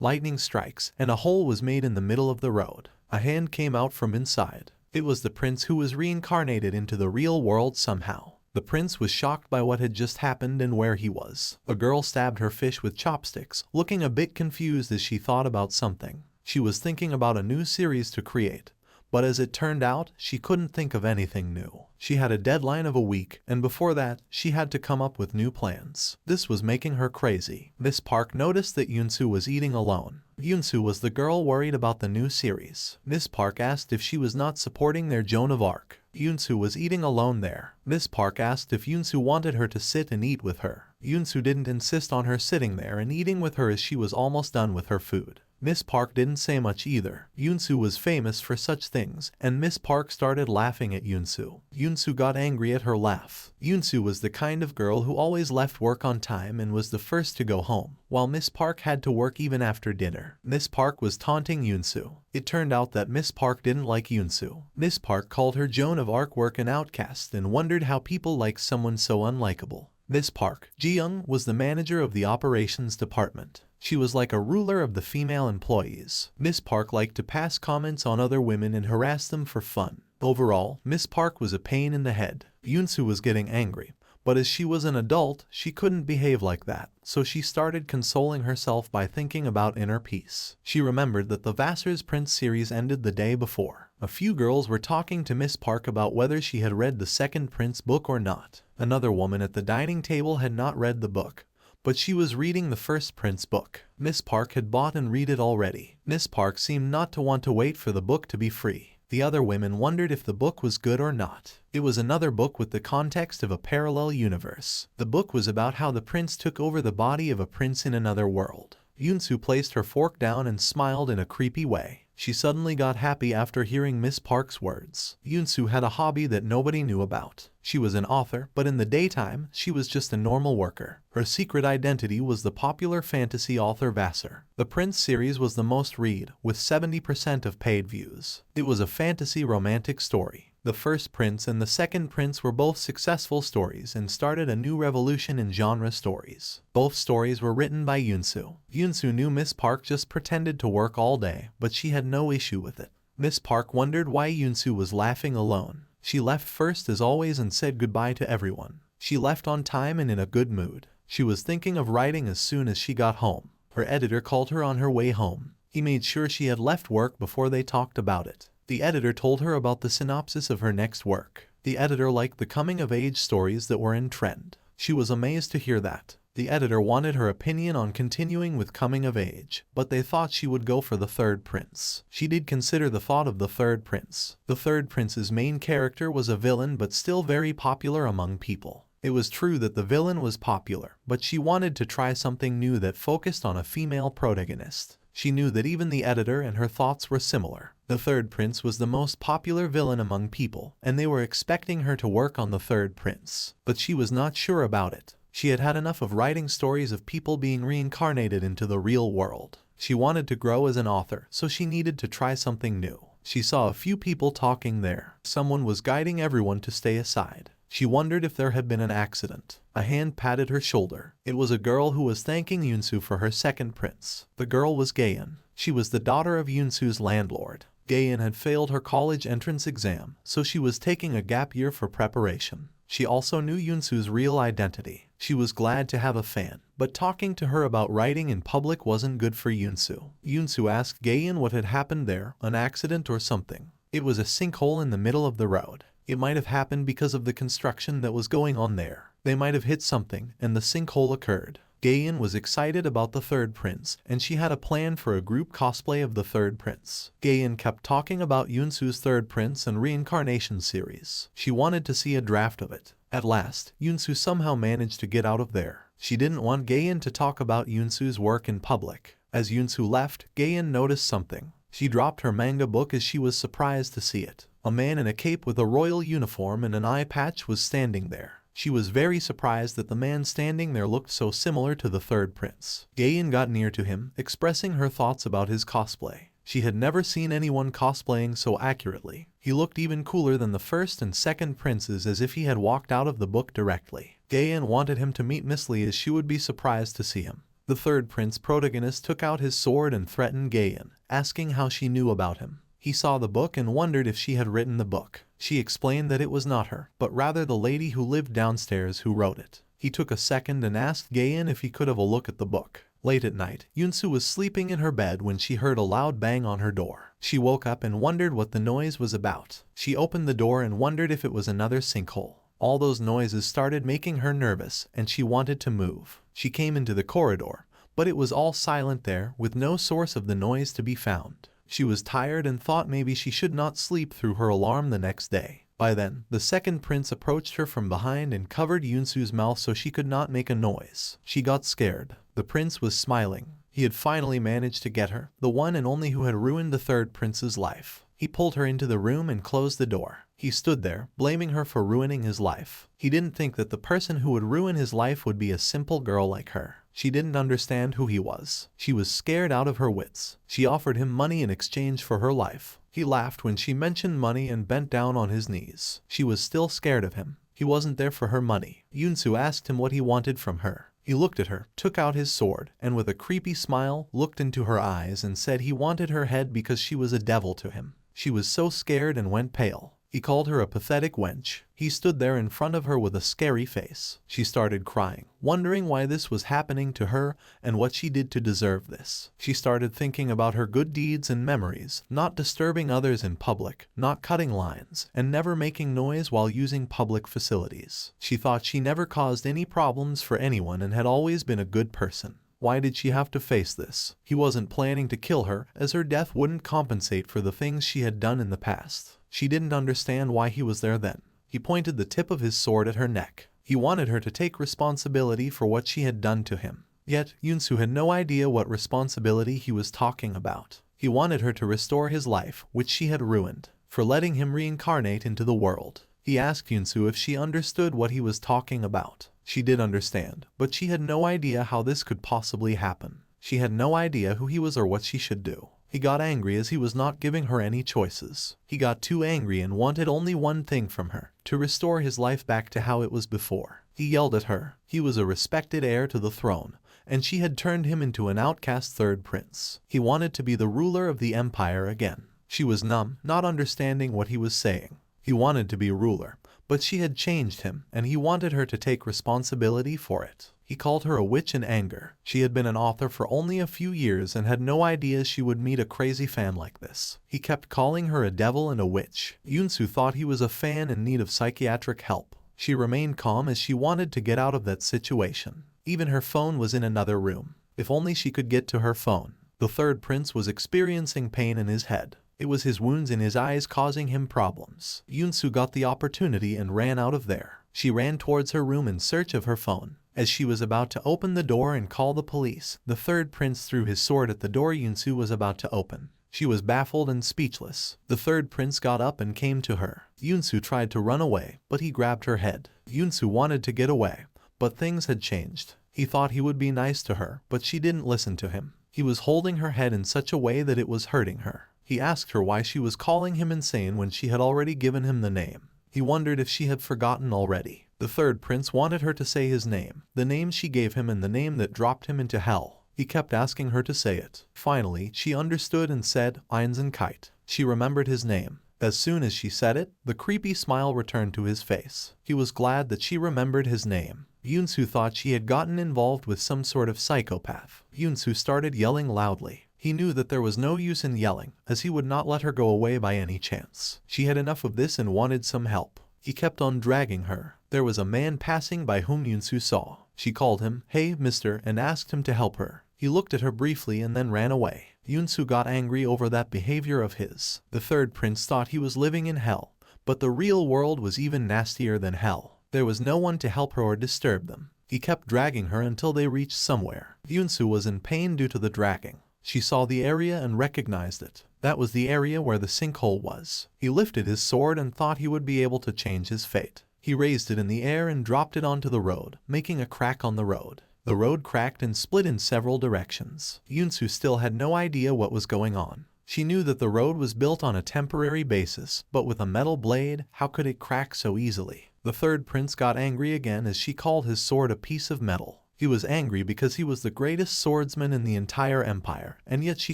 Lightning strikes, and a hole was made in the middle of the road. A hand came out from inside. It was the prince who was reincarnated into the real world somehow. The prince was shocked by what had just happened and where he was. A girl stabbed her fish with chopsticks, looking a bit confused as she thought about something. She was thinking about a new series to create. But as it turned out, she couldn't think of anything new. She had a deadline of a week, and before that, she had to come up with new plans. This was making her crazy. Miss Park noticed that Yoonsu was eating alone. Yoonsu was the girl worried about the new series. Miss Park asked if she was not supporting their Joan of Arc. Yoonsu was eating alone there. Miss Park asked if Yoonsu wanted her to sit and eat with her. Yoonsu didn't insist on her sitting there and eating with her as she was almost done with her food. Miss Park didn't say much either. Yoonsu was famous for such things, and Miss Park started laughing at Yoonsu. Yoonsu got angry at her laugh. Yoonsu was the kind of girl who always left work on time and was the first to go home, while Miss Park had to work even after dinner. Miss Park was taunting Yoonsu. It turned out that Miss Park didn't like Yoonsu. Miss Park called her Joan of Arc an outcast and wondered how people like someone so unlikable. Miss Park, Ji-young, was the manager of the operations department. She was like a ruler of the female employees. Miss Park liked to pass comments on other women and harass them for fun. Overall, Miss Park was a pain in the head. Yoonsu was getting angry, but as she was an adult, she couldn't behave like that, so she started consoling herself by thinking about inner peace. She remembered that the Vassar's Prince series ended the day before. A few girls were talking to Miss Park about whether she had read the second Prince book or not. Another woman at the dining table had not read the book, but she was reading the first Prince book. Miss Park had bought and read it already. Miss Park seemed not to want to wait for the book to be free. The other women wondered if the book was good or not. It was another book with the context of a parallel universe. The book was about how the prince took over the body of a prince in another world. Yoonsu placed her fork down and smiled in a creepy way. She suddenly got happy after hearing Miss Park's words. Yoonsu had a hobby that nobody knew about. She was an author, but in the daytime, she was just a normal worker. Her secret identity was the popular fantasy author Vassar. The Prince series was the most read, with 70% of paid views. It was a fantasy romantic story. The first Prince and the second Prince were both successful stories and started a new revolution in genre stories. Both stories were written by Yoonsu. Yoonsu knew Miss Park just pretended to work all day, but she had no issue with it. Miss Park wondered why Yoonsu was laughing alone. She left first as always and said goodbye to everyone. She left on time and in a good mood. She was thinking of writing as soon as she got home. Her editor called her on her way home. He made sure she had left work before they talked about it. The editor told her about the synopsis of her next work. The editor liked the coming-of-age stories that were in trend. She was amazed to hear that. The editor wanted her opinion on continuing with coming of age, but they thought she would go for the third prince. She did consider the thought of the third prince. The third prince's main character was a villain but still very popular among people. It was true that the villain was popular, but she wanted to try something new that focused on a female protagonist. She knew that even the editor and her thoughts were similar. The third prince was the most popular villain among people, and they were expecting her to work on the third prince. But she was not sure about it. She had had enough of writing stories of people being reincarnated into the real world. She wanted to grow as an author, so she needed to try something new. She saw a few people talking there. Someone was guiding everyone to stay aside. She wondered if there had been an accident. A hand patted her shoulder. It was a girl who was thanking Yoonsu for her second prince. The girl was Gaeun. She was the daughter of Yoonsu's landlord. Gaeun had failed her college entrance exam, so she was taking a gap year for preparation. She also knew Yoonsu's real identity. She was glad to have a fan, but talking to her about writing in public wasn't good for Yoonsu. Yoonsu asked Gaeun what had happened there, an accident or something. It was a sinkhole in the middle of the road. It might have happened because of the construction that was going on there. They might have hit something, and the sinkhole occurred. Gaeun was excited about the third prince, and she had a plan for a group cosplay of the third prince. Gaeun kept talking about Yoonsu's third prince and reincarnation series. She wanted to see a draft of it. At last, Yoonsu somehow managed to get out of there. She didn't want Gaeun to talk about Yoonsu's work in public. As Yoonsu left, Gaeun noticed something. She dropped her manga book as she was surprised to see it. A man in a cape with a royal uniform and an eye patch was standing there. She was very surprised that the man standing there looked so similar to the third prince. Gaeun got near to him, expressing her thoughts about his cosplay. She had never seen anyone cosplaying so accurately. He looked even cooler than the first and second princes, as if he had walked out of the book directly. Gaeun wanted him to meet Miss Lee as she would be surprised to see him. The third prince protagonist took out his sword and threatened Gayan, asking how she knew about him. He saw the book and wondered if she had written the book. She explained that it was not her, but rather the lady who lived downstairs who wrote it. He took a second and asked Gayan if he could have a look at the book. Late at night, Yunsu was sleeping in her bed when she heard a loud bang on her door. She woke up and wondered what the noise was about. She opened the door and wondered if it was another sinkhole. All those noises started making her nervous, and she wanted to move. She came into the corridor, but it was all silent there, with no source of the noise to be found. She was tired and thought maybe she should not sleep through her alarm the next day. By then, the second prince approached her from behind and covered Yunsu's mouth so she could not make a noise. She got scared. The prince was smiling. He had finally managed to get her, the one and only who had ruined the third prince's life. He pulled her into the room and closed the door. He stood there, blaming her for ruining his life. He didn't think that the person who would ruin his life would be a simple girl like her. She didn't understand who he was. She was scared out of her wits. She offered him money in exchange for her life. He laughed when she mentioned money and bent down on his knees. She was still scared of him. He wasn't there for her money. Yunsu asked him what he wanted from her. He looked at her, took out his sword, and with a creepy smile, looked into her eyes and said he wanted her head because she was a devil to him. She was so scared and went pale. He called her a pathetic wench. He stood there in front of her with a scary face. She started crying, wondering why this was happening to her and what she did to deserve this. She started thinking about her good deeds and memories, not disturbing others in public, not cutting lines, and never making noise while using public facilities. She thought she never caused any problems for anyone and had always been a good person. Why did she have to face this? He wasn't planning to kill her, as her death wouldn't compensate for the things she had done in the past. She didn't understand why he was there then. He pointed the tip of his sword at her neck. He wanted her to take responsibility for what she had done to him. Yet, Yunsu had no idea what responsibility he was talking about. He wanted her to restore his life, which she had ruined, for letting him reincarnate into the world. He asked Yunsu if she understood what he was talking about. She did understand, but she had no idea how this could possibly happen. She had no idea who he was or what she should do. He got angry as he was not giving her any choices. He got too angry and wanted only one thing from her, to restore his life back to how it was before. He yelled at her. He was a respected heir to the throne, and she had turned him into an outcast third prince. He wanted to be the ruler of the empire again. She was numb, not understanding what he was saying. He wanted to be ruler, but she had changed him, and he wanted her to take responsibility for it. He called her a witch in anger. She had been an author for only a few years and had no idea she would meet a crazy fan like this. He kept calling her a devil and a witch. Yunsu thought he was a fan in need of psychiatric help. She remained calm as she wanted to get out of that situation. Even her phone was in another room. If only she could get to her phone. The third prince was experiencing pain in his head. It was his wounds in his eyes causing him problems. Yunsu got the opportunity and ran out of there. She ran towards her room in search of her phone. As she was about to open the door and call the police, the third prince threw his sword at the door Yunsu was about to open. She was baffled and speechless. The third prince got up and came to her. Yunsu tried to run away, but he grabbed her head. Yunsu wanted to get away, but things had changed. He thought he would be nice to her, but she didn't listen to him. He was holding her head in such a way that it was hurting her. He asked her why she was calling him insane when she had already given him the name. He wondered if she had forgotten already. The third prince wanted her to say his name, the name she gave him and the name that dropped him into hell. He kept asking her to say it. Finally, she understood and said, Einzenkite. She remembered his name. As soon as she said it, the creepy smile returned to his face. He was glad that she remembered his name. Yunsu thought she had gotten involved with some sort of psychopath. Yunsu started yelling loudly. He knew that there was no use in yelling, as he would not let her go away by any chance. She had enough of this and wanted some help. He kept on dragging her. There was a man passing by whom Yunsu saw. She called him, "Hey, mister," and asked him to help her. He looked at her briefly and then ran away. Yunsu got angry over that behavior of his. The third prince thought he was living in hell, but the real world was even nastier than hell. There was no one to help her or disturb them. He kept dragging her until they reached somewhere. Yunsu was in pain due to the dragging. She saw the area and recognized it. That was the area where the sinkhole was. He lifted his sword and thought he would be able to change his fate. He raised it in the air and dropped it onto the road, making a crack on the road. The road cracked and split in several directions. Yunsu still had no idea what was going on. She knew that the road was built on a temporary basis, but with a metal blade, how could it crack so easily? The third prince got angry again as she called his sword a piece of metal. He was angry because he was the greatest swordsman in the entire empire, and yet she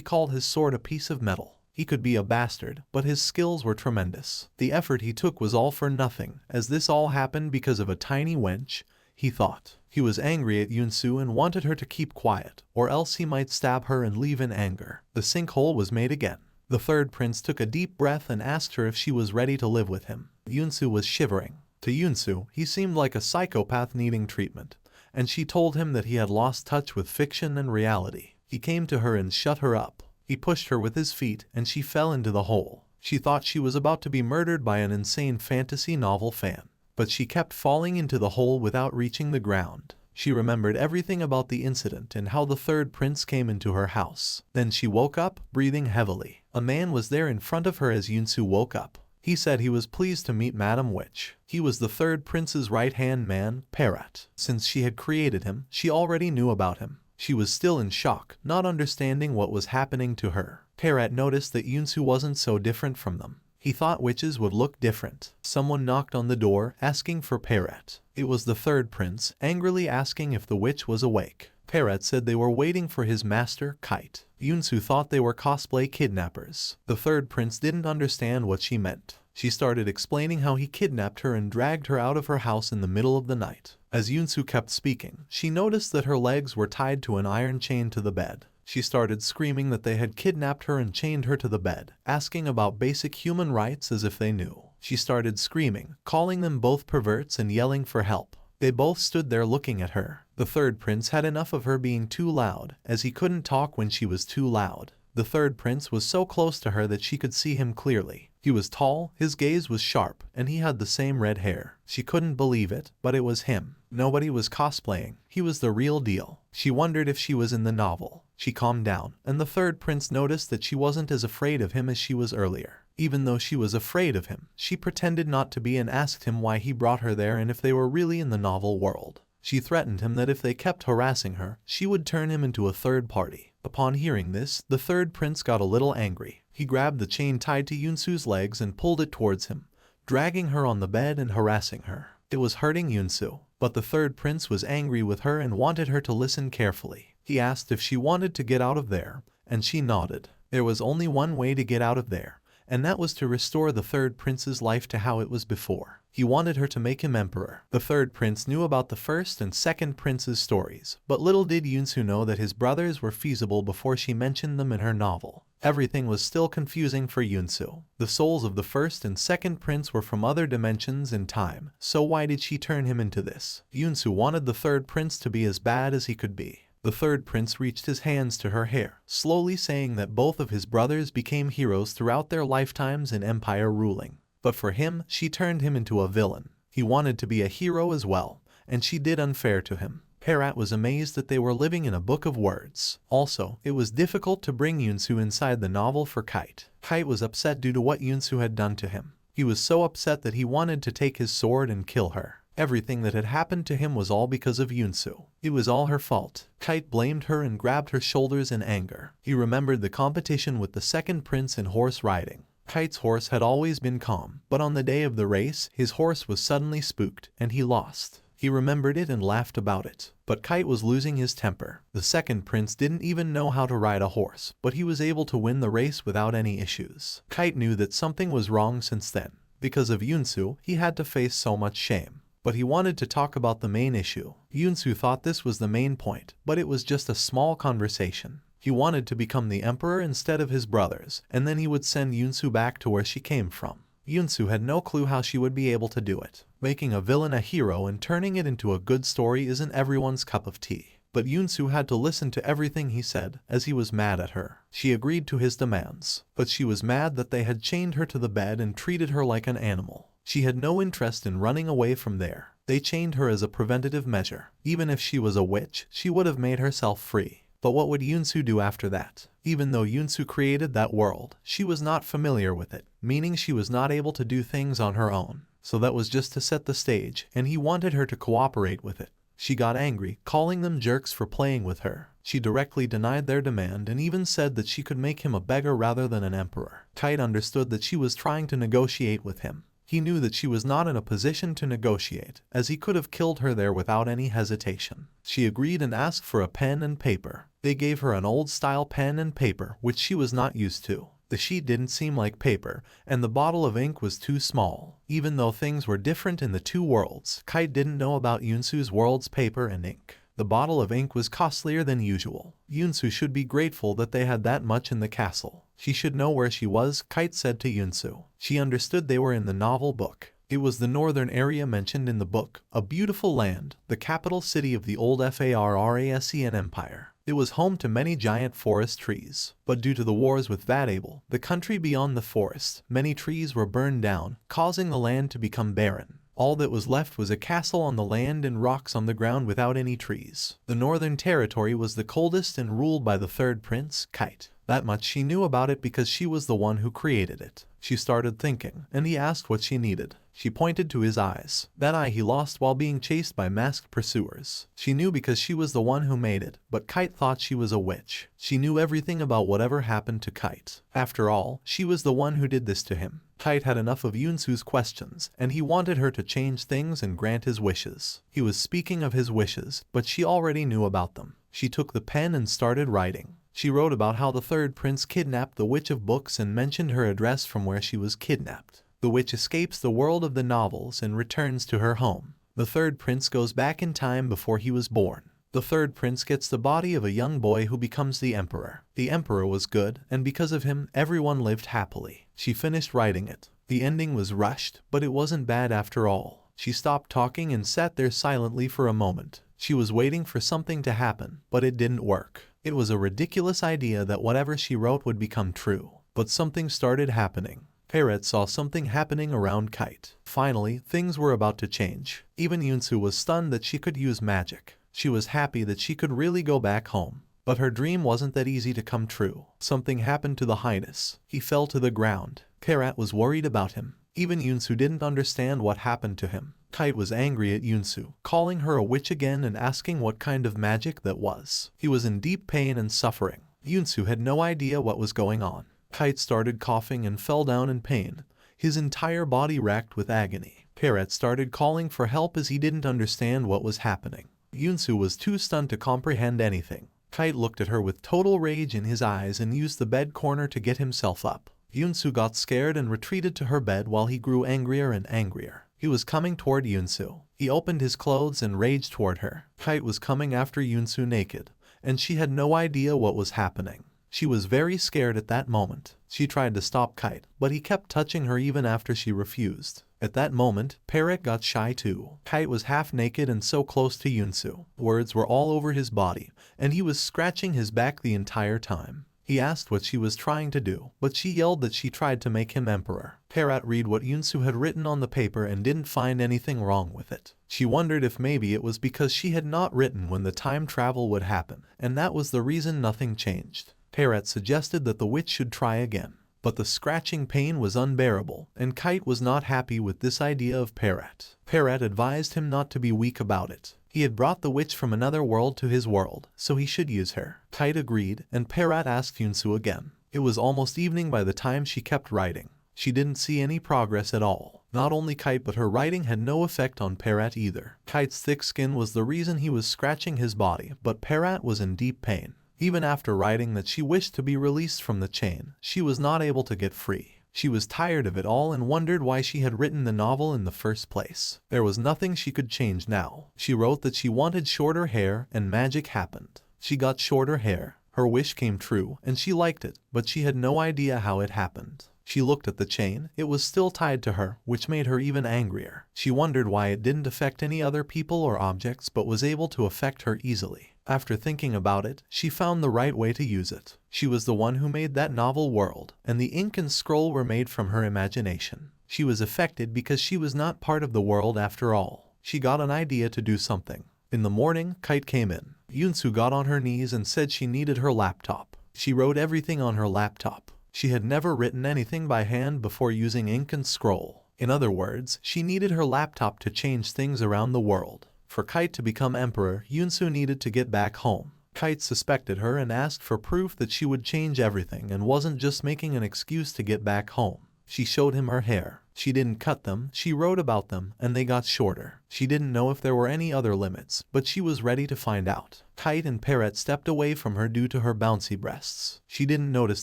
called his sword a piece of metal. He could be a bastard, but his skills were tremendous. The effort he took was all for nothing, as this all happened because of a tiny wench, he thought. He was angry at Yunsu and wanted her to keep quiet, or else he might stab her and leave in anger. The sinkhole was made again. The third prince took a deep breath and asked her if she was ready to live with him. Yunsu was shivering. To Yunsu, he seemed like a psychopath needing treatment, and she told him that he had lost touch with fiction and reality. He came to her and shut her up. He pushed her with his feet, and she fell into the hole. She thought she was about to be murdered by an insane fantasy novel fan, but she kept falling into the hole without reaching the ground. She remembered everything about the incident and how the third prince came into her house. Then she woke up, breathing heavily. A man was there in front of her as Yunsu woke up. He said he was pleased to meet Madam Witch. He was the third prince's right-hand man, Parrot. Since she had created him, she already knew about him. She was still in shock, not understanding what was happening to her. Parrot noticed that Yunsu wasn't so different from them. He thought witches would look different. Someone knocked on the door, asking for Parrot. It was the third prince, angrily asking if the witch was awake. Parrot said they were waiting for his master, Kite. Yunsu thought they were cosplay kidnappers. The third prince didn't understand what she meant. She started explaining how he kidnapped her and dragged her out of her house in the middle of the night. As Yunsu kept speaking, she noticed that her legs were tied to an iron chain to the bed. She started screaming that they had kidnapped her and chained her to the bed, asking about basic human rights as if they knew. She started screaming, calling them both perverts and yelling for help. They both stood there looking at her. The third prince had enough of her being too loud, as he couldn't talk when she was too loud. The third prince was so close to her that she could see him clearly. He was tall, his gaze was sharp, and he had the same red hair. She couldn't believe it, but it was him. Nobody was cosplaying. He was the real deal. She wondered if she was in the novel. She calmed down, and the third prince noticed that she wasn't as afraid of him as she was earlier. Even though she was afraid of him, she pretended not to be and asked him why he brought her there and if they were really in the novel world. She threatened him that if they kept harassing her, she would turn him into a third party. Upon hearing this, the third prince got a little angry. He grabbed the chain tied to Yunsu's legs and pulled it towards him, dragging her on the bed and harassing her. It was hurting Yunsu, but the third prince was angry with her and wanted her to listen carefully. He asked if she wanted to get out of there, and she nodded. There was only one way to get out of there, and that was to restore the third prince's life to how it was before. He wanted her to make him emperor. The third prince knew about the first and second prince's stories, but little did Yunsu know that his brothers were feasible before she mentioned them in her novel. Everything was still confusing for Yunsu. The souls of the first and second prince were from other dimensions in time, so why did she turn him into this? Yunsu wanted the third prince to be as bad as he could be. The third prince reached his hands to her hair, slowly saying that both of his brothers became heroes throughout their lifetimes in empire ruling. But for him, she turned him into a villain. He wanted to be a hero as well, and she did unfair to him. Parrot was amazed that they were living in a book of words. Also, it was difficult to bring Yunsu inside the novel for Kite. Kite was upset due to what Yunsu had done to him. He was so upset that he wanted to take his sword and kill her. Everything that had happened to him was all because of Yunsu. It was all her fault. Kite blamed her and grabbed her shoulders in anger. He remembered the competition with the second prince in horse riding. Kite's horse had always been calm, but on the day of the race, his horse was suddenly spooked, and he lost. He remembered it and laughed about it. But Kite was losing his temper. The second prince didn't even know how to ride a horse, but he was able to win the race without any issues. Kite knew that something was wrong since then. Because of Yunsu, he had to face so much shame. But he wanted to talk about the main issue. Yunsu thought this was the main point, but it was just a small conversation. He wanted to become the emperor instead of his brothers, and then he would send Yunsu back to where she came from. Yunsu had no clue how she would be able to do it. Making a villain a hero and turning it into a good story isn't everyone's cup of tea. But Yunsu had to listen to everything he said, as he was mad at her. She agreed to his demands, but she was mad that they had chained her to the bed and treated her like an animal. She had no interest in running away from there. They chained her as a preventative measure. Even if she was a witch, she would have made herself free. But what would Yunsu do after that? Even though Yunsu created that world, she was not familiar with it, meaning she was not able to do things on her own. So that was just to set the stage, and he wanted her to cooperate with it. She got angry, calling them jerks for playing with her. She directly denied their demand and even said that she could make him a beggar rather than an emperor. Kite understood that she was trying to negotiate with him. He knew that she was not in a position to negotiate, as he could have killed her there without any hesitation. She agreed and asked for a pen and paper. They gave her an old-style pen and paper, which she was not used to. The sheet didn't seem like paper, and the bottle of ink was too small. Even though things were different in the two worlds, Kite didn't know about Yunsu's world's paper and ink. The bottle of ink was costlier than usual. Yunsu should be grateful that they had that much in the castle. She should know where she was, Kite said to Yunsu. She understood they were in the novel book. It was the northern area mentioned in the book, a beautiful land, the capital city of the old Pharasean Empire. It was home to many giant forest trees, but due to the wars with Vadable, the country beyond the forest, many trees were burned down, causing the land to become barren. All that was left was a castle on the land and rocks on the ground without any trees. The northern territory was the coldest and ruled by the third prince, Kite. That much she knew about it because she was the one who created it. She started thinking, and he asked what she needed. She pointed to his eyes. That eye he lost while being chased by masked pursuers. She knew because she was the one who made it, but Kite thought she was a witch. She knew everything about whatever happened to Kite. After all, she was the one who did this to him. Kite had enough of Yunsu's questions, and he wanted her to change things and grant his wishes. He was speaking of his wishes, but she already knew about them. She took the pen and started writing. She wrote about how the third prince kidnapped the Witch of Books and mentioned her address from where she was kidnapped. The witch escapes the world of the novels and returns to her home. The third prince goes back in time before he was born. The third prince gets the body of a young boy who becomes the emperor. The emperor was good, and because of him, everyone lived happily. She finished writing it. The ending was rushed, but it wasn't bad after all. She stopped talking and sat there silently for a moment. She was waiting for something to happen, but it didn't work. It was a ridiculous idea that whatever she wrote would become true. But something started happening. Parrot saw something happening around Kite. Finally, things were about to change. Even Yunsu was stunned that she could use magic. She was happy that she could really go back home. But her dream wasn't that easy to come true. Something happened to the highness. He fell to the ground. Parrot was worried about him. Even Yunsu didn't understand what happened to him. Kite was angry at Yunsu, calling her a witch again and asking what kind of magic that was. He was in deep pain and suffering. Yunsu had no idea what was going on. Kite started coughing and fell down in pain, his entire body racked with agony. Parrot started calling for help as he didn't understand what was happening. Yunsu was too stunned to comprehend anything. Kite looked at her with total rage in his eyes and used the bed corner to get himself up. Yunsu got scared and retreated to her bed while he grew angrier and angrier. He was coming toward Yunsu. He opened his clothes and raged toward her. Kite was coming after Yunsu naked, and she had no idea what was happening. She was very scared at that moment. She tried to stop Kite, but he kept touching her even after she refused. At that moment, Parrot got shy too. Kite was half naked and so close to Yunsu. Words were all over his body, and he was scratching his back the entire time. He asked what she was trying to do, but she yelled that she tried to make him emperor. Parrot read what Yunsu had written on the paper and didn't find anything wrong with it. She wondered if maybe it was because she had not written when the time travel would happen, and that was the reason nothing changed. Parrot suggested that the witch should try again, but the scratching pain was unbearable, and Kite was not happy with this idea of Parrot. Parrot advised him not to be weak about it. He had brought the witch from another world to his world, so he should use her. Kite agreed, and Parrot asked Yunsu again. It was almost evening by the time she kept writing. She didn't see any progress at all. Not only Kite but her writing had no effect on Parrot either. Kite's thick skin was the reason he was scratching his body, but Parrot was in deep pain. Even after writing that she wished to be released from the chain, she was not able to get free. She was tired of it all and wondered why she had written the novel in the first place. There was nothing she could change now. She wrote that she wanted shorter hair, and magic happened. She got shorter hair. Her wish came true, and she liked it, but she had no idea how it happened. She looked at the chain. It was still tied to her, which made her even angrier. She wondered why it didn't affect any other people or objects but was able to affect her easily. After thinking about it, she found the right way to use it. She was the one who made that novel world, and the ink and scroll were made from her imagination. She was affected because she was not part of the world after all. She got an idea to do something. In the morning, Kite came in. Yunsu got on her knees and said she needed her laptop. She wrote everything on her laptop. She had never written anything by hand before using ink and scroll. In other words, she needed her laptop to change things around the world. For Kite to become emperor, Yunsu needed to get back home. Kite suspected her and asked for proof that she would change everything and wasn't just making an excuse to get back home. She showed him her hair. She didn't cut them, she wrote about them, and they got shorter. She didn't know if there were any other limits, but she was ready to find out. Kite and Parrot stepped away from her due to her bouncy breasts. She didn't notice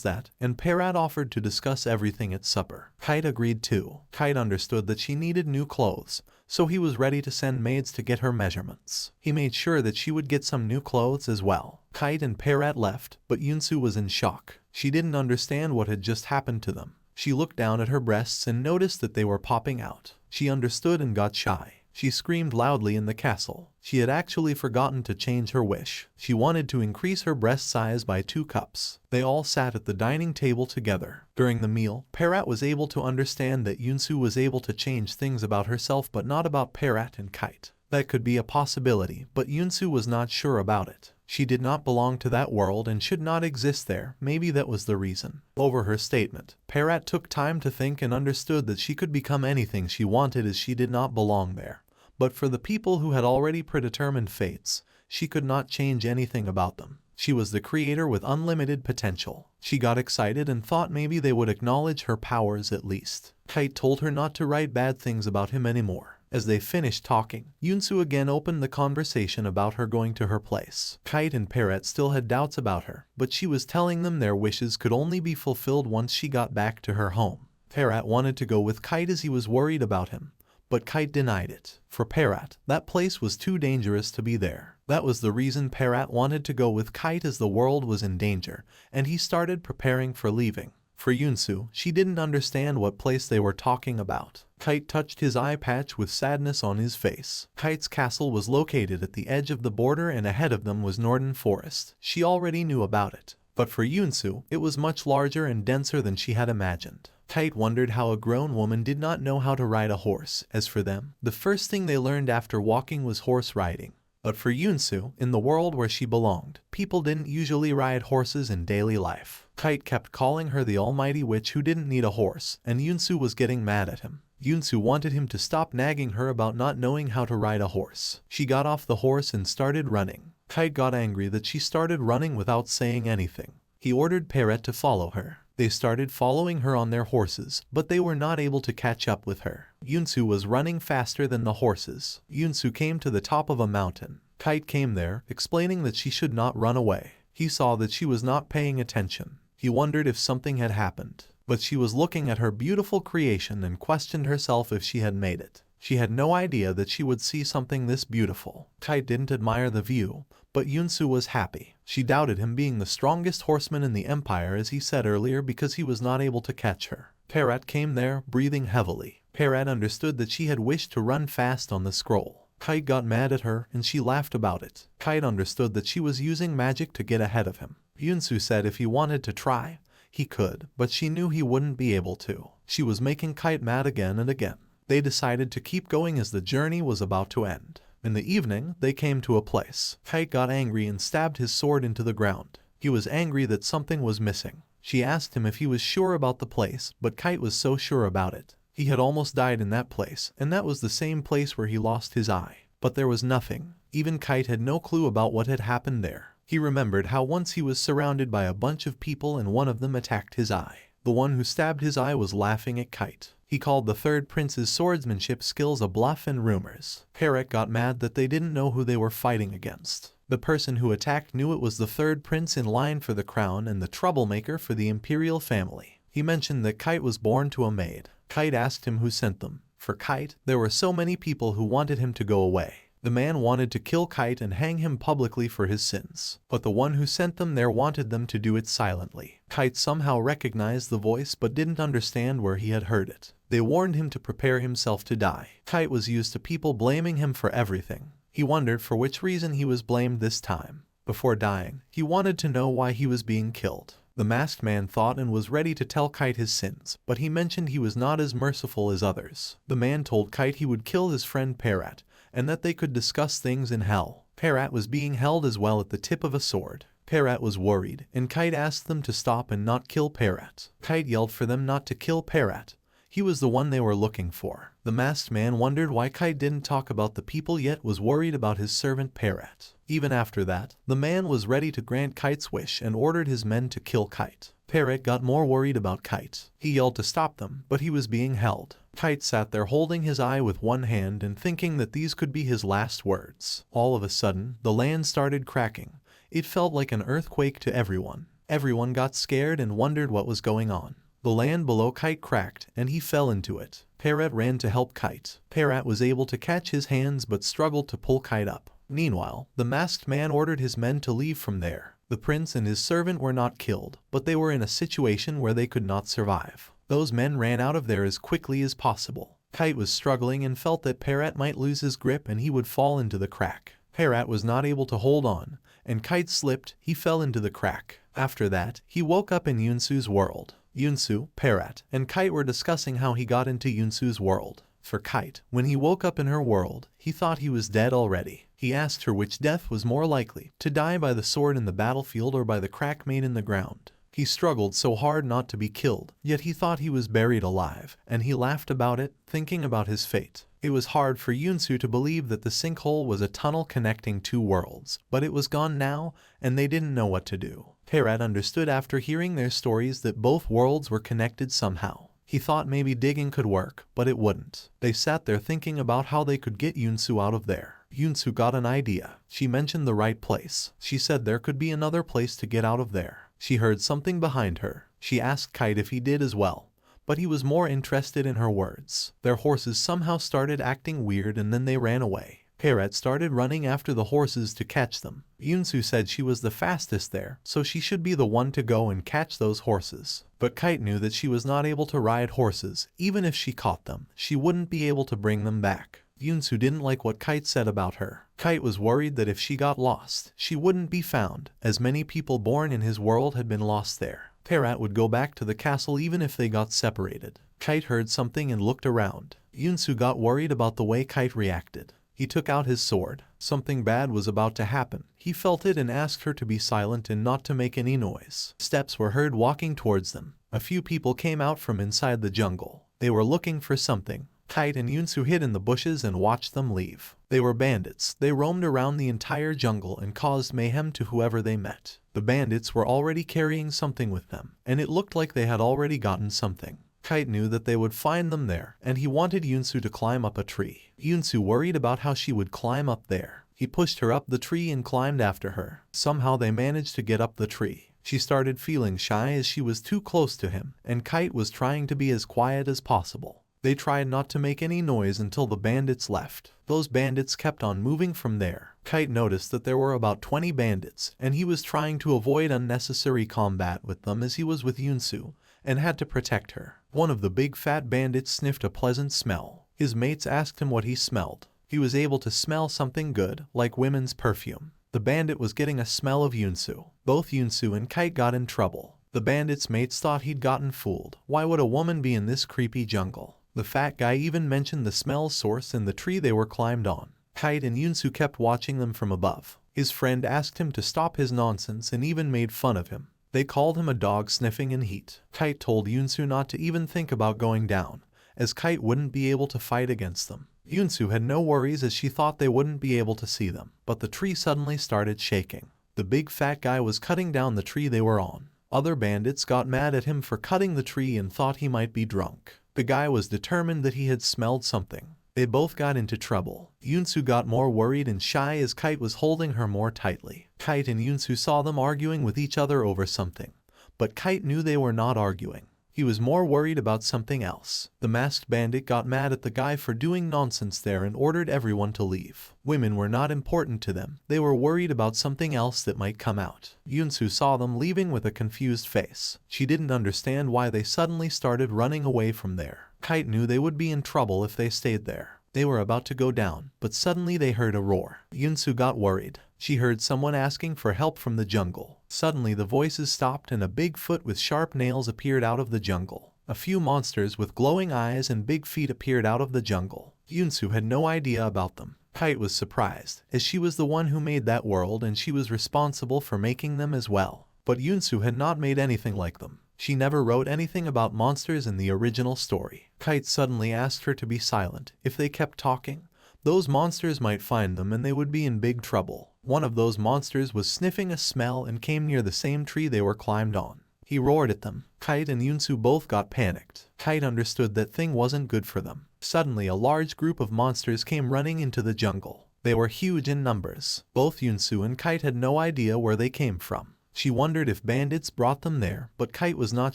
that, and Parrot offered to discuss everything at supper. Kite agreed too. Kite understood that she needed new clothes, so he was ready to send maids to get her measurements. He made sure that she would get some new clothes as well. Kite and Parrot left, but Yunsu was in shock. She didn't understand what had just happened to them. She looked down at her breasts and noticed that they were popping out. She understood and got shy. She screamed loudly in the castle. She had actually forgotten to change her wish. She wanted to increase her breast size by 2 cups. They all sat at the dining table together. During the meal, Parrot was able to understand that Yunsu was able to change things about herself but not about Parrot and Kite. That could be a possibility, but Yunsu was not sure about it. She did not belong to that world and should not exist there. Maybe that was the reason. Over her statement, Parrot took time to think and understood that she could become anything she wanted as she did not belong there. But for the people who had already predetermined fates, she could not change anything about them. She was the creator with unlimited potential. She got excited and thought maybe they would acknowledge her powers at least. Kite told her not to write bad things about him anymore. As they finished talking, Yunsu again opened the conversation about her going to her place. Kite and Parrot still had doubts about her, but she was telling them their wishes could only be fulfilled once she got back to her home. Parrot wanted to go with Kite as he was worried about him, but Kite denied it. For Parrot, that place was too dangerous to be there. That was the reason Parrot wanted to go with Kite as the world was in danger, and he started preparing for leaving. For Yunsu, she didn't understand what place they were talking about. Kite touched his eye patch with sadness on his face. Kite's castle was located at the edge of the border and ahead of them was Northern Forest. She already knew about it. But for Yunsu, it was much larger and denser than she had imagined. Kite wondered how a grown woman did not know how to ride a horse. As for them, the first thing they learned after walking was horse riding. But for Yunsu, in the world where she belonged, people didn't usually ride horses in daily life. Kite kept calling her the almighty witch who didn't need a horse, and Yunsu was getting mad at him. Yunsu wanted him to stop nagging her about not knowing how to ride a horse. She got off the horse and started running. Kite got angry that she started running without saying anything. He ordered Parrot to follow her. They started following her on their horses, but they were not able to catch up with her. Yunsu was running faster than the horses. Yunsu came to the top of a mountain. Kite came there, explaining that she should not run away. He saw that she was not paying attention. He wondered if something had happened. But she was looking at her beautiful creation and questioned herself if she had made it. She had no idea that she would see something this beautiful. Kite didn't admire the view, but Yunsu was happy. She doubted him being the strongest horseman in the empire as he said earlier because he was not able to catch her. Parrot came there, breathing heavily. Parrot understood that she had wished to run fast on the scroll. Kite got mad at her and she laughed about it. Kite understood that she was using magic to get ahead of him. Yunsu said if he wanted to try, he could, but she knew he wouldn't be able to. She was making Kite mad again and again. They decided to keep going as the journey was about to end. In the evening, they came to a place. Kite got angry and stabbed his sword into the ground. He was angry that something was missing. She asked him if he was sure about the place, but Kite was so sure about it. He had almost died in that place, and that was the same place where he lost his eye. But there was nothing. Even Kite had no clue about what had happened there. He remembered how once he was surrounded by a bunch of people and one of them attacked his eye. The one who stabbed his eye was laughing at Kite. He called the third prince's swordsmanship skills a bluff and rumors. Parrot got mad that they didn't know who they were fighting against. The person who attacked knew it was the third prince in line for the crown and the troublemaker for the imperial family. He mentioned that Kite was born to a maid. Kite asked him who sent them. For Kite, there were so many people who wanted him to go away. The man wanted to kill Kite and hang him publicly for his sins, but the one who sent them there wanted them to do it silently. Kite somehow recognized the voice but didn't understand where he had heard it. They warned him to prepare himself to die. Kite was used to people blaming him for everything. He wondered for which reason he was blamed this time. Before dying, he wanted to know why he was being killed. The masked man thought and was ready to tell Kite his sins, but he mentioned he was not as merciful as others. The man told Kite he would kill his friend Parrot, and that they could discuss things in hell. Parrot was being held as well at the tip of a sword. Parrot was worried, and Kite asked them to stop and not kill Parrot. Kite yelled for them not to kill Parrot. He was the one they were looking for. The masked man wondered why Kite didn't talk about the people yet was worried about his servant Parrot. Even after that, the man was ready to grant Kite's wish and ordered his men to kill Kite. Parrot got more worried about Kite. He yelled to stop them, but he was being held. Kite sat there holding his eye with one hand and thinking that these could be his last words. All of a sudden, the land started cracking. It felt like an earthquake to everyone. Everyone got scared and wondered what was going on. The land below Kite cracked, and he fell into it. Parrot ran to help Kite. Parrot was able to catch his hands but struggled to pull Kite up. Meanwhile, the masked man ordered his men to leave from there. The prince and his servant were not killed, but they were in a situation where they could not survive. Those men ran out of there as quickly as possible. Kite was struggling and felt that Parrot might lose his grip and he would fall into the crack. Parrot was not able to hold on, and Kite slipped. He fell into the crack. After that, he woke up in Yunsu's world. Yunsu, Parrot, and Kite were discussing how he got into Yunsu's world. For Kite, when he woke up in her world, he thought he was dead already. He asked her which death was more likely, to die by the sword in the battlefield or by the crack made in the ground. He struggled so hard not to be killed, yet he thought he was buried alive, and he laughed about it, thinking about his fate. It was hard for Yunsu to believe that the sinkhole was a tunnel connecting two worlds, but it was gone now, and they didn't know what to do. Parrot understood after hearing their stories that both worlds were connected somehow. He thought maybe digging could work, but it wouldn't. They sat there thinking about how they could get Yunsu out of there. Yunsu got an idea. She mentioned the right place. She said there could be another place to get out of there. She heard something behind her. She asked Kite if he did as well, but he was more interested in her words. Their horses somehow started acting weird and then they ran away. Parrot started running after the horses to catch them. Yunsu said she was the fastest there, so she should be the one to go and catch those horses. But Kite knew that she was not able to ride horses. Even if she caught them, she wouldn't be able to bring them back. Yunsu didn't like what Kite said about her. Kite was worried that if she got lost, she wouldn't be found, as many people born in his world had been lost there. Parrot would go back to the castle even if they got separated. Kite heard something and looked around. Yunsu got worried about the way Kite reacted. He took out his sword. Something bad was about to happen. He felt it and asked her to be silent and not to make any noise. Steps were heard walking towards them. A few people came out from inside the jungle. They were looking for something. Kite and Yunsu hid in the bushes and watched them leave. They were bandits. They roamed around the entire jungle and caused mayhem to whoever they met. The bandits were already carrying something with them, and it looked like they had already gotten something. Kite knew that they would find them there, and he wanted Yunsu to climb up a tree. Yunsu worried about how she would climb up there. He pushed her up the tree and climbed after her. Somehow they managed to get up the tree. She started feeling shy as she was too close to him, and Kite was trying to be as quiet as possible. They tried not to make any noise until the bandits left. Those bandits kept on moving from there. Kite noticed that there were about 20 bandits, and he was trying to avoid unnecessary combat with them as he was with Yunsu, and had to protect her. One of the big fat bandits sniffed a pleasant smell. His mates asked him what he smelled. He was able to smell something good, like women's perfume. The bandit was getting a smell of Yunsu. Both Yunsu and Kite got in trouble. The bandit's mates thought he'd gotten fooled. Why would a woman be in this creepy jungle? The fat guy even mentioned the smell source in the tree they were climbed on. Kite and Yunsu kept watching them from above. His friend asked him to stop his nonsense and even made fun of him. They called him a dog sniffing in heat. Kite told Yunsu not to even think about going down, as Kite wouldn't be able to fight against them. Yunsu had no worries as she thought they wouldn't be able to see them, but the tree suddenly started shaking. The big fat guy was cutting down the tree they were on. Other bandits got mad at him for cutting the tree and thought he might be drunk. The guy was determined that he had smelled something. They both got into trouble. Yunsu got more worried and shy as Kite was holding her more tightly. Kite and Yunsu saw them arguing with each other over something, but Kite knew they were not arguing. He was more worried about something else. The masked bandit got mad at the guy for doing nonsense there and ordered everyone to leave. Women were not important to them. They were worried about something else that might come out. Yunsu saw them leaving with a confused face. She didn't understand why they suddenly started running away from there. Kite knew they would be in trouble if they stayed there. They were about to go down, but suddenly they heard a roar. Yunsu got worried. She heard someone asking for help from the jungle. Suddenly the voices stopped and a big foot with sharp nails appeared out of the jungle. A few monsters with glowing eyes and big feet appeared out of the jungle. Yunsu had no idea about them. Kite was surprised, as she was the one who made that world and she was responsible for making them as well. But Yunsu had not made anything like them. She never wrote anything about monsters in the original story. Kite suddenly asked her to be silent. If they kept talking, those monsters might find them and they would be in big trouble. One of those monsters was sniffing a smell and came near the same tree they were climbed on. He roared at them. Kite and Yunsu both got panicked. Kite understood that thing wasn't good for them. Suddenly a large group of monsters came running into the jungle. They were huge in numbers. Both Yunsu and Kite had no idea where they came from. She wondered if bandits brought them there, but Kite was not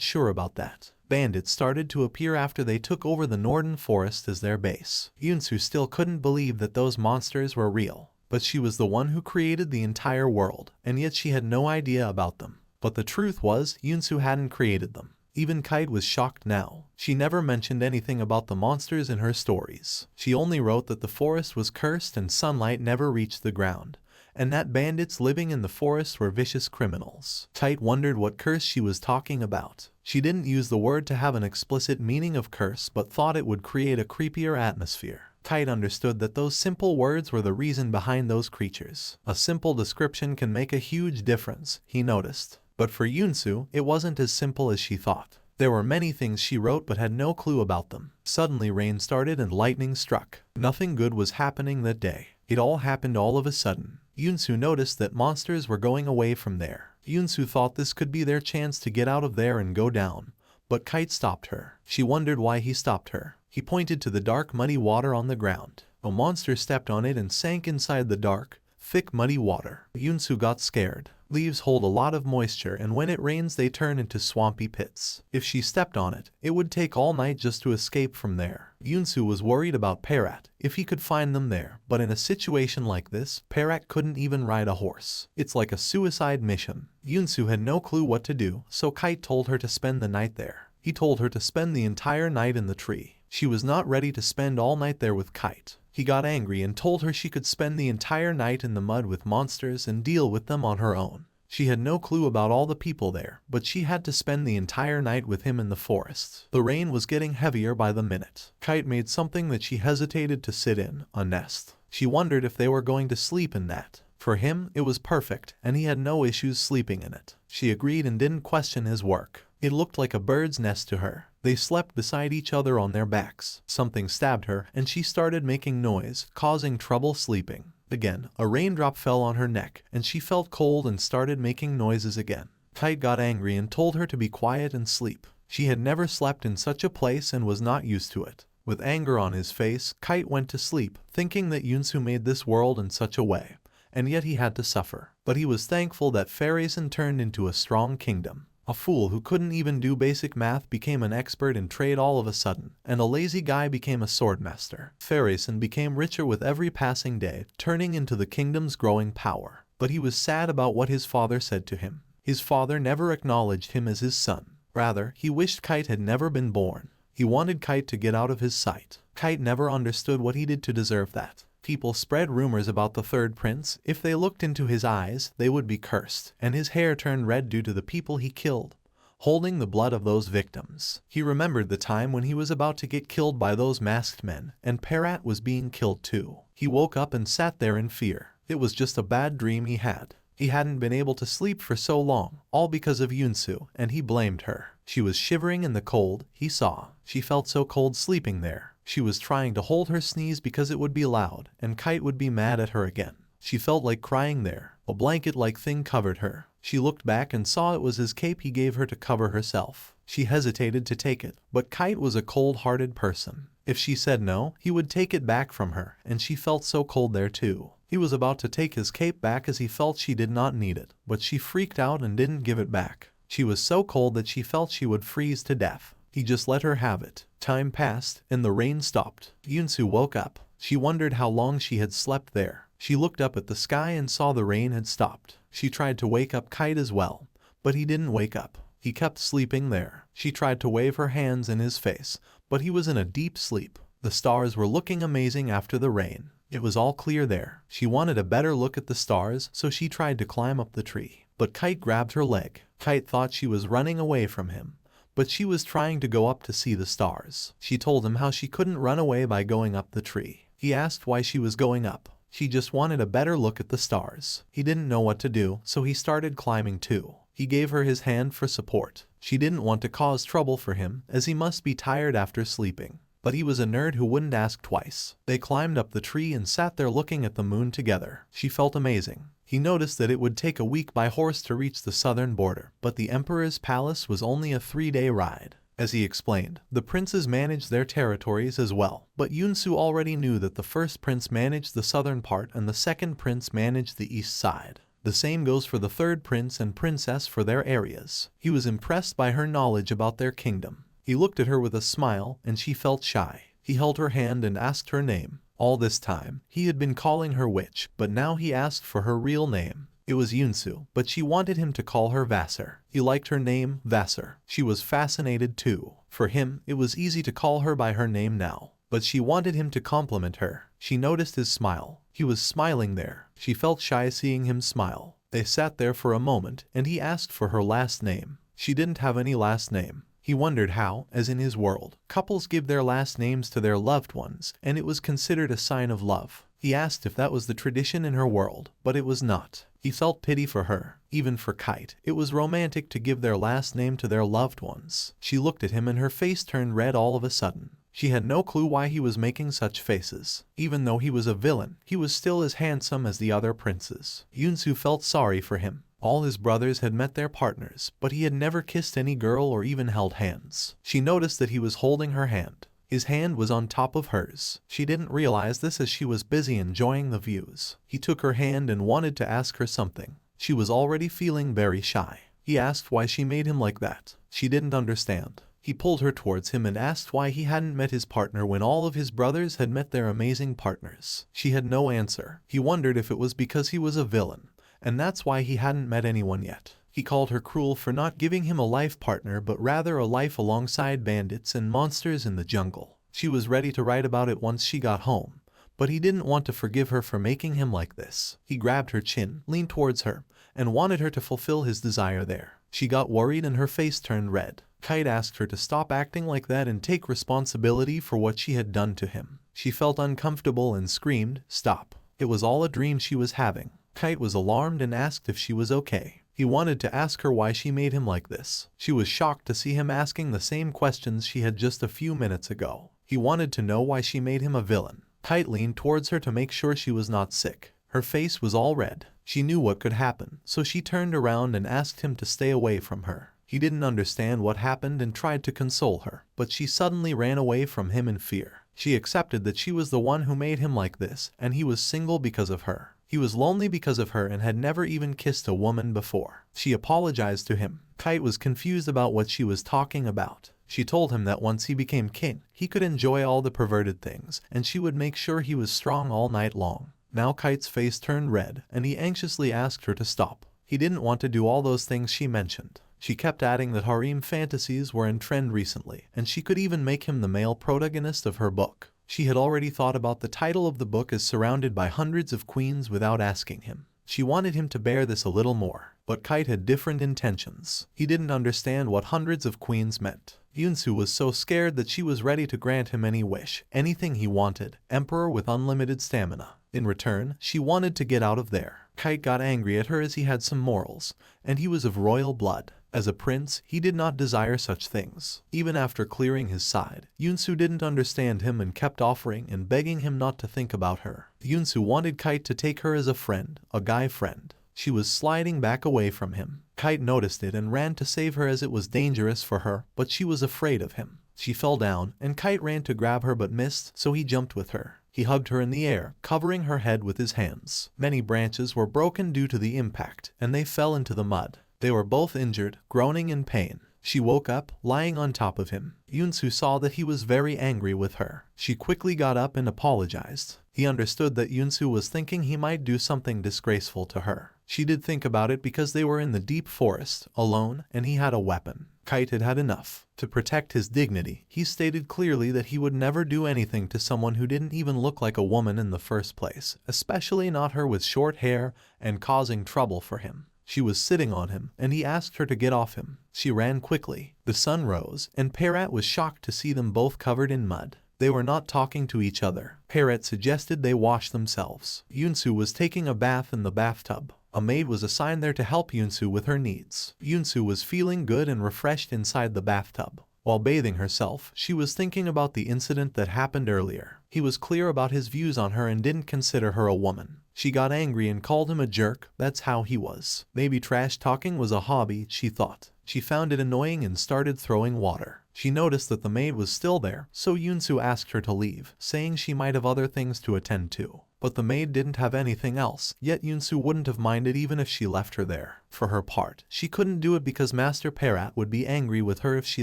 sure about that. Bandits started to appear after they took over the northern forest as their base. Yunsu still couldn't believe that those monsters were real, but she was the one who created the entire world, and yet she had no idea about them. But the truth was, Yunsu hadn't created them. Even Kite was shocked now. She never mentioned anything about the monsters in her stories. She only wrote that the forest was cursed and sunlight never reached the ground, and that bandits living in the forest were vicious criminals. Kite wondered what curse she was talking about. She didn't use the word to have an explicit meaning of curse, but thought it would create a creepier atmosphere. Kite understood that those simple words were the reason behind those creatures. A simple description can make a huge difference, he noticed. But for Yunsu, it wasn't as simple as she thought. There were many things she wrote but had no clue about them. Suddenly rain started and lightning struck. Nothing good was happening that day. It all happened all of a sudden. Yunsu noticed that monsters were going away from there. Yunsu thought this could be their chance to get out of there and go down, but Kite stopped her. She wondered why he stopped her. He pointed to the dark muddy water on the ground. A monster stepped on it and sank inside the dark, thick muddy water. Yunsu got scared. Leaves hold a lot of moisture, and when it rains they turn into swampy pits. If she stepped on it, it would take all night just to escape from there. Yunsu was worried about Parat, if he could find them there, but in a situation like this, Parat couldn't even ride a horse. It's like a suicide mission. Yunsu had no clue what to do, so Kite told her to spend the night there. He told her to spend the entire night in the tree. She was not ready to spend all night there with Kite. He got angry and told her she could spend the entire night in the mud with monsters and deal with them on her own. She had no clue about all the people there, but she had to spend the entire night with him in the forest. The rain was getting heavier by the minute. Kite made something that she hesitated to sit in, a nest. She wondered if they were going to sleep in that. For him, it was perfect, and he had no issues sleeping in it. She agreed and didn't question his work. It looked like a bird's nest to her. They slept beside each other on their backs. Something stabbed her, and she started making noise, causing trouble sleeping. Again, a raindrop fell on her neck, and she felt cold and started making noises again. Kite got angry and told her to be quiet and sleep. She had never slept in such a place and was not used to it. With anger on his face, Kite went to sleep, thinking that Yunsu made this world in such a way, and yet he had to suffer. But he was thankful that Fairyson turned into a strong kingdom. A fool who couldn't even do basic math became an expert in trade all of a sudden, and a lazy guy became a swordmaster. Fairyson became richer with every passing day, turning into the kingdom's growing power. But he was sad about what his father said to him. His father never acknowledged him as his son. Rather, he wished Kite had never been born. He wanted Kite to get out of his sight. Kite never understood what he did to deserve that. People spread rumors about the third prince. If they looked into his eyes, they would be cursed, and his hair turned red due to the people he killed, holding the blood of those victims. He remembered the time when he was about to get killed by those masked men, and Parat was being killed too. He woke up and sat there in fear. It was just a bad dream he had. He hadn't been able to sleep for so long, all because of Yunsu, and he blamed her. She was shivering in the cold, he saw. She felt so cold sleeping there. She was trying to hold her sneeze because it would be loud, and Kite would be mad at her again. She felt like crying there. A blanket-like thing covered her. She looked back and saw it was his cape he gave her to cover herself. She hesitated to take it, but Kite was a cold-hearted person. If she said no, he would take it back from her, and she felt so cold there too. He was about to take his cape back as he felt she did not need it, but she freaked out and didn't give it back. She was so cold that she felt she would freeze to death. He just let her have it. Time passed, and the rain stopped. Yunsu woke up. She wondered how long she had slept there. She looked up at the sky and saw the rain had stopped. She tried to wake up Kite as well, but he didn't wake up. He kept sleeping there. She tried to wave her hands in his face, but he was in a deep sleep. The stars were looking amazing after the rain. It was all clear there. She wanted a better look at the stars, so she tried to climb up the tree. But Kite grabbed her leg. Kite thought she was running away from him, but she was trying to go up to see the stars. She told him how she couldn't run away by going up the tree. He asked why she was going up. She just wanted a better look at the stars. He didn't know what to do, so he started climbing too. He gave her his hand for support. She didn't want to cause trouble for him, as he must be tired after sleeping. But he was a nerd who wouldn't ask twice. They climbed up the tree and sat there looking at the moon together. She felt amazing. He noticed that it would take a week by horse to reach the southern border, but the emperor's palace was only a 3-day ride. As he explained, the princes managed their territories as well, but Yunsu already knew that the first prince managed the southern part and the second prince managed the east side. The same goes for the third prince and princess for their areas. He was impressed by her knowledge about their kingdom. He looked at her with a smile, and she felt shy. He held her hand and asked her name. All this time, he had been calling her witch, but now he asked for her real name. It was Yunsu, but she wanted him to call her Vassar. He liked her name, Vassar. She was fascinated too. For him, it was easy to call her by her name now. But she wanted him to compliment her. She noticed his smile. He was smiling there. She felt shy seeing him smile. They sat there for a moment, and he asked for her last name. She didn't have any last name. He wondered how, as in his world, couples give their last names to their loved ones, and it was considered a sign of love. He asked if that was the tradition in her world, but it was not. He felt pity for her. Even for Kite, it was romantic to give their last name to their loved ones. She looked at him and her face turned red all of a sudden. She had no clue why he was making such faces. Even though he was a villain, he was still as handsome as the other princes. Yunsu felt sorry for him. All his brothers had met their partners, but he had never kissed any girl or even held hands. She noticed that he was holding her hand. His hand was on top of hers. She didn't realize this as she was busy enjoying the views. He took her hand and wanted to ask her something. She was already feeling very shy. He asked why she made him like that. She didn't understand. He pulled her towards him and asked why he hadn't met his partner when all of his brothers had met their amazing partners. She had no answer. He wondered if it was because he was a villain, and that's why he hadn't met anyone yet. He called her cruel for not giving him a life partner but rather a life alongside bandits and monsters in the jungle. She was ready to write about it once she got home, but he didn't want to forgive her for making him like this. He grabbed her chin, leaned towards her, and wanted her to fulfill his desire there. She got worried and her face turned red. Kite asked her to stop acting like that and take responsibility for what she had done to him. She felt uncomfortable and screamed, "Stop." It was all a dream she was having. Kite was alarmed and asked if she was okay. He wanted to ask her why she made him like this. She was shocked to see him asking the same questions she had just a few minutes ago. He wanted to know why she made him a villain. Kite leaned towards her to make sure she was not sick. Her face was all red. She knew what could happen, so she turned around and asked him to stay away from her. He didn't understand what happened and tried to console her, but she suddenly ran away from him in fear. She accepted that she was the one who made him like this, and he was single because of her. He was lonely because of her and had never even kissed a woman before. She apologized to him. Kite was confused about what she was talking about. She told him that once he became king, he could enjoy all the perverted things, and she would make sure he was strong all night long. Now Kite's face turned red, and he anxiously asked her to stop. He didn't want to do all those things she mentioned. She kept adding that harem fantasies were in trend recently, and she could even make him the male protagonist of her book. She had already thought about the title of the book as surrounded by hundreds of queens without asking him. She wanted him to bear this a little more, but Kite had different intentions. He didn't understand what hundreds of queens meant. Yunsu was so scared that she was ready to grant him any wish, anything he wanted, emperor with unlimited stamina. In return, she wanted to get out of there. Kite got angry at her as he had some morals, and he was of royal blood. As a prince, he did not desire such things. Even after clearing his side, Yunsu didn't understand him and kept offering and begging him not to think about her. Yunsu wanted Kite to take her as a friend, a guy friend. She was sliding back away from him. Kite noticed it and ran to save her as it was dangerous for her, but she was afraid of him. She fell down, and Kite ran to grab her but missed, so he jumped with her. He hugged her in the air, covering her head with his hands. Many branches were broken due to the impact, and they fell into the mud. They were both injured, groaning in pain. She woke up, lying on top of him. Yunsu saw that he was very angry with her. She quickly got up and apologized. He understood that Yunsu was thinking he might do something disgraceful to her. She did think about it because they were in the deep forest, alone, and he had a weapon. Kite had had enough. To protect his dignity, he stated clearly that he would never do anything to someone who didn't even look like a woman in the first place, especially not her with short hair and causing trouble for him. She was sitting on him, and he asked her to get off him. She ran quickly. The sun rose, and Parrot was shocked to see them both covered in mud. They were not talking to each other. Parrot suggested they wash themselves. Yunsu was taking a bath in the bathtub. A maid was assigned there to help Yunsu with her needs. Yunsu was feeling good and refreshed inside the bathtub. While bathing herself, she was thinking about the incident that happened earlier. He was clear about his views on her and didn't consider her a woman. She got angry and called him a jerk. That's how he was. Maybe trash talking was a hobby, she thought. She found it annoying and started throwing water. She noticed that the maid was still there, so Yunsu asked her to leave, saying she might have other things to attend to. But the maid didn't have anything else, yet Yunsu wouldn't have minded even if she left her there. For her part, she couldn't do it because Master Parrot would be angry with her if she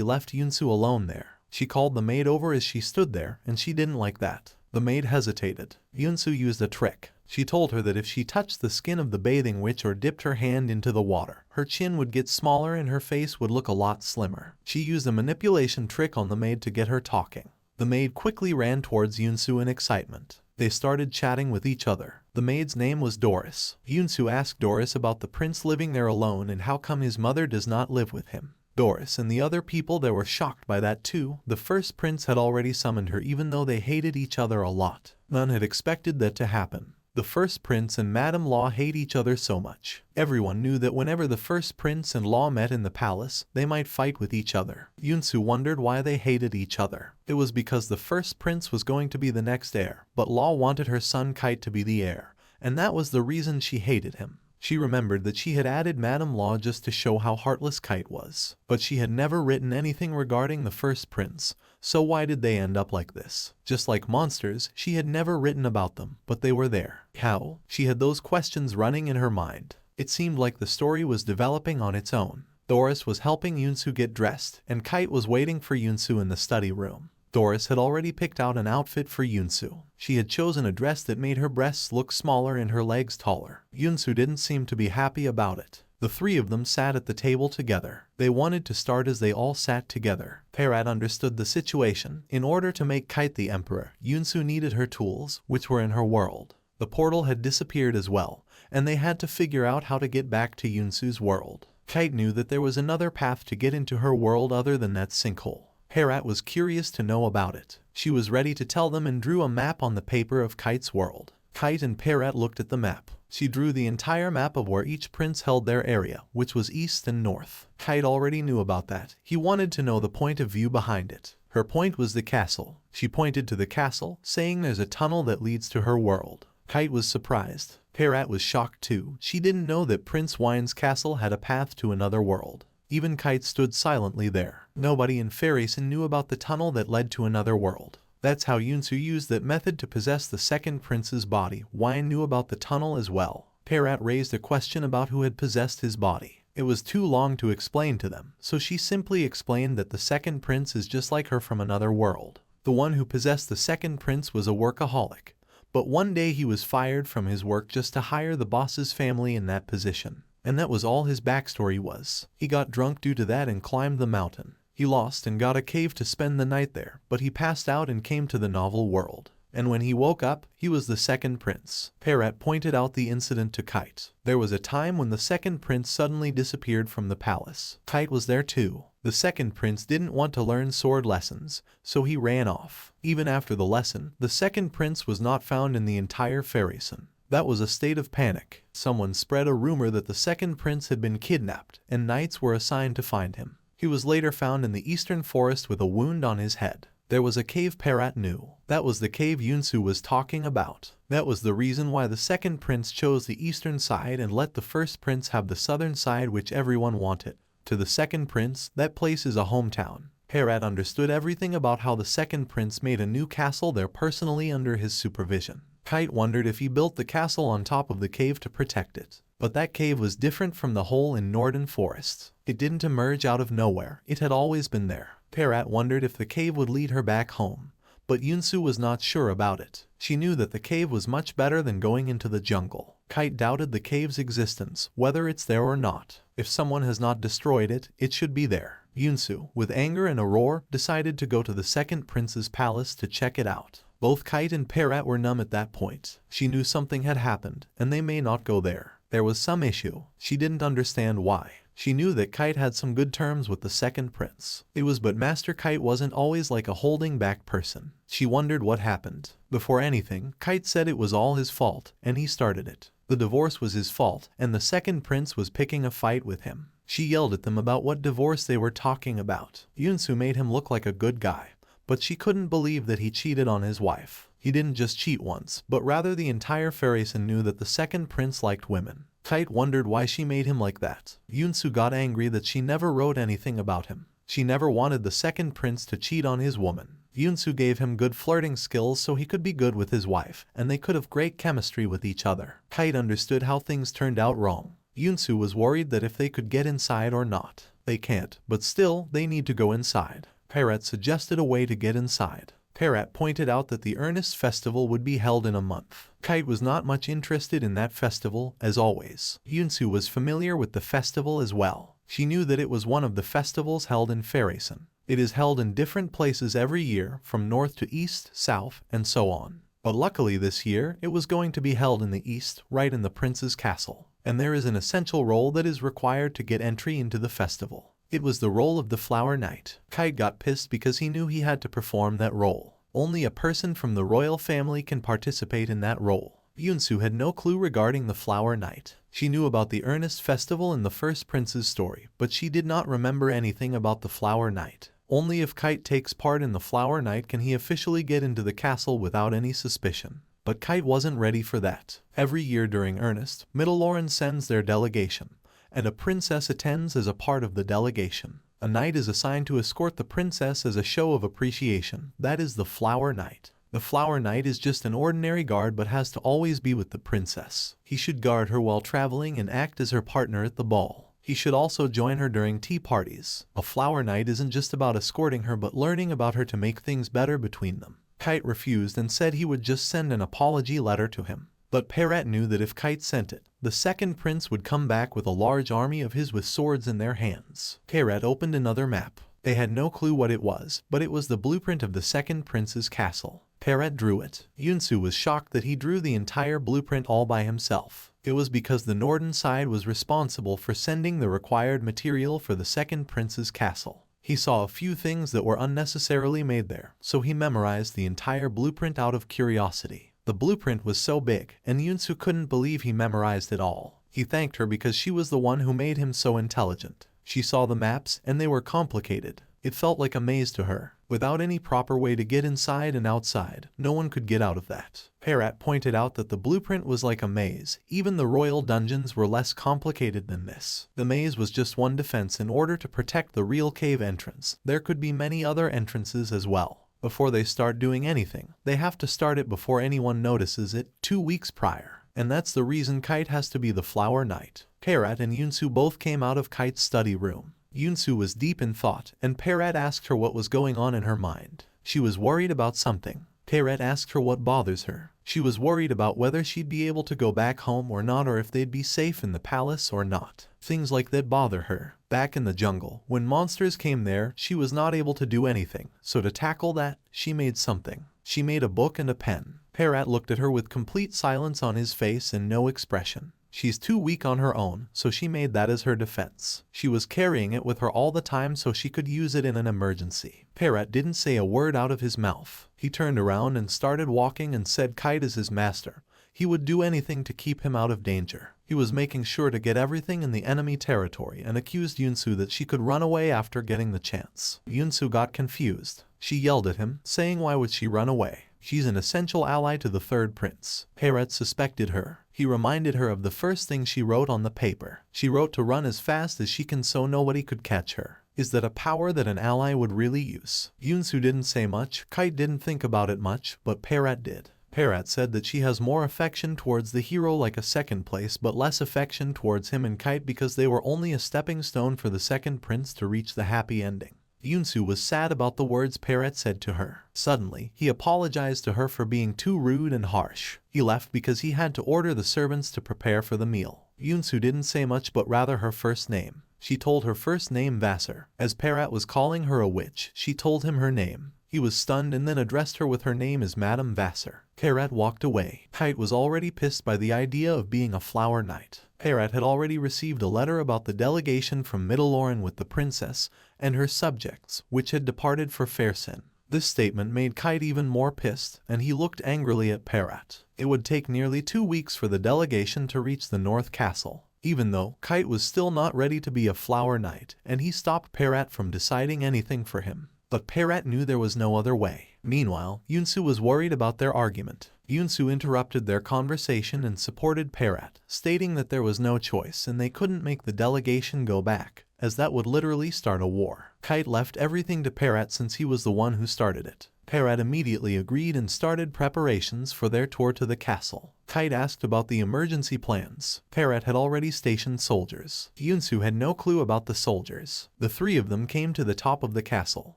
left Yunsu alone there. She called the maid over as she stood there, and she didn't like that. The maid hesitated. Yunsu used a trick. She told her that if she touched the skin of the bathing witch or dipped her hand into the water, her chin would get smaller and her face would look a lot slimmer. She used a manipulation trick on the maid to get her talking. The maid quickly ran towards Yunsu in excitement. They started chatting with each other. The maid's name was Doris. Yunsu asked Doris about the prince living there alone and how come his mother does not live with him. Doris and the other people there were shocked by that too. The first prince had already summoned her even though they hated each other a lot. None had expected that to happen. The first prince and Madame Law hate each other so much. Everyone knew that whenever the first prince and Law met in the palace, they might fight with each other. Yunsu wondered why they hated each other. It was because the first prince was going to be the next heir, but Law wanted her son Kite to be the heir, and that was the reason she hated him. She remembered that she had added Madame Law just to show how heartless Kite was, but she had never written anything regarding the first prince, so why did they end up like this? Just like monsters, she had never written about them, but they were there. How? She had those questions running in her mind. It seemed like the story was developing on its own. Doris was helping Yunsu get dressed, and Kite was waiting for Yunsu in the study room. Doris had already picked out an outfit for Yunsu. She had chosen a dress that made her breasts look smaller and her legs taller. Yunsu didn't seem to be happy about it. The three of them sat at the table together. They wanted to start as they all sat together. Parrot understood the situation. In order to make Kite the emperor, Yunsu needed her tools, which were in her world. The portal had disappeared as well, and they had to figure out how to get back to Yunsu's world. Kite knew that there was another path to get into her world other than that sinkhole. Parrot was curious to know about it. She was ready to tell them and drew a map on the paper of Kite's world. Kite and Parrot looked at the map. She drew the entire map of where each prince held their area, which was east and north. Kite already knew about that. He wanted to know the point of view behind it. Her point was the castle. She pointed to the castle, saying there's a tunnel that leads to her world. Kite was surprised. Parrot was shocked too. She didn't know that Prince Wine's castle had a path to another world. Even Kite stood silently there. Nobody in Fairyson knew about the tunnel that led to another world. That's how Yunsu used that method to possess the second prince's body. Wine knew about the tunnel as well. Parrot raised a question about who had possessed his body. It was too long to explain to them, so she simply explained that the second prince is just like her from another world. The one who possessed the second prince was a workaholic, but one day he was fired from his work just to hire the boss's family in that position. And that was all his backstory was. He got drunk due to that and climbed the mountain. He lost and got a cave to spend the night there, but he passed out and came to the novel world. And when he woke up, he was the second prince. Parrot pointed out the incident to Kite. There was a time when the second prince suddenly disappeared from the palace. Kite was there too. The second prince didn't want to learn sword lessons, so he ran off. Even after the lesson, the second prince was not found in the entire Fairyson. That was a state of panic. Someone spread a rumor that the second prince had been kidnapped, and knights were assigned to find him. He was later found in the eastern forest with a wound on his head. There was a cave Parrot knew. That was the cave Yunsu was talking about. That was the reason why the second prince chose the eastern side and let the first prince have the southern side, which everyone wanted. To the second prince, that place is a hometown. Parrot understood everything about how the second prince made a new castle there personally under his supervision. Kite wondered if he built the castle on top of the cave to protect it. But that cave was different from the hole in Northern Forest. It didn't emerge out of nowhere. It had always been there. Parrot wondered if the cave would lead her back home. But Yunsu was not sure about it. She knew that the cave was much better than going into the jungle. Kite doubted the cave's existence, whether it's there or not. If someone has not destroyed it, it should be there. Yunsu, with anger and a roar, decided to go to the second prince's palace to check it out. Both Kite and Parrot were numb at that point. She knew something had happened, and they may not go there. There was some issue. She didn't understand why. She knew that Kite had some good terms with the second prince. It was but Master Kite wasn't always like a holding back person. She wondered what happened. Before anything, Kite said it was all his fault, and he started it. The divorce was his fault, and the second prince was picking a fight with him. She yelled at them about what divorce they were talking about. Yunsu made him look like a good guy, but she couldn't believe that he cheated on his wife. He didn't just cheat once, but rather the entire Phaeton knew that the second prince liked women. Kite wondered why she made him like that. Yunsu got angry that she never wrote anything about him. She never wanted the second prince to cheat on his woman. Yunsu gave him good flirting skills so he could be good with his wife, and they could have great chemistry with each other. Kite understood how things turned out wrong. Yunsu was worried that if they could get inside or not. They can't, but still, they need to go inside. Parrot suggested a way to get inside. Parrot pointed out that the Earnest Festival would be held in a month. Kite was not much interested in that festival, as always. Yunsu was familiar with the festival as well. She knew that it was one of the festivals held in Phaeton. It is held in different places every year, from north to east, south, and so on. But luckily this year, it was going to be held in the east, right in the prince's castle. And there is an essential role that is required to get entry into the festival. It was the role of the Flower Knight. Kite got pissed because he knew he had to perform that role. Only a person from the royal family can participate in that role. Yunsu had no clue regarding the Flower Knight. She knew about the Earnest Festival in the first prince's story, but she did not remember anything about the Flower Knight. Only if Kite takes part in the Flower Knight can he officially get into the castle without any suspicion. But Kite wasn't ready for that. Every year during Earnest, Mittelloren sends their delegation, and a princess attends as a part of the delegation. A knight is assigned to escort the princess as a show of appreciation. That is the Flower Knight. The Flower Knight is just an ordinary guard but has to always be with the princess. He should guard her while traveling and act as her partner at the ball. He should also join her during tea parties. A Flower Knight isn't just about escorting her but learning about her to make things better between them. Kite refused and said he would just send an apology letter to him. But Parrot knew that if Kite sent it, the second prince would come back with a large army of his with swords in their hands. Parrot opened another map. They had no clue what it was, but it was the blueprint of the second prince's castle. Parrot drew it. Yunsu was shocked that he drew the entire blueprint all by himself. It was because the northern side was responsible for sending the required material for the second prince's castle. He saw a few things that were unnecessarily made there, so he memorized the entire blueprint out of curiosity. The blueprint was so big, and Yunsu couldn't believe he memorized it all. He thanked her because she was the one who made him so intelligent. She saw the maps, and they were complicated. It felt like a maze to her. Without any proper way to get inside and outside, no one could get out of that. Parrot pointed out that the blueprint was like a maze. Even the royal dungeons were less complicated than this. The maze was just one defense in order to protect the real cave entrance. There could be many other entrances as well. Before they start doing anything, they have to start it before anyone notices it 2 weeks prior. And that's the reason Kite has to be the Flower Knight. Parrot and Yunsu both came out of Kite's study room. Yunsu was deep in thought, and Parrot asked her what was going on in her mind. She was worried about something. Parrot asked her what bothers her. She was worried about whether she'd be able to go back home or not, or if they'd be safe in the palace or not. Things like that bother her. Back in the jungle, when monsters came there, she was not able to do anything. So to tackle that, she made something. She made a book and a pen. Parrot looked at her with complete silence on his face and no expression. She's too weak on her own, so she made that as her defense. She was carrying it with her all the time so she could use it in an emergency. Parrot didn't say a word out of his mouth. He turned around and started walking and said Kite is his master. He would do anything to keep him out of danger. He was making sure to get everything in the enemy territory and accused Yunsu that she could run away after getting the chance. Yunsu got confused. She yelled at him, saying why would she run away? She's an essential ally to the third prince. Parrot suspected her. He reminded her of the first thing she wrote on the paper. She wrote to run as fast as she can so nobody could catch her. Is that a power that an ally would really use? Yunsu didn't say much. Kite didn't think about it much, but Parrot did. Parrot said that she has more affection towards the hero like a second place but less affection towards him and Kite because they were only a stepping stone for the second prince to reach the happy ending. Yunsu was sad about the words Parrot said to her. Suddenly, he apologized to her for being too rude and harsh. He left because he had to order the servants to prepare for the meal. Yunsu didn't say much but rather her first name. She told her first name Vassar. As Parrot was calling her a witch, she told him her name. He was stunned and then addressed her with her name as Madame Vassar. Parrot walked away. Kite was already pissed by the idea of being a Flower Knight. Parrot had already received a letter about the delegation from Mittelloren with the princess and her subjects, which had departed for Phaeton. This statement made Kite even more pissed, and he looked angrily at Parrot. It would take nearly 2 weeks for the delegation to reach the North Castle. Even though Kite was still not ready to be a Flower Knight, and he stopped Parrot from deciding anything for him. But Parrot knew there was no other way. Meanwhile, Yunsu was worried about their argument. Yunsu interrupted their conversation and supported Parrot, stating that there was no choice and they couldn't make the delegation go back, as that would literally start a war. Kite left everything to Parrot since he was the one who started it. Parrot immediately agreed and started preparations for their tour to the castle. Kite asked about the emergency plans. Parrot had already stationed soldiers. Yunsu had no clue about the soldiers. The three of them came to the top of the castle.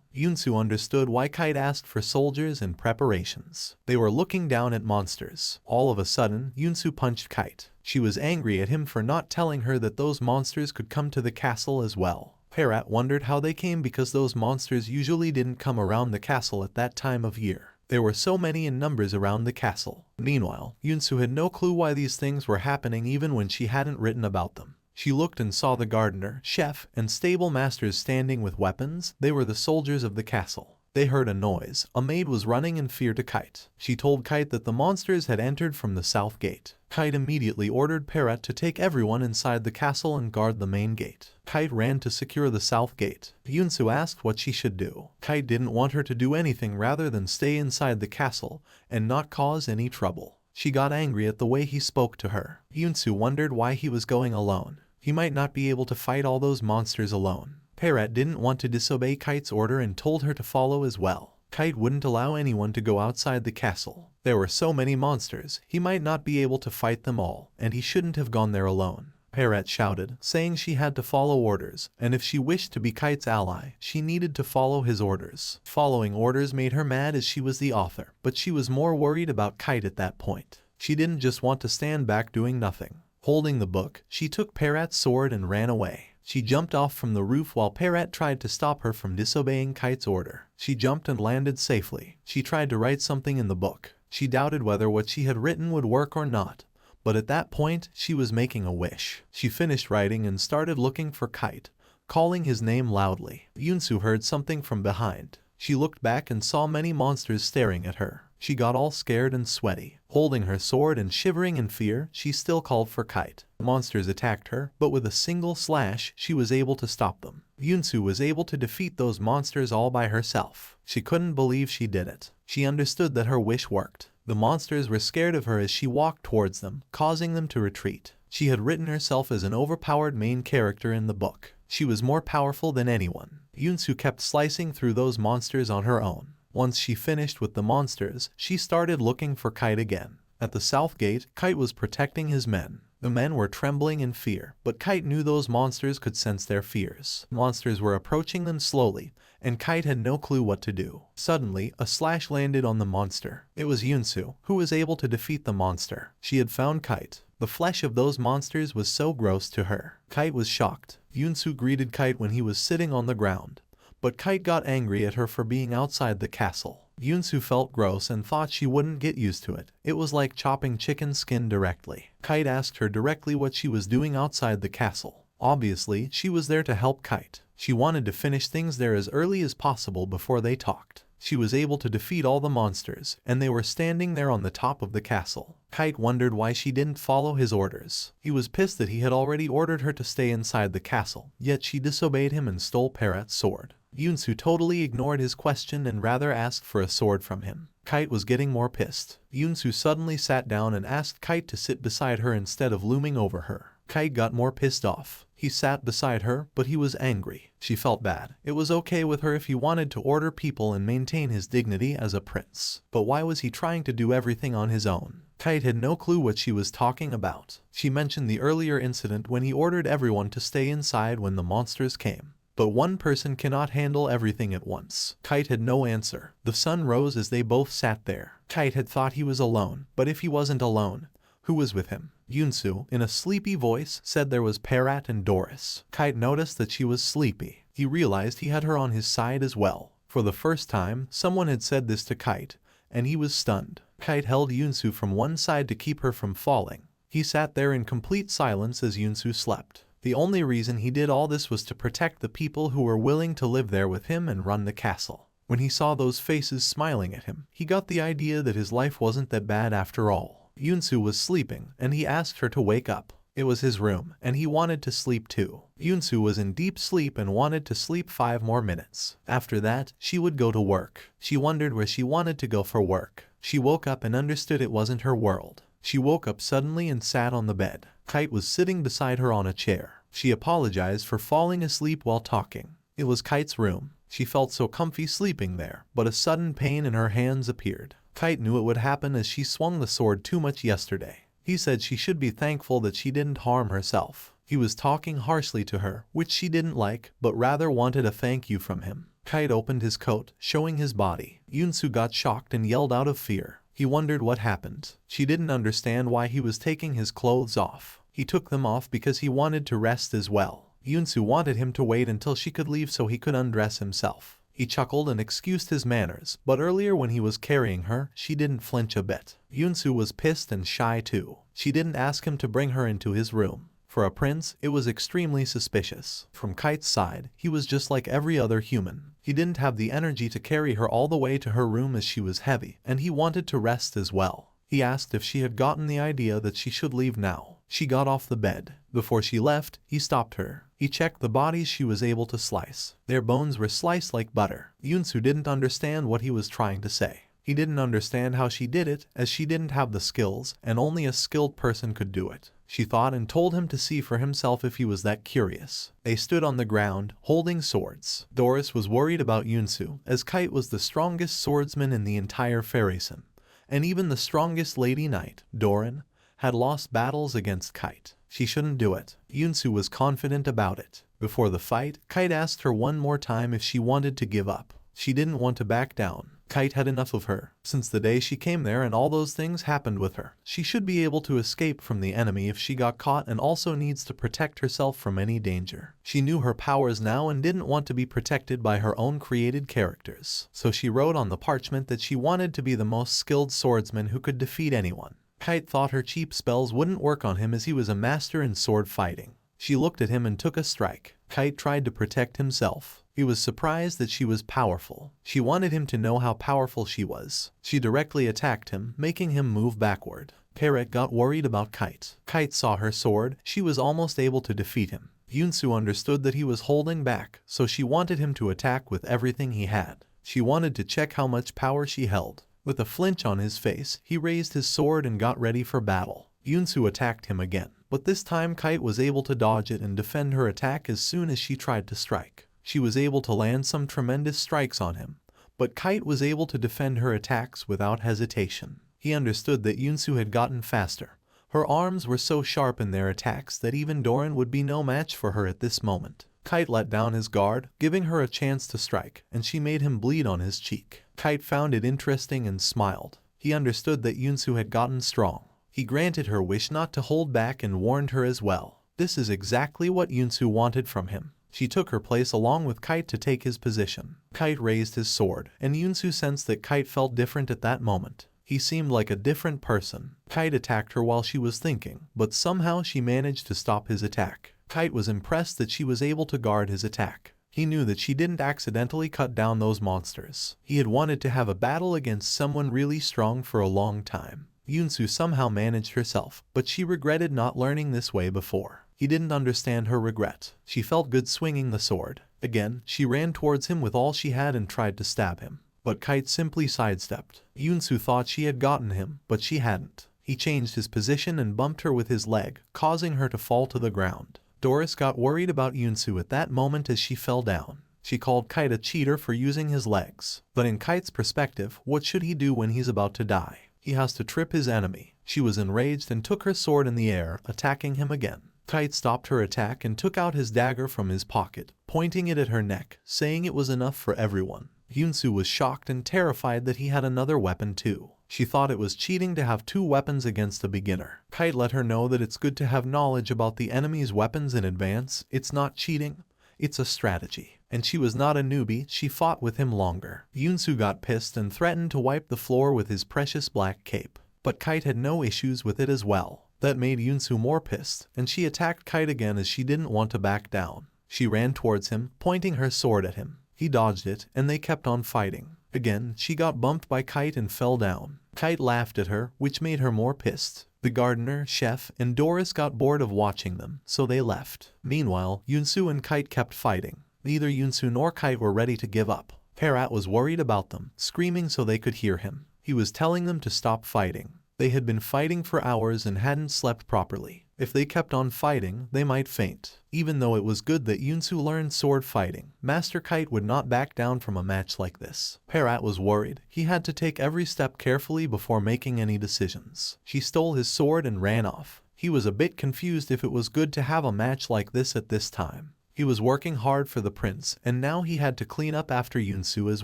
Yunsu understood why Kite asked for soldiers and preparations. They were looking down at monsters. All of a sudden, Yunsu punched Kite. She was angry at him for not telling her that those monsters could come to the castle as well. Parrot wondered how they came because those monsters usually didn't come around the castle at that time of year. There were so many in numbers around the castle. Meanwhile, Yunsu had no clue why these things were happening even when she hadn't written about them. She looked and saw the gardener, chef, and stable masters standing with weapons. They were the soldiers of the castle. They heard a noise. A maid was running in fear to Kite. She told Kite that the monsters had entered from the south gate. Kite immediately ordered Parrot to take everyone inside the castle and guard the main gate. Kite ran to secure the south gate. Yunsu asked what she should do. Kite didn't want her to do anything rather than stay inside the castle and not cause any trouble. She got angry at the way he spoke to her. Yunsu wondered why he was going alone. He might not be able to fight all those monsters alone. Parrot didn't want to disobey Kite's order and told her to follow as well. Kite wouldn't allow anyone to go outside the castle. There were so many monsters, he might not be able to fight them all, and he shouldn't have gone there alone. Parrot shouted, saying she had to follow orders, and if she wished to be Kite's ally, she needed to follow his orders. Following orders made her mad as she was the author, but she was more worried about Kite at that point. She didn't just want to stand back doing nothing. Holding the book, she took Parrot's sword and ran away. She jumped off from the roof while Parrot tried to stop her from disobeying Kite's order. She jumped and landed safely. She tried to write something in the book. She doubted whether what she had written would work or not, but at that point, she was making a wish. She finished writing and started looking for Kite, calling his name loudly. Yunsu heard something from behind. She looked back and saw many monsters staring at her. She got all scared and sweaty. Holding her sword and shivering in fear, she still called for Kite. The monsters attacked her, but with a single slash, she was able to stop them. Yunsu was able to defeat those monsters all by herself. She couldn't believe she did it. She understood that her wish worked. The monsters were scared of her as she walked towards them, causing them to retreat. She had written herself as an overpowered main character in the book. She was more powerful than anyone. Yunsu kept slicing through those monsters on her own. Once she finished with the monsters, she started looking for Kite again. At the south gate, Kite was protecting his men. The men were trembling in fear, but Kite knew those monsters could sense their fears. Monsters were approaching them slowly, and Kite had no clue what to do. Suddenly, a slash landed on the monster. It was Yunsu, who was able to defeat the monster. She had found Kite. The flesh of those monsters was so gross to her. Kite was shocked. Yunsu greeted Kite when he was sitting on the ground, but Kite got angry at her for being outside the castle. Yunsu felt gross and thought she wouldn't get used to it. It was like chopping chicken skin directly. Kite asked her directly what she was doing outside the castle. Obviously, she was there to help Kite. She wanted to finish things there as early as possible before they talked. She was able to defeat all the monsters, and they were standing there on the top of the castle. Kite wondered why she didn't follow his orders. He was pissed that he had already ordered her to stay inside the castle, yet she disobeyed him and stole Parrot's sword. Yunsu totally ignored his question and rather asked for a sword from him. Kite was getting more pissed. Yunsu suddenly sat down and asked Kite to sit beside her instead of looming over her. Kite got more pissed off. He sat beside her, but he was angry. She felt bad. It was okay with her if he wanted to order people and maintain his dignity as a prince. But why was he trying to do everything on his own? Kite had no clue what she was talking about. She mentioned the earlier incident when he ordered everyone to stay inside when the monsters came. But one person cannot handle everything at once. Kite had no answer. The sun rose as they both sat there. Kite had thought he was alone, but if he wasn't alone, who was with him? Yunsu, in a sleepy voice, said there was Parrot and Doris. Kite noticed that she was sleepy. He realized he had her on his side as well. For the first time, someone had said this to Kite, and he was stunned. Kite held Yunsu from one side to keep her from falling. He sat there in complete silence as Yunsu slept. The only reason he did all this was to protect the people who were willing to live there with him and run the castle. When he saw those faces smiling at him, he got the idea that his life wasn't that bad after all. Yunsu was sleeping, and he asked her to wake up. It was his room, and he wanted to sleep too. Yoonsu was in deep sleep and wanted to sleep 5 more minutes. After that, she would go to work. She wondered where she wanted to go for work. She woke up and understood it wasn't her world. She woke up suddenly and sat on the bed. Kite was sitting beside her on a chair. She apologized for falling asleep while talking. It was Kite's room. She felt so comfy sleeping there, but a sudden pain in her hands appeared. Kite knew it would happen as she swung the sword too much yesterday. He said she should be thankful that she didn't harm herself. He was talking harshly to her, which she didn't like, but rather wanted a thank you from him. Kite opened his coat, showing his body. Yoonsu got shocked and yelled out of fear. He wondered what happened. She didn't understand why he was taking his clothes off. He took them off because he wanted to rest as well. Yoonsu wanted him to wait until she could leave so he could undress himself. He chuckled and excused his manners, but earlier when he was carrying her, she didn't flinch a bit. Yoonsu was pissed and shy too. She didn't ask him to bring her into his room. For a prince, it was extremely suspicious. From Kite's side, he was just like every other human. He didn't have the energy to carry her all the way to her room as she was heavy, and he wanted to rest as well. He asked if she had gotten the idea that she should leave now. She got off the bed. Before she left, he stopped her. He checked the bodies she was able to slice. Their bones were sliced like butter. Yoonsu didn't understand what he was trying to say. He didn't understand how she did it, as she didn't have the skills, and only a skilled person could do it. She thought and told him to see for himself if he was that curious. They stood on the ground, holding swords. Doris was worried about Yoonsu, as Kite was the strongest swordsman in the entire Fairyson. And even the strongest lady knight, Doran, had lost battles against Kite. She shouldn't do it. Yoonsu was confident about it. Before the fight, Kite asked her one more time if she wanted to give up. She didn't want to back down. Kite had enough of her. Since the day she came there and all those things happened with her, she should be able to escape from the enemy if she got caught, and also needs to protect herself from any danger. She knew her powers now and didn't want to be protected by her own created characters. So she wrote on the parchment that she wanted to be the most skilled swordsman who could defeat anyone. Kite thought her cheap spells wouldn't work on him as he was a master in sword fighting. She looked at him and took a strike. Kite tried to protect himself. He was surprised that she was powerful. She wanted him to know how powerful she was. She directly attacked him, making him move backward. Parrot got worried about Kite. Kite saw her sword. She was almost able to defeat him. Yoonsu understood that he was holding back, so she wanted him to attack with everything he had. She wanted to check how much power she held. With a flinch on his face, he raised his sword and got ready for battle. Yoonsu attacked him again, but this time Kite was able to dodge it and defend her attack as soon as she tried to strike. She was able to land some tremendous strikes on him, but Kite was able to defend her attacks without hesitation. He understood that Yoonsu had gotten faster. Her arms were so sharp in their attacks that even Doran would be no match for her at this moment. Kite let down his guard, giving her a chance to strike, and she made him bleed on his cheek. Kite found it interesting and smiled. He understood that Yoonsu had gotten strong. He granted her wish not to hold back and warned her as well. This is exactly what Yoonsu wanted from him. She took her place along with Kite to take his position. Kite raised his sword, and Yoonsu sensed that Kite felt different at that moment. He seemed like a different person. Kite attacked her while she was thinking, but somehow she managed to stop his attack. Kite was impressed that she was able to guard his attack. He knew that she didn't accidentally cut down those monsters. He had wanted to have a battle against someone really strong for a long time. Yoonsu somehow managed herself, but she regretted not learning this way before. He didn't understand her regret. She felt good swinging the sword. Again, she ran towards him with all she had and tried to stab him. But Kite simply sidestepped. Yoonsu thought she had gotten him, but she hadn't. He changed his position and bumped her with his leg, causing her to fall to the ground. Doris got worried about Yoonsu at that moment as she fell down. She called Kite a cheater for using his legs. But in Kite's perspective, what should he do when he's about to die? He has to trip his enemy. She was enraged and took her sword in the air, attacking him again. Kite stopped her attack and took out his dagger from his pocket, pointing it at her neck, saying it was enough for everyone. Yoonsu was shocked and terrified that he had another weapon too. She thought it was cheating to have 2 weapons against a beginner. Kite let her know that it's good to have knowledge about the enemy's weapons in advance. It's not cheating, it's a strategy. And she was not a newbie, she fought with him longer. Yoonsu got pissed and threatened to wipe the floor with his precious black cape. But Kite had no issues with it as well. That made Yoonsu more pissed, and she attacked Kite again as she didn't want to back down. She ran towards him, pointing her sword at him. He dodged it, and they kept on fighting. Again, she got bumped by Kite and fell down. Kite laughed at her, which made her more pissed. The gardener, chef, and Doris got bored of watching them, so they left. Meanwhile, Yunsu and Kite kept fighting. Neither Yunsu nor Kite were ready to give up. Perat was worried about them, screaming so they could hear him. He was telling them to stop fighting. They had been fighting for hours and hadn't slept properly. If they kept on fighting, they might faint. Even though it was good that Yunsu learned sword fighting, Master Kite would not back down from a match like this. Perat was worried. He had to take every step carefully before making any decisions. She stole his sword and ran off. He was a bit confused if it was good to have a match like this at this time. He was working hard for the prince, and now he had to clean up after Yunsu as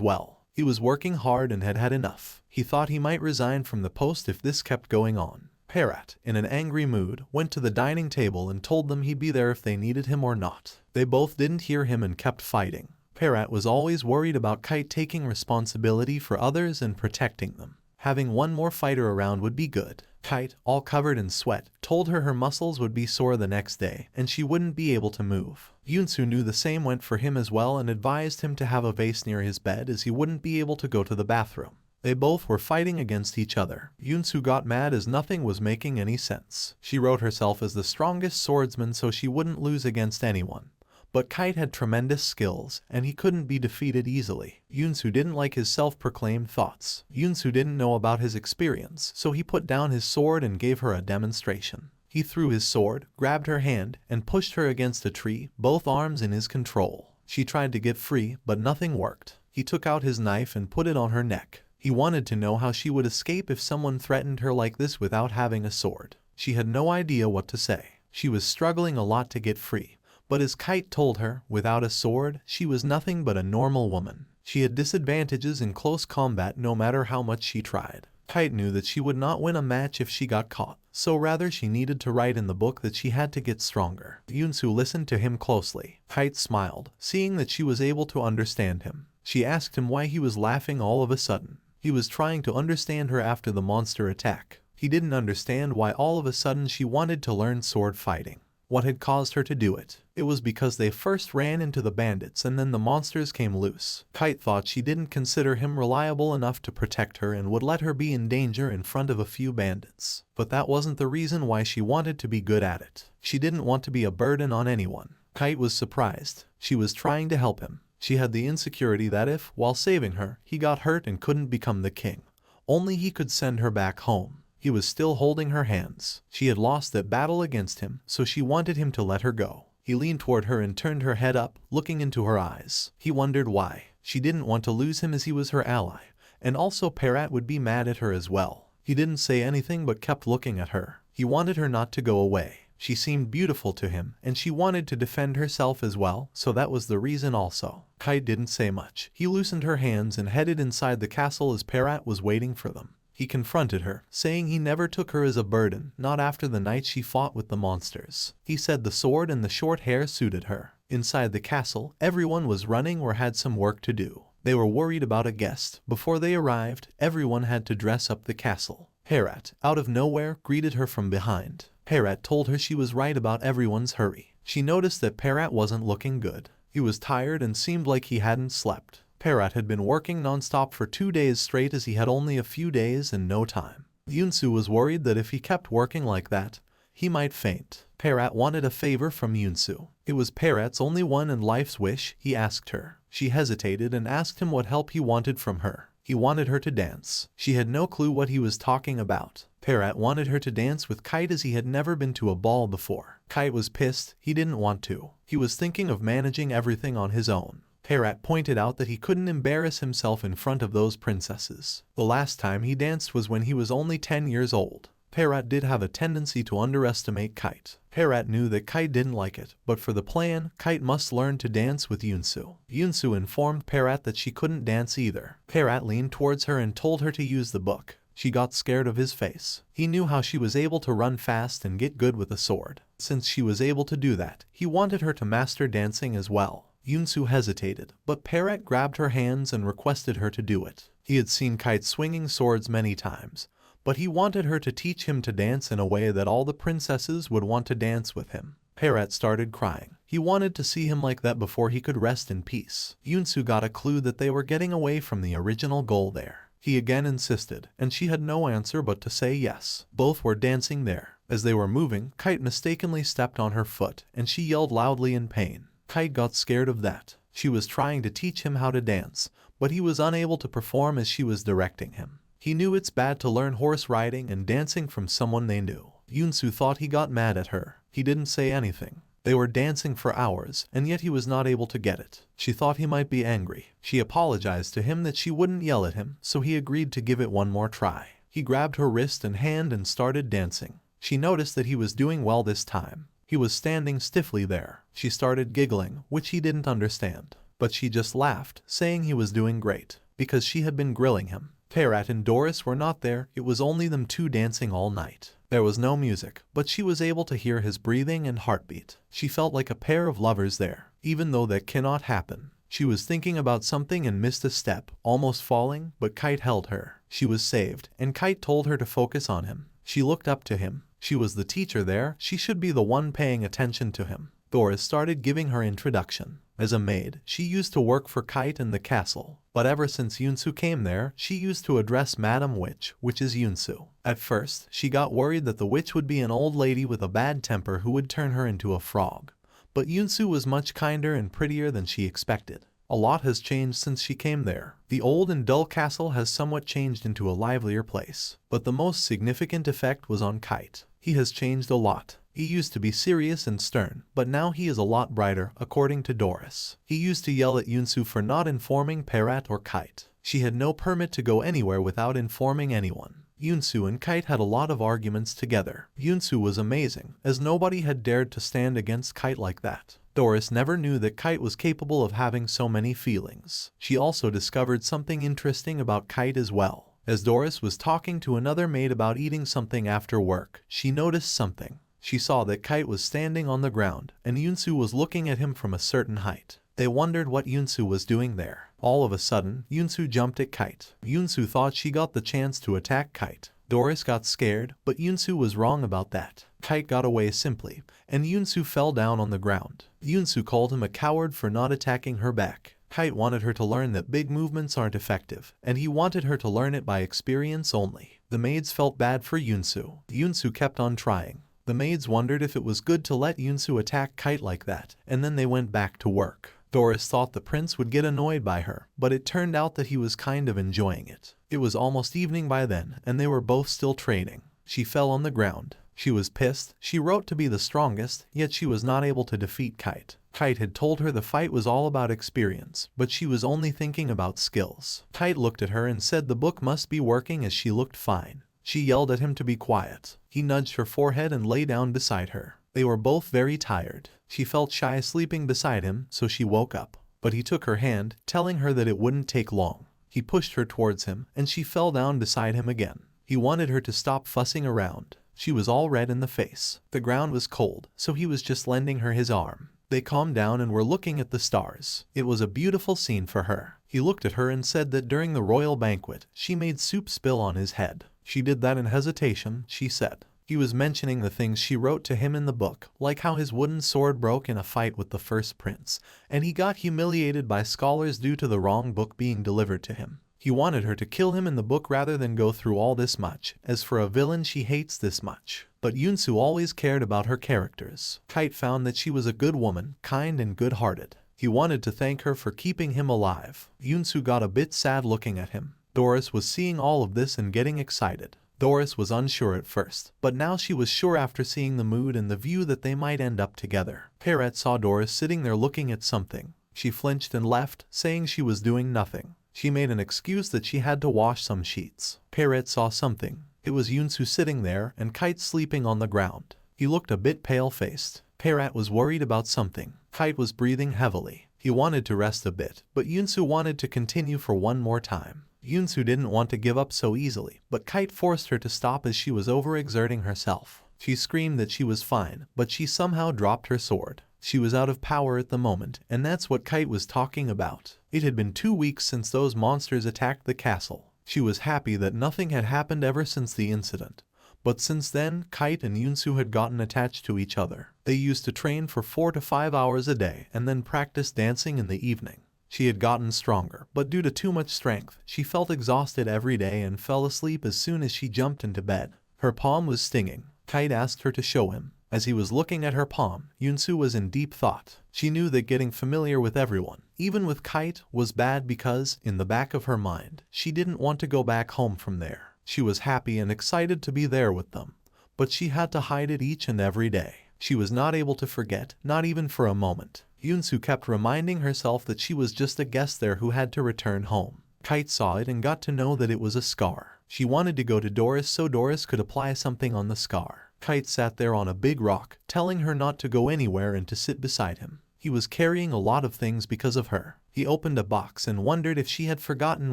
well. He was working hard and had had enough. He thought he might resign from the post if this kept going on. Perat, in an angry mood, went to the dining table and told them he'd be there if they needed him or not. They both didn't hear him and kept fighting. Perat was always worried about Kite taking responsibility for others and protecting them. Having one more fighter around would be good. Kite, all covered in sweat, told her muscles would be sore the next day and she wouldn't be able to move. Yunsu knew the same went for him as well and advised him to have a vase near his bed as he wouldn't be able to go to the bathroom. They both were fighting against each other. Yunsu got mad as nothing was making any sense. She wrote herself as the strongest swordsman so she wouldn't lose against anyone. But Kite had tremendous skills, and he couldn't be defeated easily. Yunsu didn't like his self-proclaimed thoughts. Yunsu didn't know about his experience, so he put down his sword and gave her a demonstration. He threw his sword, grabbed her hand, and pushed her against a tree, both arms in his control. She tried to get free, but nothing worked. He took out his knife and put it on her neck. He wanted to know how she would escape if someone threatened her like this without having a sword. She had no idea what to say. She was struggling a lot to get free. But as Kite told her, without a sword, she was nothing but a normal woman. She had disadvantages in close combat no matter how much she tried. Kite knew that she would not win a match if she got caught, so rather she needed to write in the book that she had to get stronger. Yunsu listened to him closely. Kite smiled, seeing that she was able to understand him. She asked him why he was laughing all of a sudden. He was trying to understand her after the monster attack. He didn't understand why all of a sudden she wanted to learn sword fighting. What had caused her to do it? It was because they first ran into the bandits and then the monsters came loose. Kite thought she didn't consider him reliable enough to protect her and would let her be in danger in front of a few bandits. But that wasn't the reason why she wanted to be good at it. She didn't want to be a burden on anyone. Kite was surprised. She was trying to help him. She had the insecurity that if, while saving her, he got hurt and couldn't become the king, only he could send her back home. He was still holding her hands. She had lost that battle against him, so she wanted him to let her go. He leaned toward her and turned her head up, looking into her eyes. He wondered why. She didn't want to lose him as he was her ally, and also Perat would be mad at her as well. He didn't say anything but kept looking at her. He wanted her not to go away. She seemed beautiful to him, and she wanted to defend herself as well, so that was the reason also. Kite didn't say much. He loosened her hands and headed inside the castle as Perat was waiting for them. He confronted her, saying he never took her as a burden, not after the night she fought with the monsters. He said the sword and the short hair suited her. Inside the castle, everyone was running or had some work to do. They were worried about a guest. Before they arrived, everyone had to dress up the castle. Perat, out of nowhere, greeted her from behind. Perat told her she was right about everyone's hurry. She noticed that Perat wasn't looking good. He was tired and seemed like he hadn't slept. Perat had been working non-stop for 2 days straight as he had only a few days and no time. Yunsu was worried that if he kept working like that, he might faint. Perat wanted a favor from Yunsu. It was Perat's only one and life's wish. He asked her. She hesitated and asked him what help he wanted from her. He wanted her to dance. She had no clue what he was talking about. Perat wanted her to dance with Kite as he had never been to a ball before. Kite was pissed. He didn't want to. He was thinking of managing everything on his own. Perat pointed out that he couldn't embarrass himself in front of those princesses. The last time he danced was when he was only 10 years old. Perat did have a tendency to underestimate Kite. Perat knew that Kite didn't like it, but for the plan, Kite must learn to dance with Yunsu. Yunsu informed Perat that she couldn't dance either. Perat leaned towards her and told her to use the book. She got scared of his face. He knew how she was able to run fast and get good with a sword. Since she was able to do that, he wanted her to master dancing as well. Yunsu hesitated, but Perat grabbed her hands and requested her to do it. He had seen Kite swinging swords many times, but he wanted her to teach him to dance in a way that all the princesses would want to dance with him. Perat started crying. He wanted to see him like that before he could rest in peace. Yunsu got a clue that they were getting away from the original goal there. He again insisted, and she had no answer but to say yes. Both were dancing there. As they were moving, Kite mistakenly stepped on her foot, and she yelled loudly in pain. Kite got scared of that. She was trying to teach him how to dance, but he was unable to perform as she was directing him. He knew it's bad to learn horse riding and dancing from someone they knew. Yunsu thought he got mad at her. He didn't say anything. They were dancing for hours, and yet he was not able to get it. She thought he might be angry. She apologized to him that she wouldn't yell at him, so he agreed to give it one more try. He grabbed her wrist and hand and started dancing. She noticed that he was doing well this time. He was standing stiffly there. She started giggling, which he didn't understand. But she just laughed, saying he was doing great, because she had been grilling him. Parrot and Doris were not there. It was only them two dancing all night. There was no music, but she was able to hear his breathing and heartbeat. She felt like a pair of lovers there, even though that cannot happen. She was thinking about something and missed a step, almost falling, but Kite held her. She was saved, and Kite told her to focus on him. She looked up to him. She was the teacher there. She should be the one paying attention to him. Doris started giving her introduction. As a maid, she used to work for Kite in the castle, but ever since Yunsu came there, she used to address Madam Witch, which is Yunsu. At first, she got worried that the witch would be an old lady with a bad temper who would turn her into a frog. But Yunsu was much kinder and prettier than she expected. A lot has changed since she came there. The old and dull castle has somewhat changed into a livelier place, but the most significant effect was on Kite. He has changed a lot. He used to be serious and stern, but now he is a lot brighter, according to Doris. He used to yell at Yunsu for not informing Parrot or Kite. She had no permit to go anywhere without informing anyone. Yunsu and Kite had a lot of arguments together. Yunsu was amazing, as nobody had dared to stand against Kite like that. Doris never knew that Kite was capable of having so many feelings. She also discovered something interesting about Kite as well. As Doris was talking to another maid about eating something after work, she noticed something. She saw that Kite was standing on the ground, and Yunsu was looking at him from a certain height. They wondered what Yunsu was doing there. All of a sudden, Yunsu jumped at Kite. Yunsu thought she got the chance to attack Kite. Doris got scared, but Yunsu was wrong about that. Kite got away simply, and Yunsu fell down on the ground. Yunsu called him a coward for not attacking her back. Kite wanted her to learn that big movements aren't effective, and he wanted her to learn it by experience only. The maids felt bad for Yunsu. Yunsu kept on trying. The maids wondered if it was good to let Yunsu attack Kite like that, and then they went back to work. Doris thought the prince would get annoyed by her, but it turned out that he was kind of enjoying it. It was almost evening by then, and they were both still training. She fell on the ground. She was pissed. She wrote to be the strongest, yet she was not able to defeat Kite. Kite had told her the fight was all about experience, but she was only thinking about skills. Kite looked at her and said the book must be working as she looked fine. She yelled at him to be quiet. He nudged her forehead and lay down beside her. They were both very tired. She felt shy sleeping beside him, so she woke up. But he took her hand, telling her that it wouldn't take long. He pushed her towards him, and she fell down beside him again. He wanted her to stop fussing around. She was all red in the face. The ground was cold, so he was just lending her his arm. They calmed down and were looking at the stars. It was a beautiful scene for her. He looked at her and said that during the royal banquet, she made soup spill on his head. She did that in hesitation, she said. He was mentioning the things she wrote to him in the book, like how his wooden sword broke in a fight with the first prince, and he got humiliated by scholars due to the wrong book being delivered to him. He wanted her to kill him in the book rather than go through all this much. As for a villain, she hates this much. But Yunsu always cared about her characters. Kite found that she was a good woman, kind and good-hearted. He wanted to thank her for keeping him alive. Yunsu got a bit sad looking at him. Doris was seeing all of this and getting excited. Doris was unsure at first, but now she was sure after seeing the mood and the view that they might end up together. Parrot saw Doris sitting there looking at something. She flinched and left, saying she was doing nothing. She made an excuse that she had to wash some sheets. Parrot saw something. It was Yunsu sitting there and Kite sleeping on the ground. He looked a bit pale-faced. Parrot was worried about something. Kite was breathing heavily. He wanted to rest a bit, but Yunsu wanted to continue for one more time. Yunsu didn't want to give up so easily, but Kite forced her to stop as she was overexerting herself. She screamed that she was fine, but she somehow dropped her sword. She was out of power at the moment, and that's what Kite was talking about. It had been 2 weeks since those monsters attacked the castle. She was happy that nothing had happened ever since the incident, But since then, Kite and Yunsu had gotten attached to each other. They used to train for 4 to 5 hours a day and then practice dancing in the evening. She had gotten stronger, but due to too much strength, she felt exhausted every day and fell asleep as soon as she jumped into bed. Her palm was stinging. Kite asked her to show him. As he was looking at her palm, Yunsu was in deep thought. She knew that getting familiar with everyone, even with Kite, was bad because, in the back of her mind, she didn't want to go back home from there. She was happy and excited to be there with them, but she had to hide it each and every day. She was not able to forget, not even for a moment. Yunsu kept reminding herself that she was just a guest there who had to return home. Kite saw it and got to know that it was a scar. She wanted to go to Doris so Doris could apply something on the scar. Kite sat there on a big rock, telling her not to go anywhere and to sit beside him. He was carrying a lot of things because of her. He opened a box and wondered if she had forgotten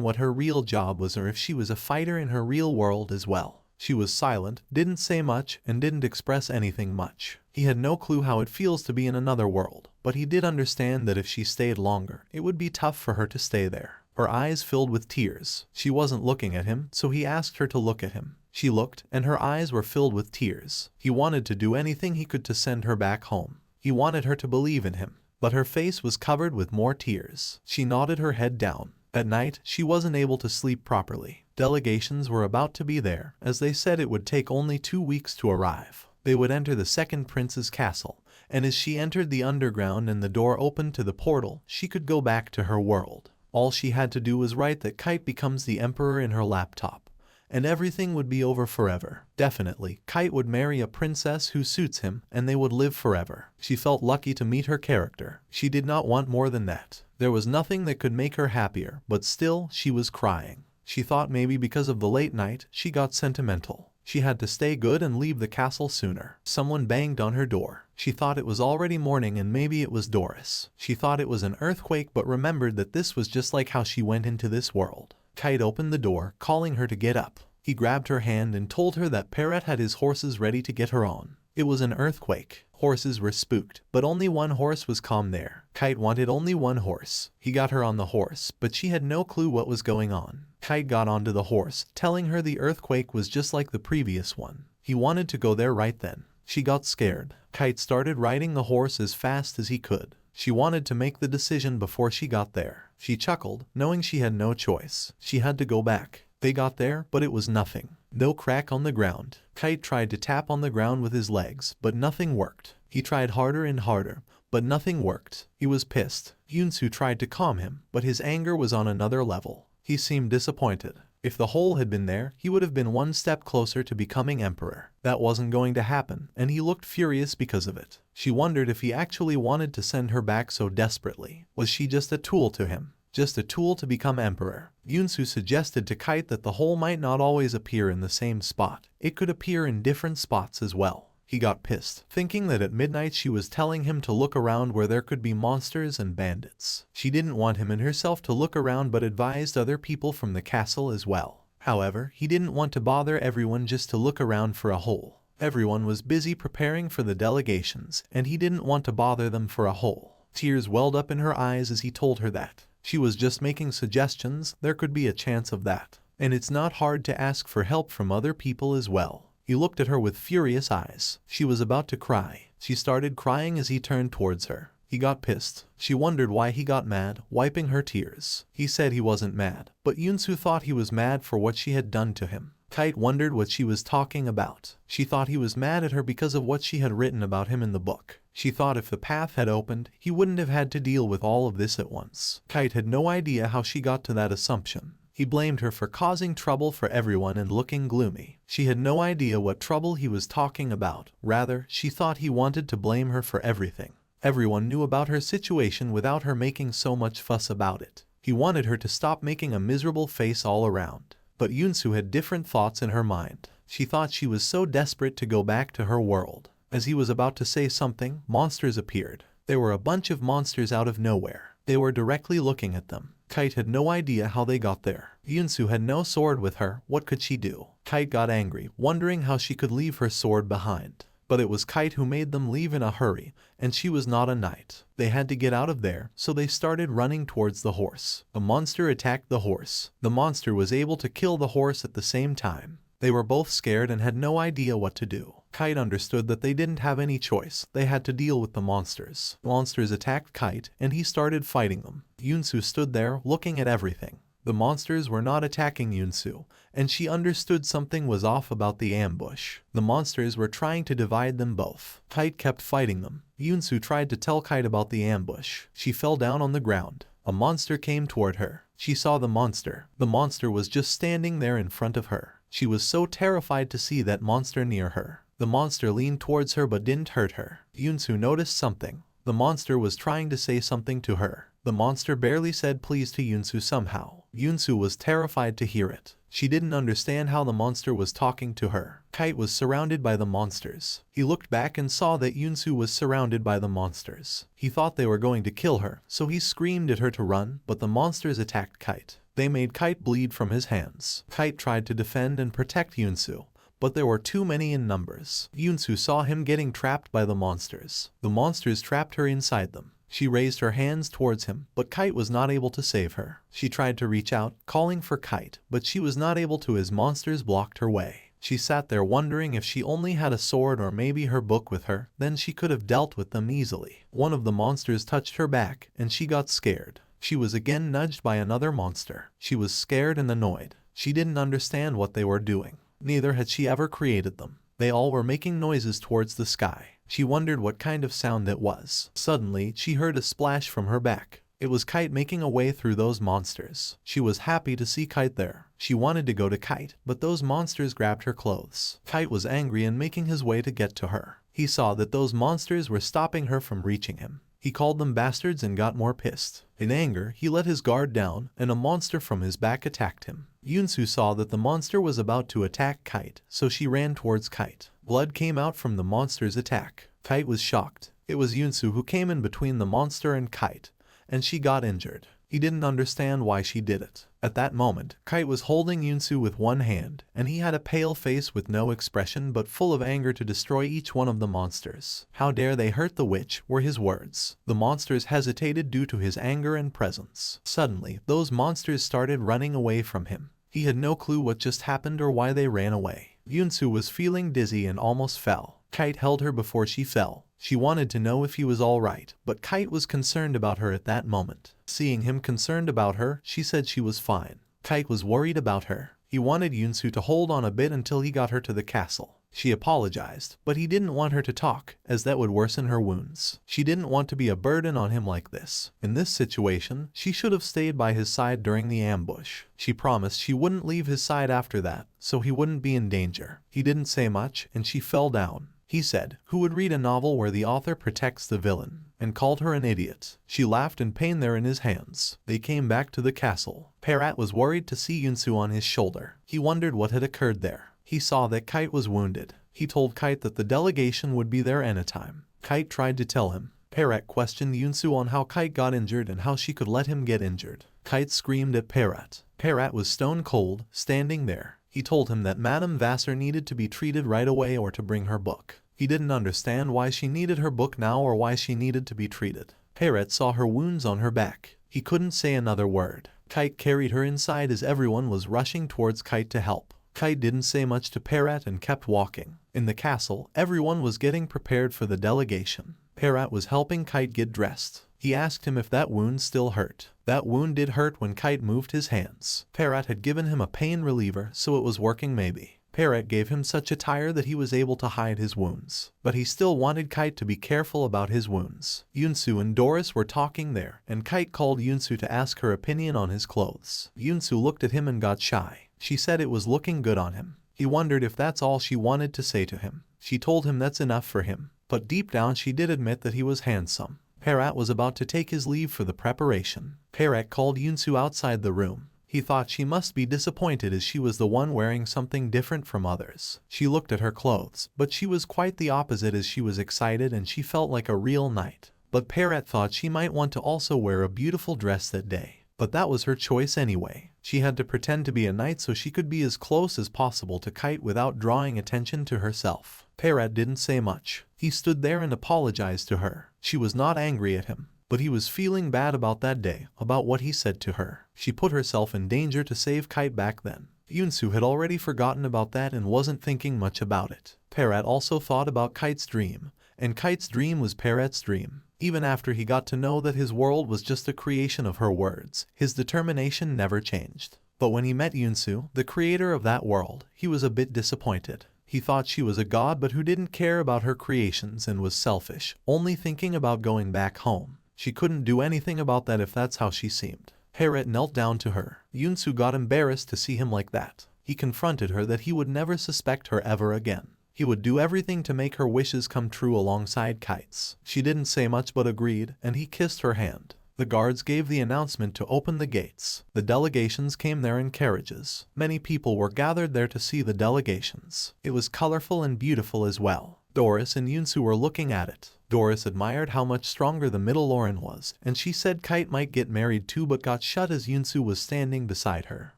what her real job was or if she was a fighter in her real world as well. She was silent, didn't say much, and didn't express anything much. He had no clue how it feels to be in another world, but he did understand that if she stayed longer, it would be tough for her to stay there. Her eyes filled with tears. She wasn't looking at him, so he asked her to look at him. She looked, and her eyes were filled with tears. He wanted to do anything he could to send her back home. He wanted her to believe in him, but her face was covered with more tears. She nodded her head down. At night, she wasn't able to sleep properly. Delegations were about to be there, as they said it would take only 2 weeks to arrive. They would enter the second prince's castle, and as she entered the underground and the door opened to the portal, she could go back to her world. All she had to do was write that Kite becomes the emperor in her laptop, and everything would be over forever. Definitely, Kite would marry a princess who suits him, and they would live forever. She felt lucky to meet her character. She did not want more than that. There was nothing that could make her happier, but still, she was crying. She thought maybe because of the late night, she got sentimental. She had to stay good and leave the castle sooner. Someone banged on her door. She thought it was already morning and maybe it was Doris. She thought it was an earthquake but remembered that this was just like how she went into this world. Kite opened the door, calling her to get up. He grabbed her hand and told her that Parrot had his horses ready to get her on. It was an earthquake. Horses were spooked, but only one horse was calm there. Kite wanted only one horse. He got her on the horse, but she had no clue what was going on. Kite got onto the horse, telling her the earthquake was just like the previous one. He wanted to go there right then. She got scared. Kite started riding the horse as fast as he could. She wanted to make the decision before she got there. She chuckled, knowing she had no choice. She had to go back. They got there, but it was nothing. No crack on the ground. Kite tried to tap on the ground with his legs, but nothing worked. He tried harder and harder, but nothing worked. He was pissed. Yunsu tried to calm him, but his anger was on another level. He seemed disappointed. If the hole had been there, he would have been one step closer to becoming emperor. That wasn't going to happen, and he looked furious because of it. She wondered if he actually wanted to send her back so desperately. Was she just a tool to him? Just a tool to become emperor? Yunsu suggested to Kite that the hole might not always appear in the same spot. It could appear in different spots as well. He got pissed, thinking that at midnight she was telling him to look around where there could be monsters and bandits. She didn't want him and herself to look around but advised other people from the castle as well. However, he didn't want to bother everyone just to look around for a hole. Everyone was busy preparing for the delegations, and he didn't want to bother them for a hole. Tears welled up in her eyes as he told her that. She was just making suggestions, there could be a chance of that. And it's not hard to ask for help from other people as well. He looked at her with furious eyes. She was about to cry. She started crying as he turned towards her. He got pissed. She wondered why he got mad, wiping her tears. He said he wasn't mad, but Yunsu thought he was mad for what she had done to him. Kite wondered what she was talking about. She thought he was mad at her because of what she had written about him in the book. She thought if the path had opened, he wouldn't have had to deal with all of this at once. Kite had no idea how she got to that assumption. He blamed her for causing trouble for everyone and looking gloomy. She had no idea what trouble he was talking about. Rather, she thought he wanted to blame her for everything. Everyone knew about her situation without her making so much fuss about it. He wanted her to stop making a miserable face all around. But Yunsu had different thoughts in her mind. She thought she was so desperate to go back to her world. As he was about to say something, monsters appeared. There were a bunch of monsters out of nowhere. They were directly looking at them. Kite had no idea how they got there. Yunsu had no sword with her. What could she do? Kite got angry, wondering how she could leave her sword behind. But it was Kite who made them leave in a hurry, and she was not a knight. They had to get out of there, so they started running towards the horse. A monster attacked the horse. The monster was able to kill the horse at the same time. They were both scared and had no idea what to do. Kite understood that they didn't have any choice. They had to deal with the monsters. Monsters attacked Kite, and he started fighting them. Yunsu stood there, looking at everything. The monsters were not attacking Yunsu, and she understood something was off about the ambush. The monsters were trying to divide them both. Kite kept fighting them. Yunsu tried to tell Kite about the ambush. She fell down on the ground. A monster came toward her. She saw the monster. The monster was just standing there in front of her. She was so terrified to see that monster near her. The monster leaned towards her but didn't hurt her. Yunsu noticed something. The monster was trying to say something to her. The monster barely said please to Yunsu somehow. Yunsu was terrified to hear it. She didn't understand how the monster was talking to her. Kite was surrounded by the monsters. He looked back and saw that Yunsu was surrounded by the monsters. He thought they were going to kill her, so he screamed at her to run, but the monsters attacked Kite. They made Kite bleed from his hands. Kite tried to defend and protect Yunsu, but there were too many in numbers. Yunsu saw him getting trapped by the monsters. The monsters trapped her inside them. She raised her hands towards him, but Kite was not able to save her. She tried to reach out, calling for Kite, but she was not able to as monsters blocked her way. She sat there wondering if she only had a sword or maybe her book with her, then she could have dealt with them easily. One of the monsters touched her back, and she got scared. She was again nudged by another monster. She was scared and annoyed. She didn't understand what they were doing. Neither had she ever created them. They all were making noises towards the sky. She wondered what kind of sound it was. Suddenly, she heard a splash from her back. It was Kite making a way through those monsters. She was happy to see Kite there. She wanted to go to Kite, but those monsters grabbed her clothes. Kite was angry and making his way to get to her. He saw that those monsters were stopping her from reaching him. He called them bastards and got more pissed. In anger, he let his guard down, and a monster from his back attacked him. Yunsu saw that the monster was about to attack Kite, so she ran towards Kite. Blood came out from the monster's attack. Kite was shocked. It was Yunsu who came in between the monster and Kite, and she got injured. He didn't understand why she did it. At that moment, Kite was holding Yunsu with one hand, and he had a pale face with no expression but full of anger to destroy each one of the monsters. How dare they hurt the witch, were his words. The monsters hesitated due to his anger and presence. Suddenly, those monsters started running away from him. He had no clue what just happened or why they ran away. Yunsu was feeling dizzy and almost fell. Kite held her before she fell. She wanted to know if he was all right, but Kite was concerned about her at that moment. Seeing him concerned about her, she said she was fine. Kite was worried about her. He wanted Yunsu to hold on a bit until he got her to the castle. She apologized, but he didn't want her to talk, as that would worsen her wounds. She didn't want to be a burden on him like this. In this situation, she should have stayed by his side during the ambush. She promised she wouldn't leave his side after that, so he wouldn't be in danger. He didn't say much, and she fell down. He said, who would read a novel where the author protects the villain, and called her an idiot. She laughed in pain there in his hands. They came back to the castle. Perat was worried to see Yunsu on his shoulder. He wondered what had occurred there. He saw that Kite was wounded. He told Kite that the delegation would be there anytime. Kite tried to tell him. Perat questioned Yunsu on how Kite got injured and how she could let him get injured. Kite screamed at Perat. Perat was stone cold, standing there. He told him that Madame Vassar needed to be treated right away or to bring her book. He didn't understand why she needed her book now or why she needed to be treated. Perat saw her wounds on her back. He couldn't say another word. Kite carried her inside as everyone was rushing towards Kite to help. Kite didn't say much to Perat and kept walking. In the castle, everyone was getting prepared for the delegation. Perat was helping Kite get dressed. He asked him if that wound still hurt. That wound did hurt when Kite moved his hands. Perat had given him a pain reliever, so it was working maybe. Perat gave him such attire that he was able to hide his wounds. But he still wanted Kite to be careful about his wounds. Yunsu and Doris were talking there, and Kite called Yunsu to ask her opinion on his clothes. Yunsu looked at him and got shy. She said it was looking good on him. He wondered if that's all she wanted to say to him. She told him that's enough for him. But deep down she did admit that he was handsome. Perat was about to take his leave for the preparation. Perat called Yunsu outside the room. He thought she must be disappointed as she was the one wearing something different from others. She looked at her clothes, but she was quite the opposite as she was excited and she felt like a real knight. But Perat thought she might want to also wear a beautiful dress that day. But that was her choice anyway. She had to pretend to be a knight so she could be as close as possible to Kite without drawing attention to herself. Perat didn't say much. He stood there and apologized to her. She was not angry at him, but he was feeling bad about that day, about what he said to her. She put herself in danger to save Kite back then. Yunsu had already forgotten about that and wasn't thinking much about it. Parrot also thought about Kite's dream, and Kite's dream was Parrot's dream. Even after he got to know that his world was just a creation of her words, his determination never changed. But when he met Yunsu, the creator of that world, he was a bit disappointed. He thought she was a god but who didn't care about her creations and was selfish, only thinking about going back home. She couldn't do anything about that if that's how she seemed. Parrot knelt down to her. Yunsu got embarrassed to see him like that. He confronted her that he would never suspect her ever again. He would do everything to make her wishes come true alongside Kite's. She didn't say much but agreed, and he kissed her hand. The guards gave the announcement to open the gates. The delegations came there in carriages. Many people were gathered there to see the delegations. It was colorful and beautiful as well. Doris and Yunsu were looking at it. Doris admired how much stronger the middle Lauren was, and she said Kite might get married too but got shut as Yunsu was standing beside her.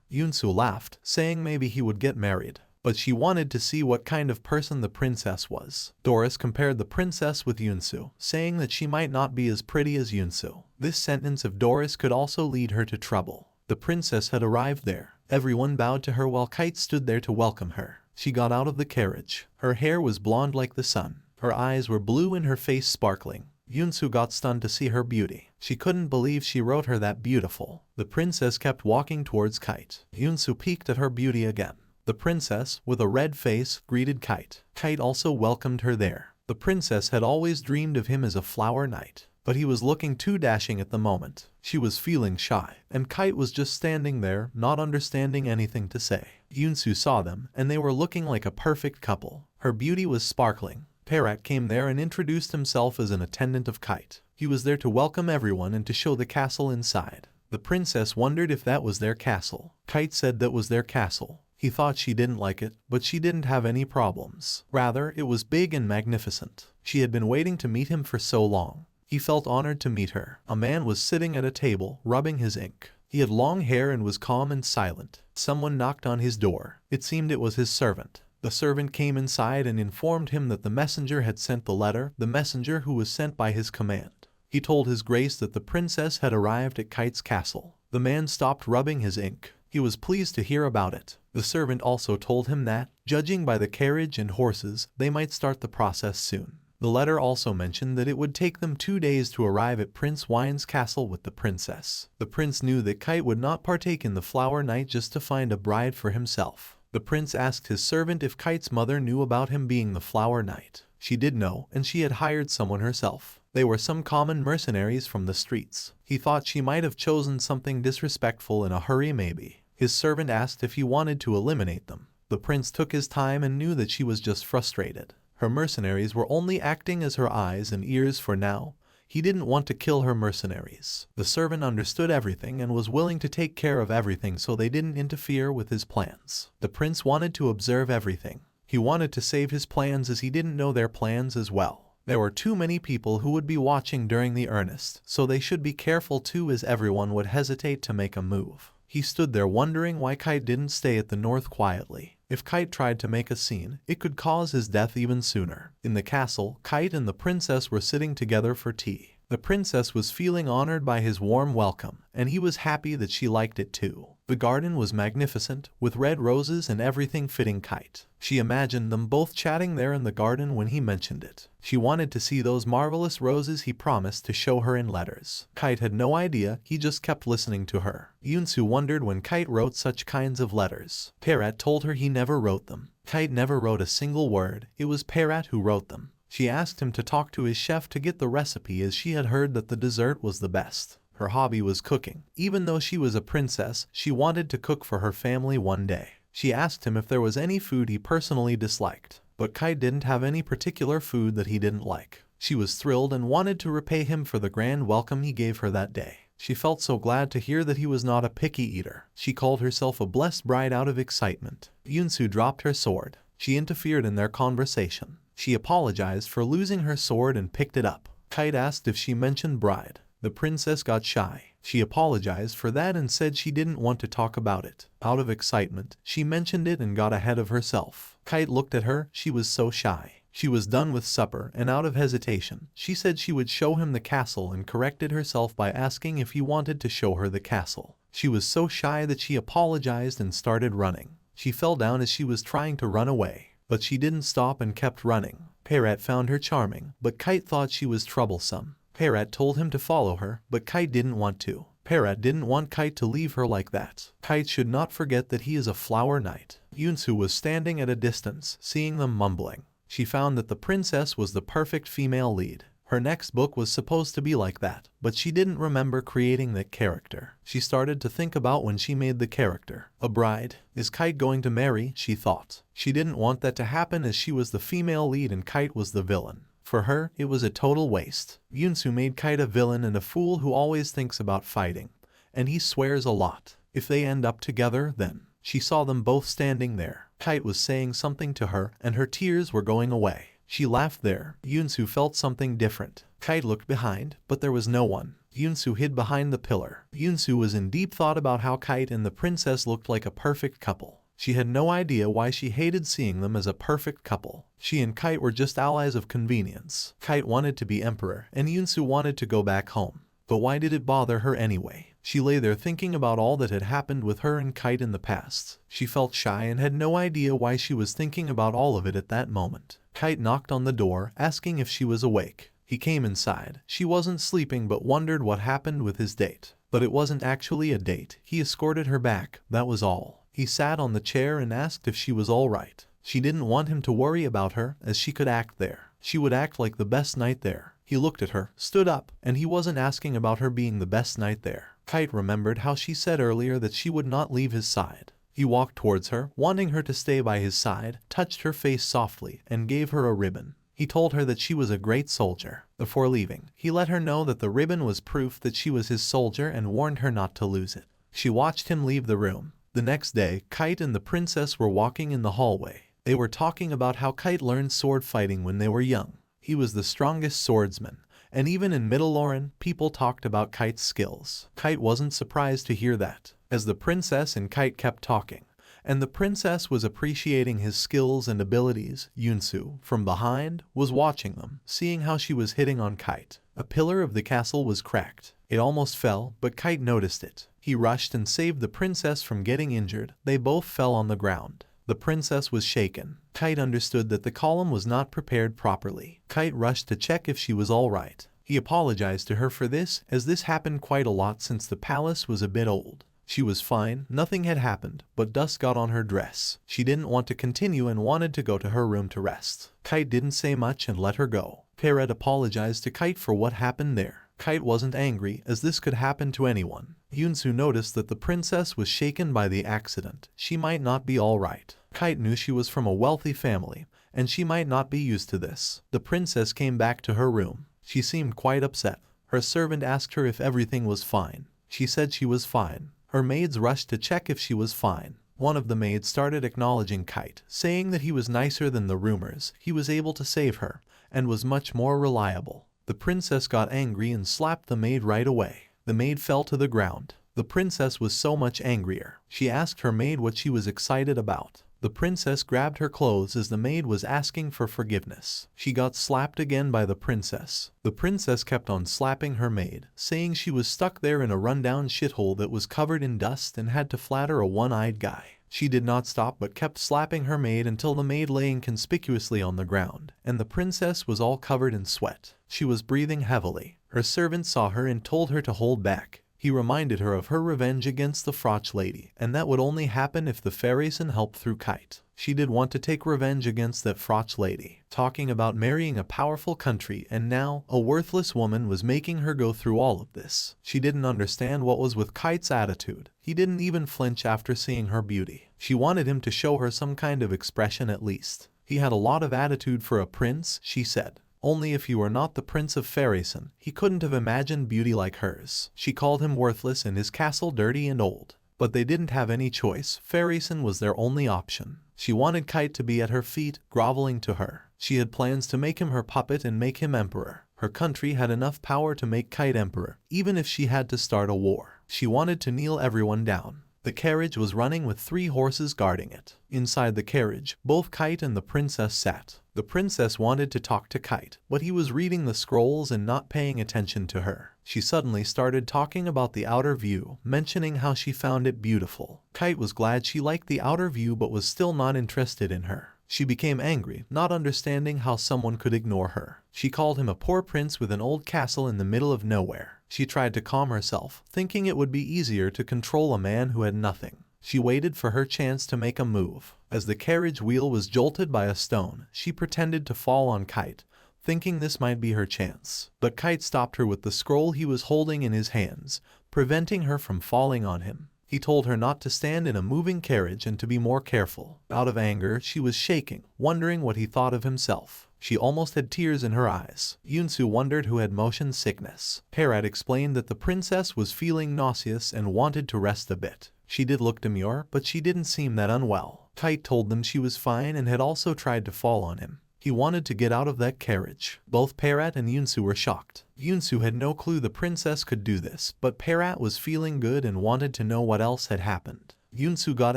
Yunsu laughed, saying maybe he would get married. But she wanted to see what kind of person the princess was. Doris compared the princess with Yunsu, saying that she might not be as pretty as Yunsu. This sentence of Doris could also lead her to trouble. The princess had arrived there. Everyone bowed to her while Kite stood there to welcome her. She got out of the carriage. Her hair was blonde like the sun. Her eyes were blue and her face sparkling. Yunsu got stunned to see her beauty. She couldn't believe she wrote her that beautiful. The princess kept walking towards Kite. Yunsu peeked at her beauty again. The princess, with a red face, greeted Kite. Kite also welcomed her there. The princess had always dreamed of him as a flower knight, but he was looking too dashing at the moment. She was feeling shy, and Kite was just standing there, not understanding anything to say. Yunsu saw them, and they were looking like a perfect couple. Her beauty was sparkling. Parrot came there and introduced himself as an attendant of Kite. He was there to welcome everyone and to show the castle inside. The princess wondered if that was their castle. Kite said that was their castle. He thought she didn't like it, but she didn't have any problems. Rather, it was big and magnificent. She had been waiting to meet him for so long. He felt honored to meet her. A man was sitting at a table, rubbing his ink. He had long hair and was calm and silent. Someone knocked on his door. It seemed it was his servant. The servant came inside and informed him that the messenger had sent the letter, the messenger who was sent by his command. He told his grace that the princess had arrived at Kite's castle. The man stopped rubbing his ink. He was pleased to hear about it. The servant also told him that, judging by the carriage and horses, they might start the process soon. The letter also mentioned that it would take them 2 days to arrive at Prince Wine's castle with the princess. The prince knew that Kite would not partake in the flower night just to find a bride for himself. The prince asked his servant if Kite's mother knew about him being the flower knight. She did know, and she had hired someone herself. They were some common mercenaries from the streets. He thought she might have chosen something disrespectful in a hurry maybe. His servant asked if he wanted to eliminate them. The prince took his time and knew that she was just frustrated. Her mercenaries were only acting as her eyes and ears for now. He didn't want to kill her mercenaries. The servant understood everything and was willing to take care of everything so they didn't interfere with his plans. The prince wanted to observe everything. He wanted to save his plans as he didn't know their plans as well. There were too many people who would be watching during the earnest, so they should be careful too as everyone would hesitate to make a move. He stood there wondering why Kite didn't stay at the north quietly. If Kite tried to make a scene, it could cause his death even sooner. In the castle, Kite and the princess were sitting together for tea. The princess was feeling honored by his warm welcome, and he was happy that she liked it too. The garden was magnificent, with red roses and everything fitting Kite. She imagined them both chatting there in the garden when he mentioned it. She wanted to see those marvelous roses he promised to show her in letters. Kite had no idea, he just kept listening to her. Yunsu wondered when Kite wrote such kinds of letters. Parrot told her he never wrote them. Kite never wrote a single word, it was Parrot who wrote them. She asked him to talk to his chef to get the recipe as she had heard that the dessert was the best. Her hobby was cooking. Even though she was a princess, she wanted to cook for her family one day. She asked him if there was any food he personally disliked, but Kite didn't have any particular food that he didn't like. She was thrilled and wanted to repay him for the grand welcome he gave her that day. She felt so glad to hear that he was not a picky eater. She called herself a blessed bride out of excitement. Yunsu dropped her sword. She interfered in their conversation. She apologized for losing her sword and picked it up. Kite asked if she mentioned bride. The princess got shy. She apologized for that and said she didn't want to talk about it. Out of excitement, she mentioned it and got ahead of herself. Kite looked at her, she was so shy. She was done with supper and out of hesitation, she said she would show him the castle and corrected herself by asking if he wanted to show her the castle. She was so shy that she apologized and started running. She fell down as she was trying to run away, but she didn't stop and kept running. Parrot found her charming, but Kite thought she was troublesome. Parrot told him to follow her, but Kite didn't want to. Parrot didn't want Kite to leave her like that. Kite should not forget that he is a flower knight. Yunsu was standing at a distance, seeing them mumbling. She found that the princess was the perfect female lead. Her next book was supposed to be like that, but she didn't remember creating that character. She started to think about when she made the character. A bride. Is Kite going to marry? She thought. She didn't want that to happen as she was the female lead and Kite was the villain. For her, it was a total waste. Yunsu made Kite a villain and a fool who always thinks about fighting. And he swears a lot. If they end up together, then. She saw them both standing there. Kite was saying something to her, and her tears were going away. She laughed there. Yunsu felt something different. Kite looked behind, but there was no one. Yunsu hid behind the pillar. Yunsu was in deep thought about how Kite and the princess looked like a perfect couple. She had no idea why she hated seeing them as a perfect couple. She and Kite were just allies of convenience. Kite wanted to be emperor, and Yunsu wanted to go back home. But why did it bother her anyway? She lay there thinking about all that had happened with her and Kite in the past. She felt shy and had no idea why she was thinking about all of it at that moment. Kite knocked on the door, asking if she was awake. He came inside. She wasn't sleeping but wondered what happened with his date. But it wasn't actually a date. He escorted her back, that was all. He sat on the chair and asked if she was all right. She didn't want him to worry about her, as she could act there. She would act like the best knight there. He looked at her, stood up, and he wasn't asking about her being the best knight there. Kite remembered how she said earlier that she would not leave his side. He walked towards her, wanting her to stay by his side, touched her face softly, and gave her a ribbon. He told her that she was a great soldier. Before leaving, he let her know that the ribbon was proof that she was his soldier and warned her not to lose it. She watched him leave the room. The next day, Kite and the princess were walking in the hallway. They were talking about how Kite learned sword fighting when they were young. He was the strongest swordsman, and even in Mittelloren, people talked about Kite's skills. Kite wasn't surprised to hear that, as the princess and Kite kept talking, and the princess was appreciating his skills and abilities. Yunsu, from behind, was watching them, seeing how she was hitting on Kite. A pillar of the castle was cracked. It almost fell, but Kite noticed it. He rushed and saved the princess from getting injured. They both fell on the ground. The princess was shaken. Kite understood that the column was not prepared properly. Kite rushed to check if she was all right. He apologized to her for this, as this happened quite a lot since the palace was a bit old. She was fine, nothing had happened, but dust got on her dress. She didn't want to continue and wanted to go to her room to rest. Kite didn't say much and let her go. Parrot apologized to Kite for what happened there. Kite wasn't angry, as this could happen to anyone. Yunsu noticed that the princess was shaken by the accident. She might not be all right. Kite knew she was from a wealthy family, and she might not be used to this. The princess came back to her room. She seemed quite upset. Her servant asked her if everything was fine. She said she was fine. Her maids rushed to check if she was fine. One of the maids started acknowledging Kite, saying that he was nicer than the rumors. He was able to save her, and was much more reliable. The princess got angry and slapped the maid right away. The maid fell to the ground. The princess was so much angrier. She asked her maid what she was excited about. The princess grabbed her clothes as the maid was asking for forgiveness. She got slapped again by the princess. The princess kept on slapping her maid, saying she was stuck there in a rundown shithole that was covered in dust and had to flatter a one-eyed guy. She did not stop but kept slapping her maid until the maid lay inconspicuously on the ground, and the princess was all covered in sweat. She was breathing heavily. Her servant saw her and told her to hold back. He reminded her of her revenge against the Froch lady, and that would only happen if the Fairyson helped through Kite. She did want to take revenge against that Froch lady, talking about marrying a powerful country, and now, a worthless woman was making her go through all of this. She didn't understand what was with Kite's attitude. He didn't even flinch after seeing her beauty. She wanted him to show her some kind of expression at least. He had a lot of attitude for a prince, she said. Only if he were not the Prince of Fairyson, he couldn't have imagined beauty like hers. She called him worthless and his castle dirty and old. But they didn't have any choice. Fairyson was their only option. She wanted Kite to be at her feet, groveling to her. She had plans to make him her puppet and make him emperor. Her country had enough power to make Kite emperor, even if she had to start a war. She wanted to kneel everyone down. The carriage was running with 3 horses guarding it. Inside the carriage, both Kite and the princess sat. The princess wanted to talk to Kite, but he was reading the scrolls and not paying attention to her. She suddenly started talking about the outer view, mentioning how she found it beautiful. Kite was glad she liked the outer view but was still not interested in her. She became angry, not understanding how someone could ignore her. She called him a poor prince with an old castle in the middle of nowhere. She tried to calm herself, thinking it would be easier to control a man who had nothing. She waited for her chance to make a move. As the carriage wheel was jolted by a stone, she pretended to fall on Kite, thinking this might be her chance. But Kite stopped her with the scroll he was holding in his hands, preventing her from falling on him. He told her not to stand in a moving carriage and to be more careful. Out of anger, she was shaking, wondering what he thought of himself. She almost had tears in her eyes. Yunsu wondered who had motion sickness. Perat explained that the princess was feeling nauseous and wanted to rest a bit. She did look demure, but she didn't seem that unwell. Kite told them she was fine and had also tried to fall on him. He wanted to get out of that carriage. Both Perat and Yunsu were shocked. Yunsu had no clue the princess could do this, but Perat was feeling good and wanted to know what else had happened. Yunsu got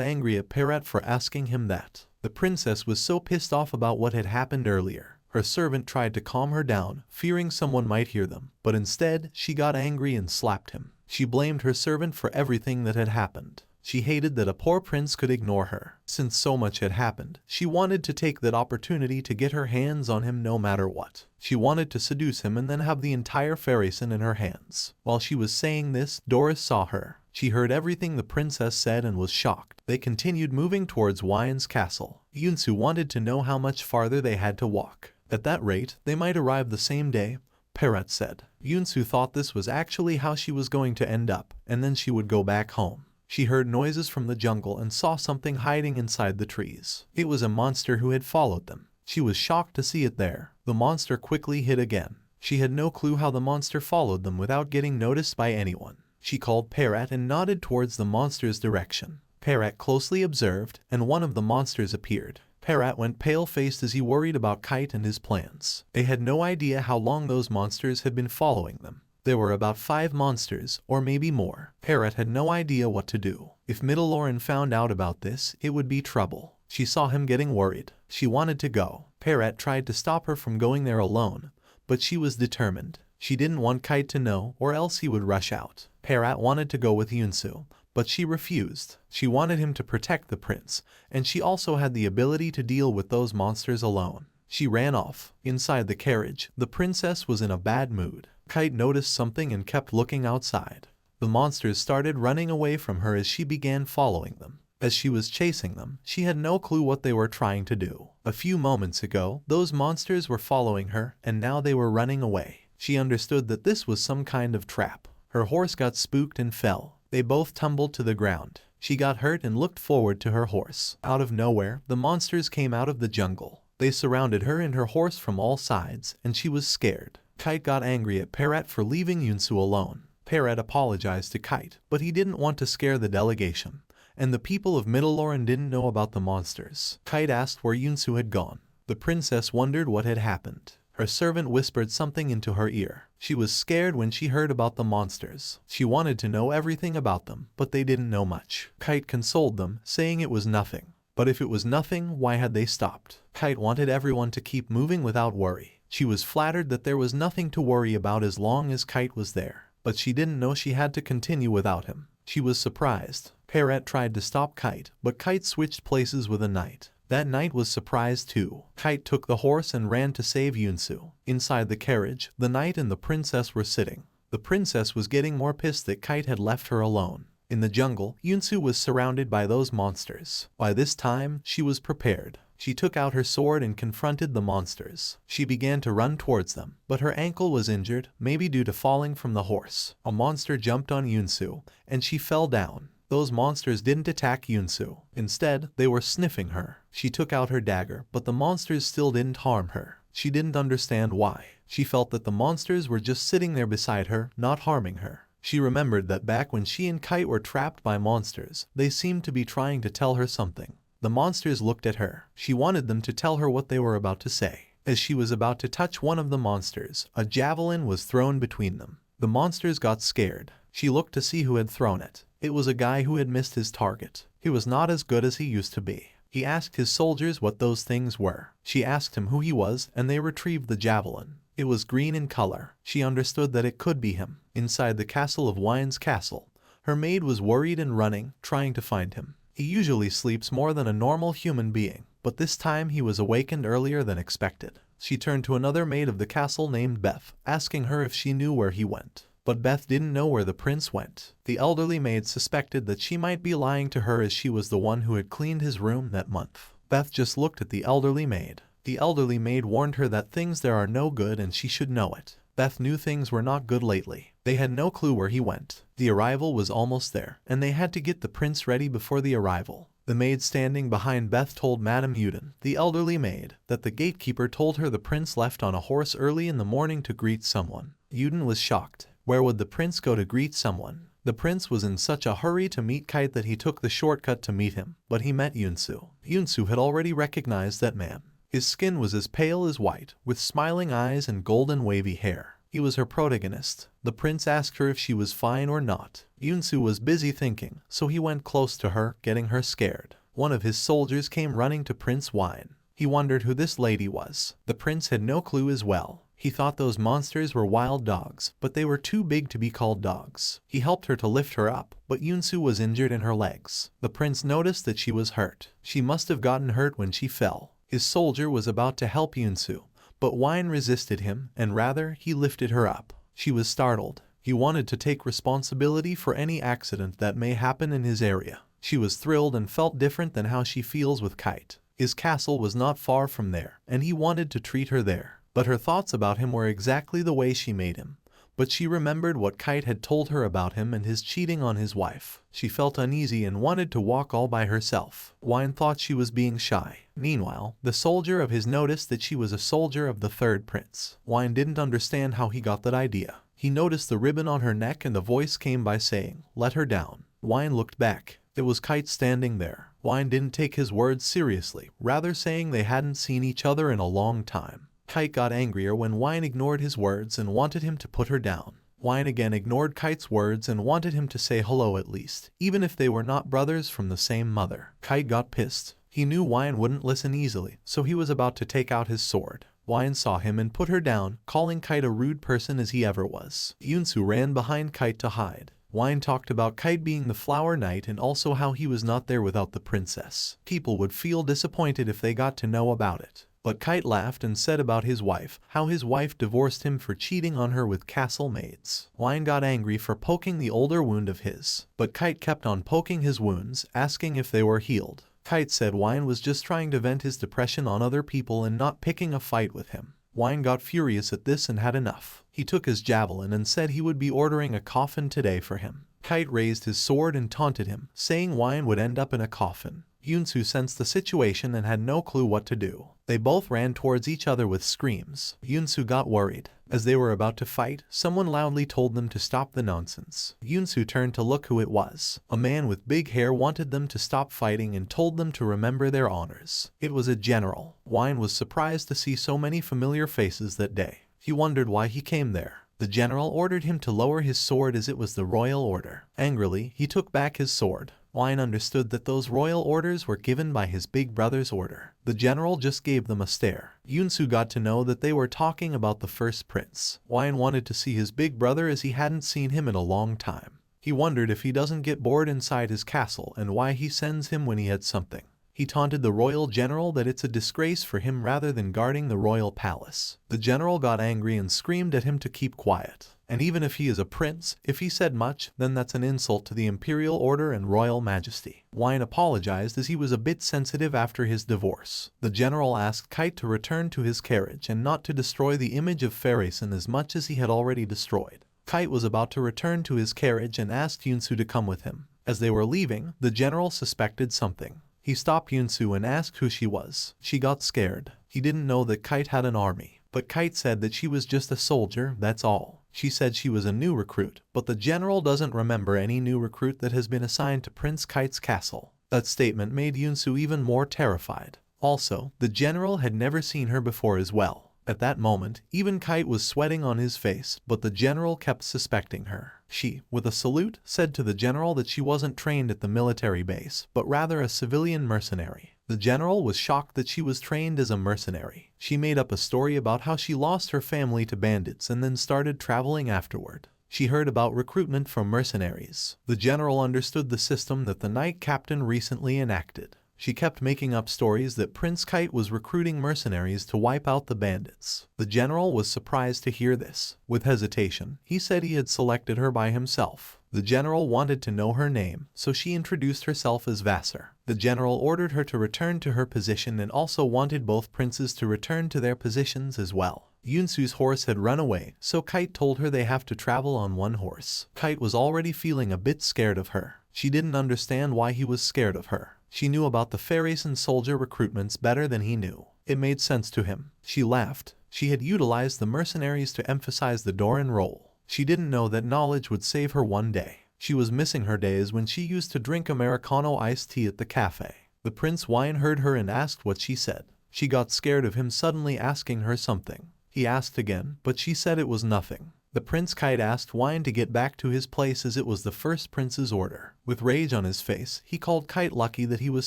angry at Perat for asking him that. The princess was so pissed off about what had happened earlier. Her servant tried to calm her down, fearing someone might hear them, but instead, she got angry and slapped him. She blamed her servant for everything that had happened. She hated that a poor prince could ignore her. Since so much had happened, she wanted to take that opportunity to get her hands on him no matter what. She wanted to seduce him and then have the entire Fairyson in her hands. While she was saying this, Doris saw her. She heard everything the princess said and was shocked. They continued moving towards Wyan's castle. Yunsu wanted to know how much farther they had to walk. At that rate, they might arrive the same day, Perat said. Yunsu thought this was actually how she was going to end up, and then she would go back home. She heard noises from the jungle and saw something hiding inside the trees. It was a monster who had followed them. She was shocked to see it there. The monster quickly hid again. She had no clue how the monster followed them without getting noticed by anyone. She called Perat and nodded towards the monster's direction. Perat closely observed, and one of the monsters appeared. Perat went pale-faced as he worried about Kite and his plans. They had no idea how long those monsters had been following them. There were about 5 monsters, or maybe more. Perat had no idea what to do. If Middelloren found out about this, it would be trouble. She saw him getting worried. She wanted to go. Perat tried to stop her from going there alone, but she was determined. She didn't want Kite to know, or else he would rush out. Perat wanted to go with Yunsu, but she refused. She wanted him to protect the prince, and she also had the ability to deal with those monsters alone. She ran off. Inside the carriage, the princess was in a bad mood. Kite noticed something and kept looking outside. The monsters started running away from her as she began following them. As she was chasing them, she had no clue what they were trying to do. A few moments ago, those monsters were following her, and now they were running away. She understood that this was some kind of trap. Her horse got spooked and fell. They both tumbled to the ground. She got hurt and looked forward to her horse. Out of nowhere, the monsters came out of the jungle. They surrounded her and her horse from all sides, and she was scared. Kite got angry at Perat for leaving Yunsu alone. Perat apologized to Kite, but he didn't want to scare the delegation, and the people of Middelloren didn't know about the monsters. Kite asked where Yunsu had gone. The princess wondered what had happened. Her servant whispered something into her ear. She was scared when she heard about the monsters. She wanted to know everything about them, but they didn't know much. Kite consoled them, saying it was nothing. But if it was nothing, why had they stopped? Kite wanted everyone to keep moving without worry. She was flattered that there was nothing to worry about as long as Kite was there. But she didn't know she had to continue without him. She was surprised. Perat tried to stop Kite, but Kite switched places with a knight. That knight was surprised too. Kite took the horse and ran to save Yunsu. Inside the carriage, the knight and the princess were sitting. The princess was getting more pissed that Kite had left her alone. In the jungle, Yunsu was surrounded by those monsters. By this time, she was prepared. She took out her sword and confronted the monsters. She began to run towards them, but her ankle was injured, maybe due to falling from the horse. A monster jumped on Yunsu, and she fell down. Those monsters didn't attack Yunsu. Instead, they were sniffing her. She took out her dagger, but the monsters still didn't harm her. She didn't understand why. She felt that the monsters were just sitting there beside her, not harming her. She remembered that back when she and Kite were trapped by monsters, they seemed to be trying to tell her something. The monsters looked at her. She wanted them to tell her what they were about to say. As she was about to touch one of the monsters, a javelin was thrown between them. The monsters got scared. She looked to see who had thrown it. It was a guy who had missed his target. He was not as good as he used to be. He asked his soldiers what those things were. She asked him who he was, and they retrieved the javelin. It was green in color. She understood that it could be him. Inside the castle of Wine's castle, her maid was worried and running, trying to find him. He usually sleeps more than a normal human being, but this time he was awakened earlier than expected. She turned to another maid of the castle named Beth, asking her if she knew where he went. But Beth didn't know where the prince went. The elderly maid suspected that she might be lying to her as she was the one who had cleaned his room that month. Beth just looked at the elderly maid. The elderly maid warned her that things there are no good and she should know it. Beth knew things were not good lately. They had no clue where he went. The arrival was almost there, and they had to get the prince ready before the arrival. The maid standing behind Beth told Madame Uden, the elderly maid, that the gatekeeper told her the prince left on a horse early in the morning to greet someone. Uden was shocked. Where would the prince go to greet someone? The prince was in such a hurry to meet Kite that he took the shortcut to meet him, but he met Yunsu. Yunsu had already recognized that man. His skin was as pale as white, with smiling eyes and golden wavy hair. He was her protagonist. The prince asked her if she was fine or not. Yunsu was busy thinking, so he went close to her, getting her scared. One of his soldiers came running to Prince Wine. He wondered who this lady was. The prince had no clue as well. He thought those monsters were wild dogs, but they were too big to be called dogs. He helped her to lift her up, but Yunsu was injured in her legs. The prince noticed that she was hurt. She must have gotten hurt when she fell. His soldier was about to help Yunsu, but Wine resisted him, and rather, he lifted her up. She was startled. He wanted to take responsibility for any accident that may happen in his area. She was thrilled and felt different than how she feels with Kite. His castle was not far from there, and he wanted to treat her there. But her thoughts about him were exactly the way she made him. But she remembered what Kite had told her about him and his cheating on his wife. She felt uneasy and wanted to walk all by herself. Wine thought she was being shy. Meanwhile, the soldier of his noticed that she was a soldier of the third prince. Wine didn't understand how he got that idea. He noticed the ribbon on her neck and the voice came by saying, "Let her down." Wine looked back. It was Kite standing there. Wine didn't take his words seriously, rather saying they hadn't seen each other in a long time. Kite got angrier when Wine ignored his words and wanted him to put her down. Wine again ignored Kite's words and wanted him to say hello at least, even if they were not brothers from the same mother. Kite got pissed. He knew Wine wouldn't listen easily, so he was about to take out his sword. Wine saw him and put her down, calling Kite a rude person as he ever was. Yunsu ran behind Kite to hide. Wine talked about Kite being the flower knight and also how he was not there without the princess. People would feel disappointed if they got to know about it. But Kite laughed and said about his wife, how his wife divorced him for cheating on her with castle maids. Wine got angry for poking the older wound of his, but Kite kept on poking his wounds, asking if they were healed. Kite said Wine was just trying to vent his depression on other people and not picking a fight with him. Wine got furious at this and had enough. He took his javelin and said he would be ordering a coffin today for him. Kite raised his sword and taunted him, saying Wine would end up in a coffin. Yunsu sensed the situation and had no clue what to do. They both ran towards each other with screams. Yunsu got worried. As they were about to fight, someone loudly told them to stop the nonsense. Yunsu turned to look who it was. A man with big hair wanted them to stop fighting and told them to remember their honors. It was a general. Wine was surprised to see so many familiar faces that day. He wondered why he came there. The general ordered him to lower his sword as it was the royal order. Angrily, he took back his sword. Wine understood that those royal orders were given by his big brother's order. The general just gave them a stare. Yunsu got to know that they were talking about the first prince. Wine wanted to see his big brother as he hadn't seen him in a long time. He wondered if he doesn't get bored inside his castle and why he sends him when he had something. He taunted the royal general that it's a disgrace for him rather than guarding the royal palace. The general got angry and screamed at him to keep quiet. And even if he is a prince, if he said much, then that's an insult to the imperial order and royal majesty. Wine apologized as he was a bit sensitive after his divorce. The general asked Kite to return to his carriage and not to destroy the image of Farason as much as he had already destroyed. Kite was about to return to his carriage and asked Yunsu to come with him. As they were leaving, the general suspected something. He stopped Yunsu and asked who she was. She got scared. He didn't know that Kite had an army. But Kite said that she was just a soldier, that's all. She said she was a new recruit, but the general doesn't remember any new recruit that has been assigned to Prince Kite's castle. That statement made Yunsu even more terrified. Also, the general had never seen her before as well. At that moment, even Kite was sweating on his face, but the general kept suspecting her. She, with a salute, said to the general that she wasn't trained at the military base, but rather a civilian mercenary. The general was shocked that she was trained as a mercenary. She made up a story about how she lost her family to bandits and then started traveling afterward. She heard about recruitment from mercenaries. The general understood the system that the knight captain recently enacted. She kept making up stories that Prince Kite was recruiting mercenaries to wipe out the bandits. The general was surprised to hear this. With hesitation, he said he had selected her by himself. The general wanted to know her name, so she introduced herself as Vassar. The general ordered her to return to her position and also wanted both princes to return to their positions as well. Yunsu's horse had run away, so Kite told her they have to travel on one horse. Kite was already feeling a bit scared of her. She didn't understand why he was scared of her. She knew about the ferries and soldier recruitments better than he knew. It made sense to him. She laughed. She had utilized the mercenaries to emphasize the Doran role. She didn't know that knowledge would save her one day. She was missing her days when she used to drink Americano iced tea at the cafe. The Prince Wine heard her and asked what she said. She got scared of him suddenly asking her something. He asked again, but she said it was nothing. The Prince Kite asked Wine to get back to his place as it was the first prince's order. With rage on his face, he called Kite lucky that he was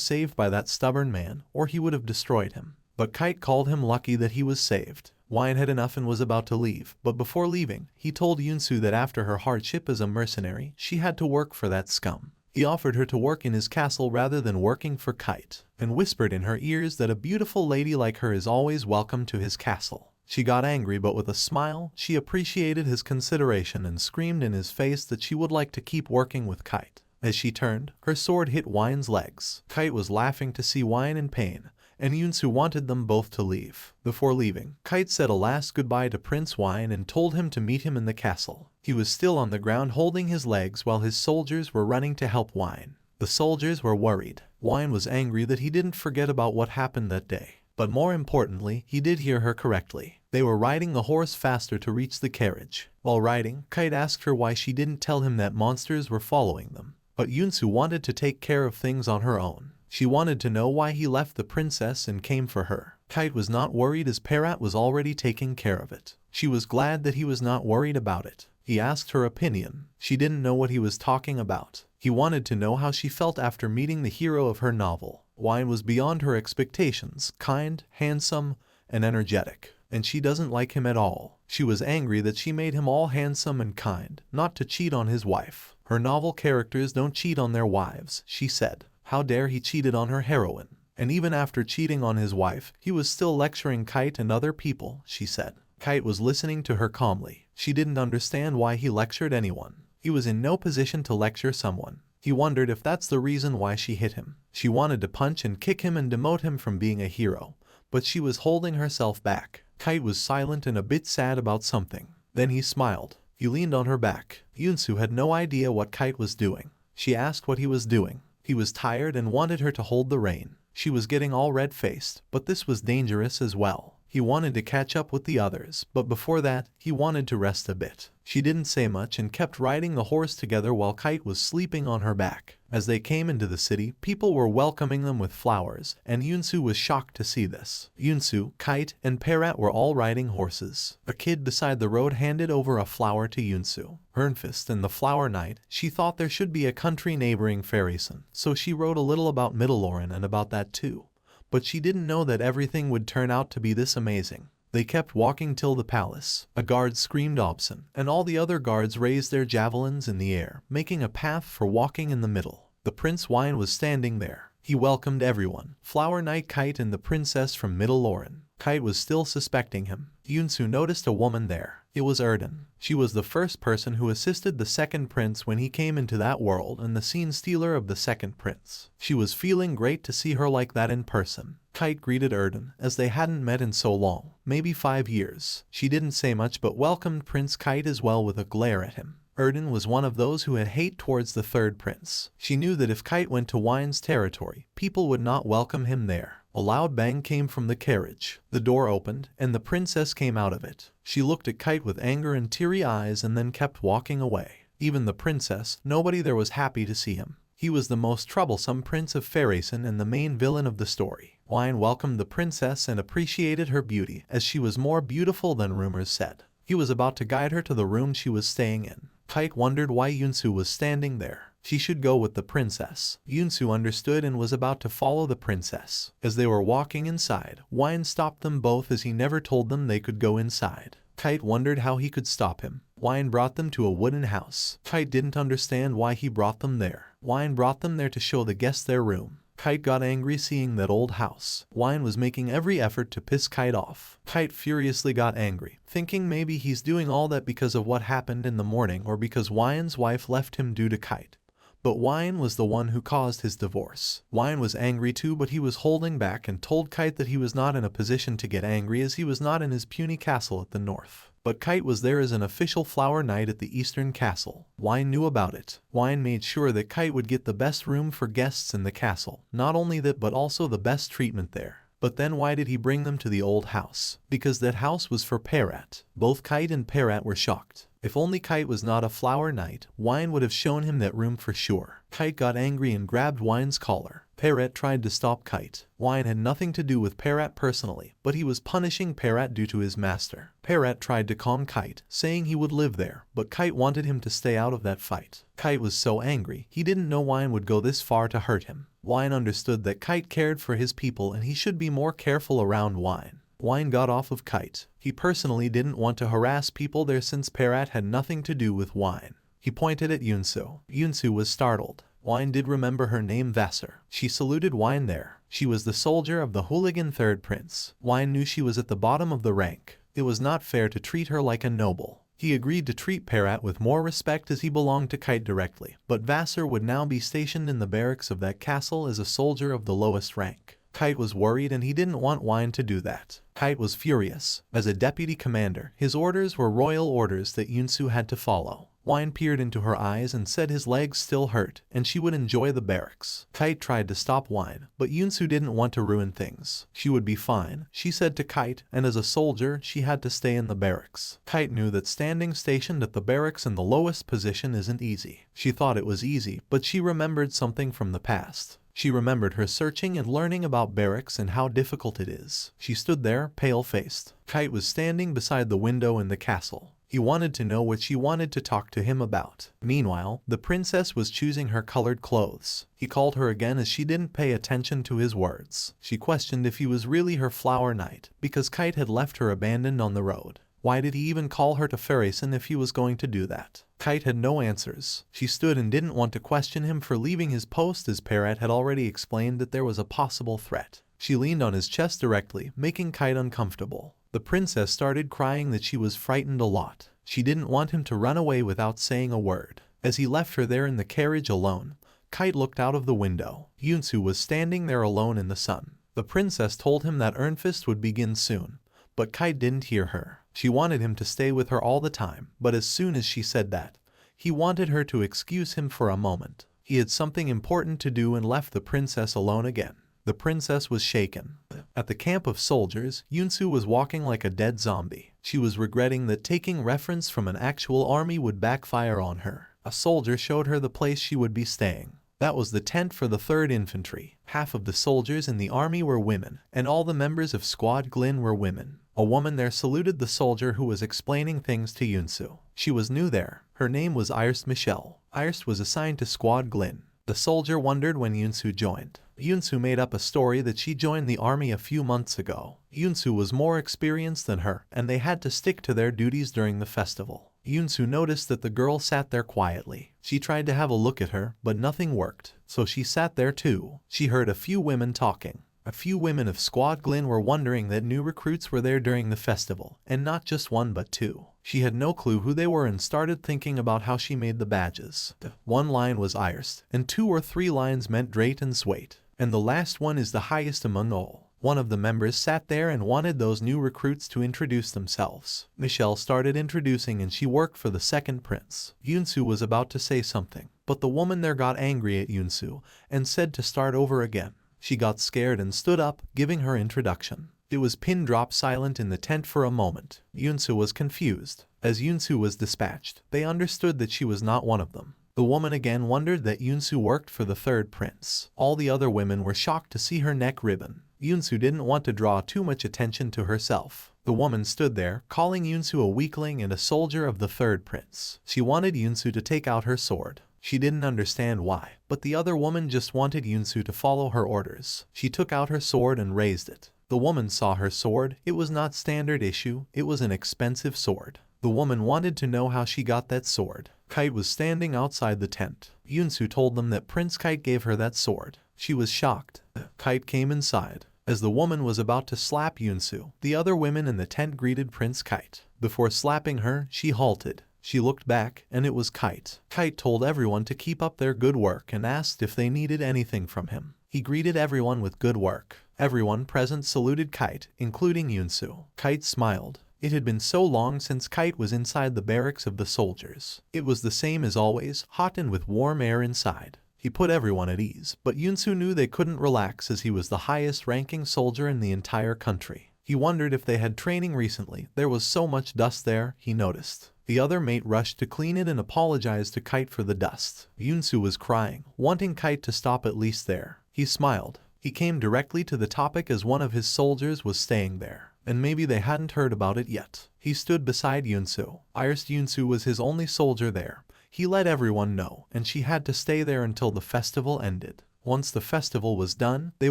saved by that stubborn man, or he would have destroyed him. But Kite called him lucky that he was saved. Wine had enough and was about to leave, but before leaving, he told Yunsu that after her hardship as a mercenary, she had to work for that scum. He offered her to work in his castle rather than working for Kite, and whispered in her ears that a beautiful lady like her is always welcome to his castle. She got angry, but with a smile, she appreciated his consideration and screamed in his face that she would like to keep working with Kite. As she turned, her sword hit Wine's legs. Kite was laughing to see Wine in pain, and Yunsu wanted them both to leave. Before leaving, Kite said a last goodbye to Prince Wine and told him to meet him in the castle. He was still on the ground holding his legs while his soldiers were running to help Wine. The soldiers were worried. Wine was angry that he didn't forget about what happened that day. But more importantly, he did hear her correctly. They were riding the horse faster to reach the carriage. While riding, Kite asked her why she didn't tell him that monsters were following them. But Yunsu wanted to take care of things on her own. She wanted to know why he left the princess and came for her. Kite was not worried as Parat was already taking care of it. She was glad that he was not worried about it. He asked her opinion. She didn't know what he was talking about. He wanted to know how she felt after meeting the hero of her novel. Wine was beyond her expectations, kind, handsome, and energetic. And she doesn't like him at all. She was angry that she made him all handsome and kind, not to cheat on his wife. Her novel characters don't cheat on their wives, she said. How dare he cheated on her heroine? And even after cheating on his wife, he was still lecturing Kite and other people, she said. Kite was listening to her calmly. She didn't understand why he lectured anyone. He was in no position to lecture someone. He wondered if that's the reason why she hit him. She wanted to punch and kick him and demote him from being a hero, but she was holding herself back. Kite was silent and a bit sad about something. Then he smiled. He leaned on her back. Yunsu had no idea what Kite was doing. She asked what he was doing. He was tired and wanted her to hold the rein. She was getting all red-faced, but this was dangerous as well. He wanted to catch up with the others, but before that, he wanted to rest a bit. She didn't say much and kept riding the horse together while Kite was sleeping on her back. As they came into the city, people were welcoming them with flowers, and Yunsu was shocked to see this. Yunsu, Kite, and Parat were all riding horses. A kid beside the road handed over a flower to Yunsu. Hernfist and the Flower Knight, she thought there should be a country neighboring Ferryson, so she wrote a little about Mitteloren and about that too. But she didn't know that everything would turn out to be this amazing. They kept walking till the palace. A guard screamed Obson, and all the other guards raised their javelins in the air, making a path for walking in the middle. The Prince Wine was standing there. He welcomed everyone, Flower Knight, Kite, and the princess from Mitteloren. Kite was still suspecting him. Yunsu noticed a woman there. It was Erden. She was the first person who assisted the second prince when he came into that world and the scene stealer of the second prince. She was feeling great to see her like that in person. Kite greeted Erden, as they hadn't met in so long, maybe 5 years. She didn't say much but welcomed Prince Kite as well with a glare at him. Erden was one of those who had hate towards the third prince. She knew that if Kite went to Wine's territory, people would not welcome him there. A loud bang came from the carriage. The door opened, and the princess came out of it. She looked at Kite with anger and teary eyes and then kept walking away. Even the princess, nobody there was happy to see him. He was the most troublesome prince of Farason and the main villain of the story. Wine welcomed the princess and appreciated her beauty, as she was more beautiful than rumors said. He was about to guide her to the room she was staying in. Kite wondered why Yunsu was standing there. She should go with the princess. Yunsu understood and was about to follow the princess. As they were walking inside, Wine stopped them both as he never told them they could go inside. Kite wondered how he could stop him. Wine brought them to a wooden house. Kite didn't understand why he brought them there. Wine brought them there to show the guests their room. Kite got angry seeing that old house. Wine was making every effort to piss Kite off. Kite furiously got angry, thinking maybe he's doing all that because of what happened in the morning or because Wine's wife left him due to Kite. But Wine was the one who caused his divorce. Wine was angry too, but he was holding back and told Kite that he was not in a position to get angry as he was not in his puny castle at the north. But Kite was there as an official flower knight at the eastern castle. Wine knew about it. Wine made sure that Kite would get the best room for guests in the castle. Not only that, but also the best treatment there. But then why did he bring them to the old house? Because that house was for Parrot. Both Kite and Parrot were shocked. If only Kite was not a flower knight, Wine would have shown him that room for sure. Kite got angry and grabbed Wine's collar. Parrot tried to stop Kite. Wine had nothing to do with Parrot personally, but he was punishing Parrot due to his master. Parrot tried to calm Kite, saying he would live there, but Kite wanted him to stay out of that fight. Kite was so angry, he didn't know Wine would go this far to hurt him. Wine understood that Kite cared for his people and he should be more careful around Wine. Wine got off of Kite. He personally didn't want to harass people there since Parrot had nothing to do with Wine. He pointed at Yunsu. Yunsu was startled. Wine did remember her name Vassar. She saluted Wine there. She was the soldier of the hooligan third prince. Wine knew she was at the bottom of the rank. It was not fair to treat her like a noble. He agreed to treat Parrot with more respect as he belonged to Kite directly, but Vassar would now be stationed in the barracks of that castle as a soldier of the lowest rank. Kite was worried and he didn't want Wine to do that. Kite was furious. As a deputy commander, his orders were royal orders that Yunsu had to follow. Wine peered into her eyes and said his legs still hurt, and she would enjoy the barracks. Kite tried to stop Wine, but Yunsu didn't want to ruin things. She would be fine, she said to Kite, and as a soldier, she had to stay in the barracks. Kite knew that standing stationed at the barracks in the lowest position isn't easy. She thought it was easy, but she remembered something from the past. She remembered her searching and learning about barracks and how difficult it is. She stood there, pale-faced. Kite was standing beside the window in the castle. He wanted to know what she wanted to talk to him about. Meanwhile, the princess was choosing her colored clothes. He called her again as she didn't pay attention to his words. She questioned if he was really her flower knight, because Kite had left her abandoned on the road. Why did he even call her to Farason if he was going to do that? Kite had no answers. She stood and didn't want to question him for leaving his post as Parrot had already explained that there was a possible threat. She leaned on his chest directly, making Kite uncomfortable. The princess started crying that she was frightened a lot. She didn't want him to run away without saying a word. As he left her there in the carriage alone, Kite looked out of the window. Yunsu was standing there alone in the sun. The princess told him that Ernfest would begin soon, but Kite didn't hear her. She wanted him to stay with her all the time, but as soon as she said that, he wanted her to excuse him for a moment. He had something important to do and left the princess alone again. The princess was shaken. At the camp of soldiers, Yunsu was walking like a dead zombie. She was regretting that taking reference from an actual army would backfire on her. A soldier showed her the place she would be staying. That was the tent for the 3rd Infantry. Half of the soldiers in the army were women, and all the members of Squad Glyn were women. A woman there saluted the soldier who was explaining things to Yunsu. She was new there. Her name was Iris Michelle. Iris was assigned to Squad Glyn. The soldier wondered when Yunsu joined. Yunsu made up a story that she joined the army a few months ago. Yunsu was more experienced than her, and they had to stick to their duties during the festival. Yunsu noticed that the girl sat there quietly. She tried to have a look at her, but nothing worked, so she sat there too. She heard a few women talking. A few women of Squad Glyn were wondering that new recruits were there during the festival, and not just one but two. She had no clue who they were and started thinking about how she made the badges. One line was Iris, and 2 or 3 lines meant Drayt and Swait, and the last one is the highest among all. One of the members sat there and wanted those new recruits to introduce themselves. Michelle started introducing and she worked for the 2nd prince. Yunsu was about to say something, but the woman there got angry at Yunsu and said to start over again. She got scared and stood up, giving her introduction. It was pin-drop silent in the tent for a moment. Yunsu was confused. As Yunsu was dispatched, they understood that she was not one of them. The woman again wondered that Yunsu worked for the third prince. All the other women were shocked to see her neck ribbon. Yunsu didn't want to draw too much attention to herself. The woman stood there, calling Yunsu a weakling and a soldier of the third prince. She wanted Yunsu to take out her sword. She didn't understand why, but the other woman just wanted Yunsu to follow her orders. She took out her sword and raised it. The woman saw her sword. It was not standard issue, it was an expensive sword. The woman wanted to know how she got that sword. Kite was standing outside the tent. Yunsu told them that Prince Kite gave her that sword. She was shocked. Kite came inside. As the woman was about to slap Yunsu, the other women in the tent greeted Prince Kite. Before slapping her, she halted. She looked back, and it was Kite. Kite told everyone to keep up their good work and asked if they needed anything from him. He greeted everyone with good work. Everyone present saluted Kite, including Yunsu. Kite smiled. It had been so long since Kite was inside the barracks of the soldiers. It was the same as always, hot and with warm air inside. He put everyone at ease, but Yunsu knew they couldn't relax as he was the highest-ranking soldier in the entire country. He wondered if they had training recently. There was so much dust there, he noticed. The other mate rushed to clean it and apologized to Kite for the dust. Yunsu was crying, wanting Kite to stop at least there. He smiled. He came directly to the topic as one of his soldiers was staying there, and maybe they hadn't heard about it yet. He stood beside Yunsu. Yunsu was his only soldier there. He let everyone know, and she had to stay there until the festival ended. Once the festival was done, they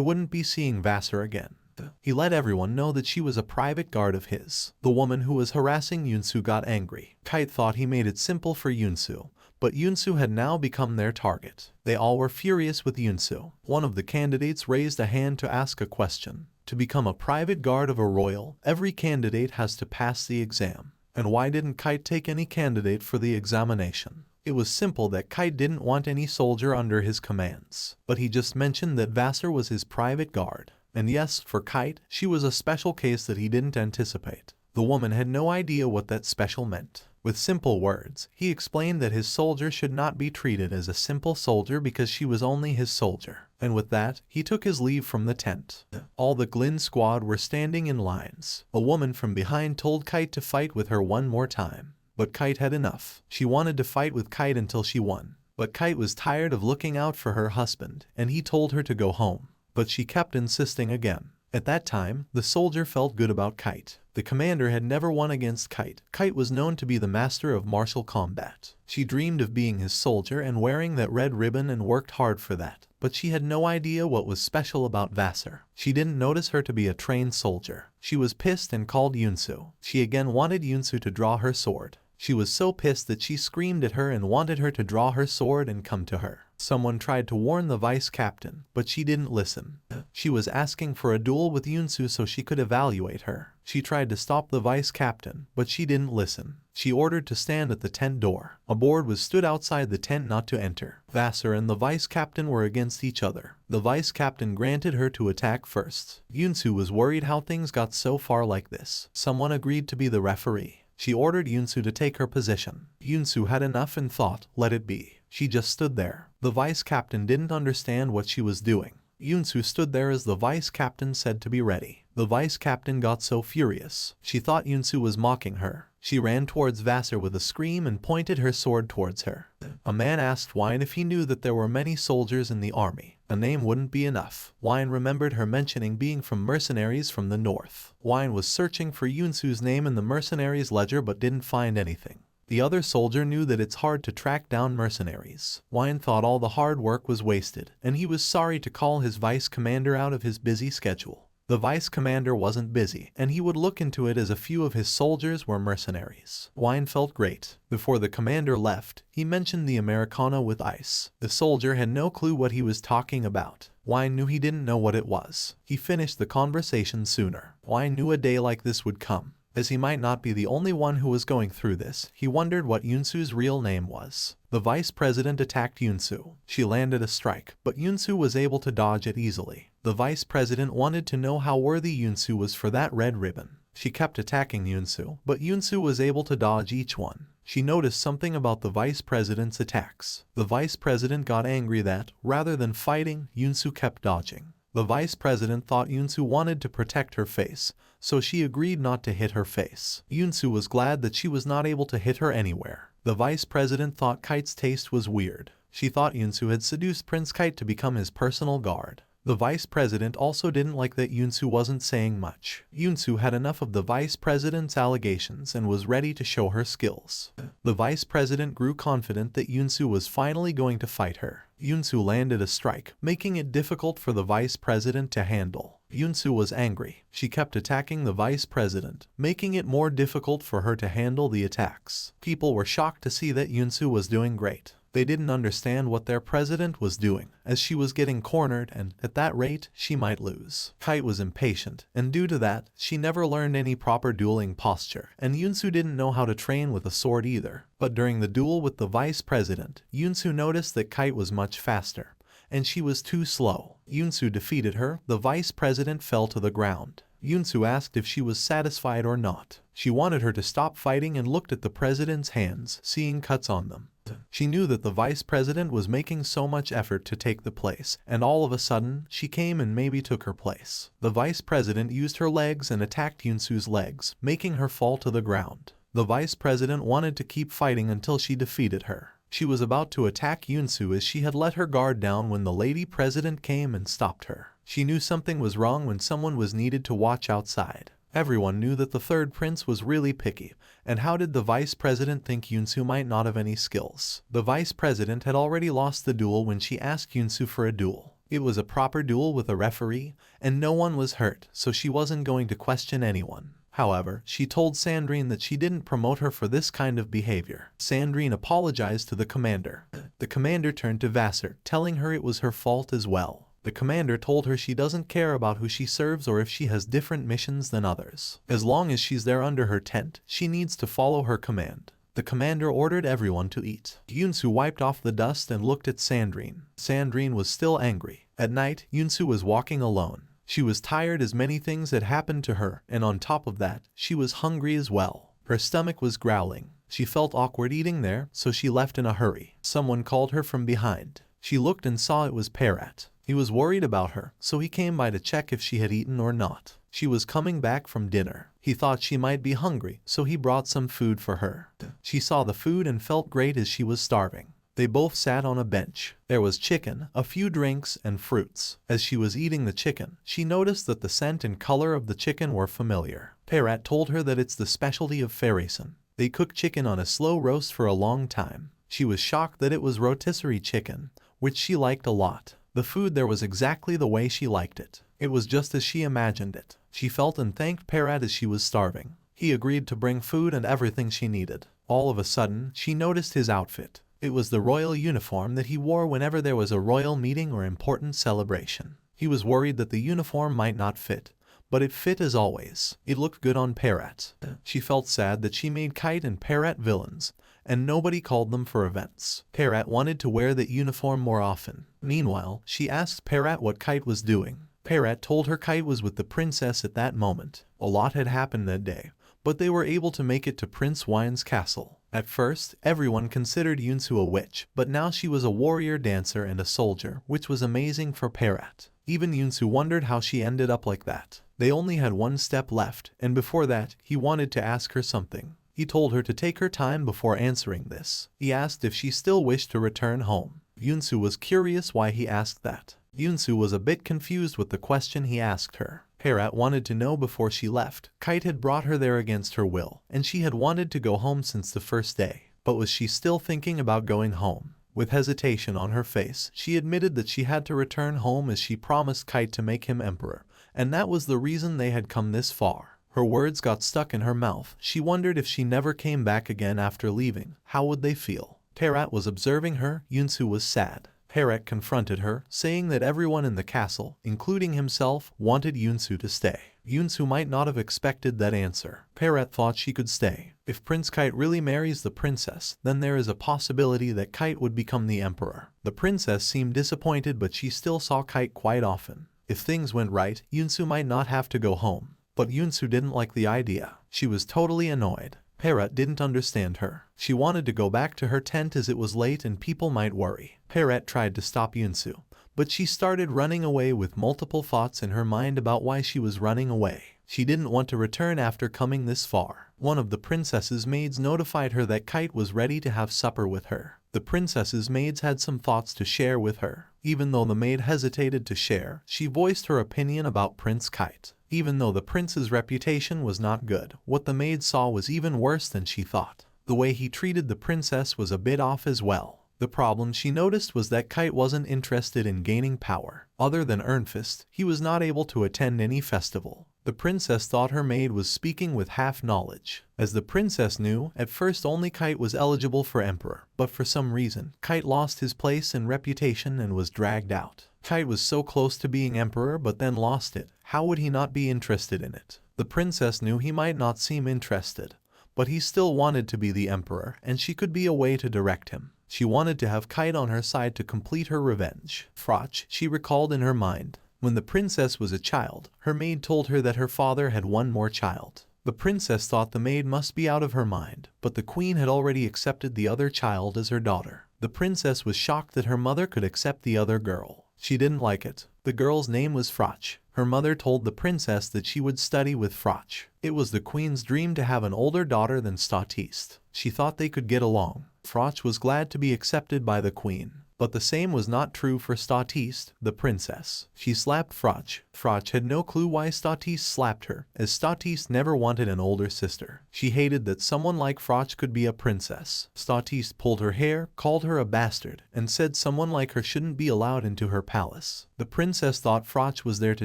wouldn't be seeing Vassar again. He let everyone know that she was a private guard of his. The woman who was harassing Yunsu got angry. Kite thought he made it simple for Yunsu, but Yunsu had now become their target. They all were furious with Yunsu. One of the candidates raised a hand to ask a question. To become a private guard of a royal, every candidate has to pass the exam. And why didn't Kite take any candidate for the examination? It was simple that Kite didn't want any soldier under his commands. But he just mentioned that Vassar was his private guard. And yes, for Kite, she was a special case that he didn't anticipate. The woman had no idea what that special meant. With simple words, he explained that his soldier should not be treated as a simple soldier because she was only his soldier. And with that, he took his leave from the tent. All the Glin squad were standing in lines. A woman from behind told Kite to fight with her one more time. But Kite had enough. She wanted to fight with Kite until she won. But Kite was tired of looking out for her husband, and he told her to go home. But she kept insisting again. At that time, the soldier felt good about Kite. The commander had never won against Kite. Kite was known to be the master of martial combat. She dreamed of being his soldier and wearing that red ribbon and worked hard for that. But she had no idea what was special about Vassar. She didn't notice her to be a trained soldier. She was pissed and called Yunsu. She again wanted Yunsu to draw her sword. She was so pissed that she screamed at her and wanted her to draw her sword and come to her. Someone tried to warn the vice captain, but she didn't listen. She was asking for a duel with Yunsu so she could evaluate her. She tried to stop the vice captain, but she didn't listen. She ordered to stand at the tent door. A board was stood outside the tent not to enter. Vassar and the vice captain were against each other. The vice captain granted her to attack first. Yunsu was worried how things got so far like this. Someone agreed to be the referee. She ordered Yunsu to take her position. Yunsu had enough and thought, let it be. She just stood there. The vice captain didn't understand what she was doing. Yunsu stood there as the vice captain said to be ready. The vice captain got so furious. She thought Yunsu was mocking her. She ran towards Vassar with a scream and pointed her sword towards her. A man asked Wine if he knew that there were many soldiers in the army. A name wouldn't be enough. Wine remembered her mentioning being from mercenaries from the north. Wine was searching for Yunsu's name in the mercenaries' ledger but didn't find anything. The other soldier knew that it's hard to track down mercenaries. Wine thought all the hard work was wasted, and he was sorry to call his vice commander out of his busy schedule. The vice commander wasn't busy, and he would look into it as a few of his soldiers were mercenaries. Wine felt great. Before the commander left, he mentioned the Americano with ice. The soldier had no clue what he was talking about. Wine knew he didn't know what it was. He finished the conversation sooner. Wine knew a day like this would come. As he might not be the only one who was going through this, he wondered what Yunsu's real name was. The vice president attacked Yunsu. She landed a strike, but Yunsu was able to dodge it easily. The vice president wanted to know how worthy Yunsu was for that red ribbon. She kept attacking Yunsu, but Yunsu was able to dodge each one. She noticed something about the vice president's attacks. The vice president got angry that, rather than fighting, Yunsu kept dodging. The vice president thought Yunsu wanted to protect her face, so she agreed not to hit her face. Yunsu was glad that she was not able to hit her anywhere. The vice president thought Kite's taste was weird. She thought Yunsu had seduced Prince Kite to become his personal guard. The vice president also didn't like that Yunsu wasn't saying much. Yunsu had enough of the vice president's allegations and was ready to show her skills. The vice president grew confident that Yunsu was finally going to fight her. Yunsu landed a strike, making it difficult for the vice president to handle. Yunsu was angry. She kept attacking the vice president, making it more difficult for her to handle the attacks. People were shocked to see that Yunsu was doing great. They didn't understand what their president was doing, as she was getting cornered and, at that rate, she might lose. Kite was impatient, and due to that, she never learned any proper dueling posture, and Yunsu didn't know how to train with a sword either. But during the duel with the vice president, Yunsu noticed that Kite was much faster, and she was too slow. Yunsu defeated her. The vice president fell to the ground. Yunsu asked if she was satisfied or not. She wanted her to stop fighting and looked at the president's hands, seeing cuts on them. She knew that the vice president was making so much effort to take the place, and all of a sudden, she came and maybe took her place. The vice president used her legs and attacked Yunsu's legs, making her fall to the ground. The vice president wanted to keep fighting until she defeated her. She was about to attack Yunsu as she had let her guard down when the lady president came and stopped her. She knew something was wrong when someone was needed to watch outside. Everyone knew that the third prince was really picky, and how did the vice president think Yunsu might not have any skills? The vice president had already lost the duel when she asked Yunsu for a duel. It was a proper duel with a referee, and no one was hurt, so she wasn't going to question anyone. However, she told Sandrine that she didn't promote her for this kind of behavior. Sandrine apologized to the commander. The commander turned to Vassar, telling her it was her fault as well. The commander told her she doesn't care about who she serves or if she has different missions than others. As long as she's there under her tent, she needs to follow her command. The commander ordered everyone to eat. Yunsu wiped off the dust and looked at Sandrine. Sandrine was still angry. At night, Yunsu was walking alone. She was tired as many things had happened to her, and on top of that, she was hungry as well. Her stomach was growling. She felt awkward eating there, so she left in a hurry. Someone called her from behind. She looked and saw it was Parrot. He was worried about her, so he came by to check if she had eaten or not. She was coming back from dinner. He thought she might be hungry, so he brought some food for her. She saw the food and felt great as she was starving. They both sat on a bench. There was chicken, a few drinks, and fruits. As she was eating the chicken, she noticed that the scent and color of the chicken were familiar. Parrot told her that it's the specialty of Fairyson. They cook chicken on a slow roast for a long time. She was shocked that it was rotisserie chicken, which she liked a lot. The food there was exactly the way she liked it. It was just as she imagined it. She felt and thanked Parrot as she was starving. He agreed to bring food and everything she needed. All of a sudden, she noticed his outfit. It was the royal uniform that he wore whenever there was a royal meeting or important celebration. He was worried that the uniform might not fit, but it fit as always. It looked good on Parrot. She felt sad that she made Kite and Parrot villains, and nobody called them for events. Parrot wanted to wear that uniform more often. Meanwhile, she asked Parrot what Kite was doing. Parrot told her Kite was with the princess at that moment. A lot had happened that day, but they were able to make it to Prince Wine's castle. At first, everyone considered Yunsu a witch, but now she was a warrior dancer and a soldier, which was amazing for Parrot. Even Yunsu wondered how she ended up like that. They only had one step left, and before that, he wanted to ask her something. He told her to take her time before answering this. He asked if she still wished to return home. Yunsu was curious why he asked that. Yunsu was a bit confused with the question he asked her. Parrot wanted to know before she left. Kite had brought her there against her will, and she had wanted to go home since the first day. But was she still thinking about going home? With hesitation on her face, she admitted that she had to return home as she promised Kite to make him emperor, and that was the reason they had come this far. Her words got stuck in her mouth. She wondered if she never came back again after leaving, how would they feel? Parrot was observing her. Yunsu was sad. Parrot confronted her, saying that everyone in the castle, including himself, wanted Yunsu to stay. Yunsu might not have expected that answer. Parrot thought she could stay. If Prince Kite really marries the princess, then there is a possibility that Kite would become the emperor. The princess seemed disappointed, but she still saw Kite quite often. If things went right, Yunsu might not have to go home. But Yunsu didn't like the idea. She was totally annoyed. Parrot didn't understand her. She wanted to go back to her tent as it was late and people might worry. Parrot tried to stop Yunsu, But she started running away with multiple thoughts in her mind about why she was running away. She didn't want to return after coming this far. One of the princess's maids notified her that Kite was ready to have supper with her. The princess's maids had some thoughts to share with her. Even though the maid hesitated to share, she voiced her opinion about Prince Kite. Even though the prince's reputation was not good, what the maid saw was even worse than she thought. The way he treated the princess was a bit off as well. The problem she noticed was that Kite wasn't interested in gaining power. Other than Ernfist, he was not able to attend any festival. The princess thought her maid was speaking with half knowledge. As the princess knew, at first only Kite was eligible for emperor, but for some reason, Kite lost his place and reputation and was dragged out. Kite was so close to being emperor but then lost it. How would he not be interested in it? The princess knew he might not seem interested, but he still wanted to be the emperor, and she could be a way to direct him. She wanted to have Kite on her side to complete her revenge. Froch, she recalled in her mind. When the princess was a child, her maid told her that her father had one more child. The princess thought the maid must be out of her mind, but the queen had already accepted the other child as her daughter. The princess was shocked that her mother could accept the other girl. She didn't like it. The girl's name was Froch. Her mother told the princess that she would study with Froch. It was the queen's dream to have an older daughter than Statiste. She thought they could get along. Froch was glad to be accepted by the queen. But the same was not true for Statiste, the princess. She slapped Froch. Froch had no clue why Statiste slapped her, as Statiste never wanted an older sister. She hated that someone like Froch could be a princess. Statiste pulled her hair, called her a bastard, and said someone like her shouldn't be allowed into her palace. The princess thought Froch was there to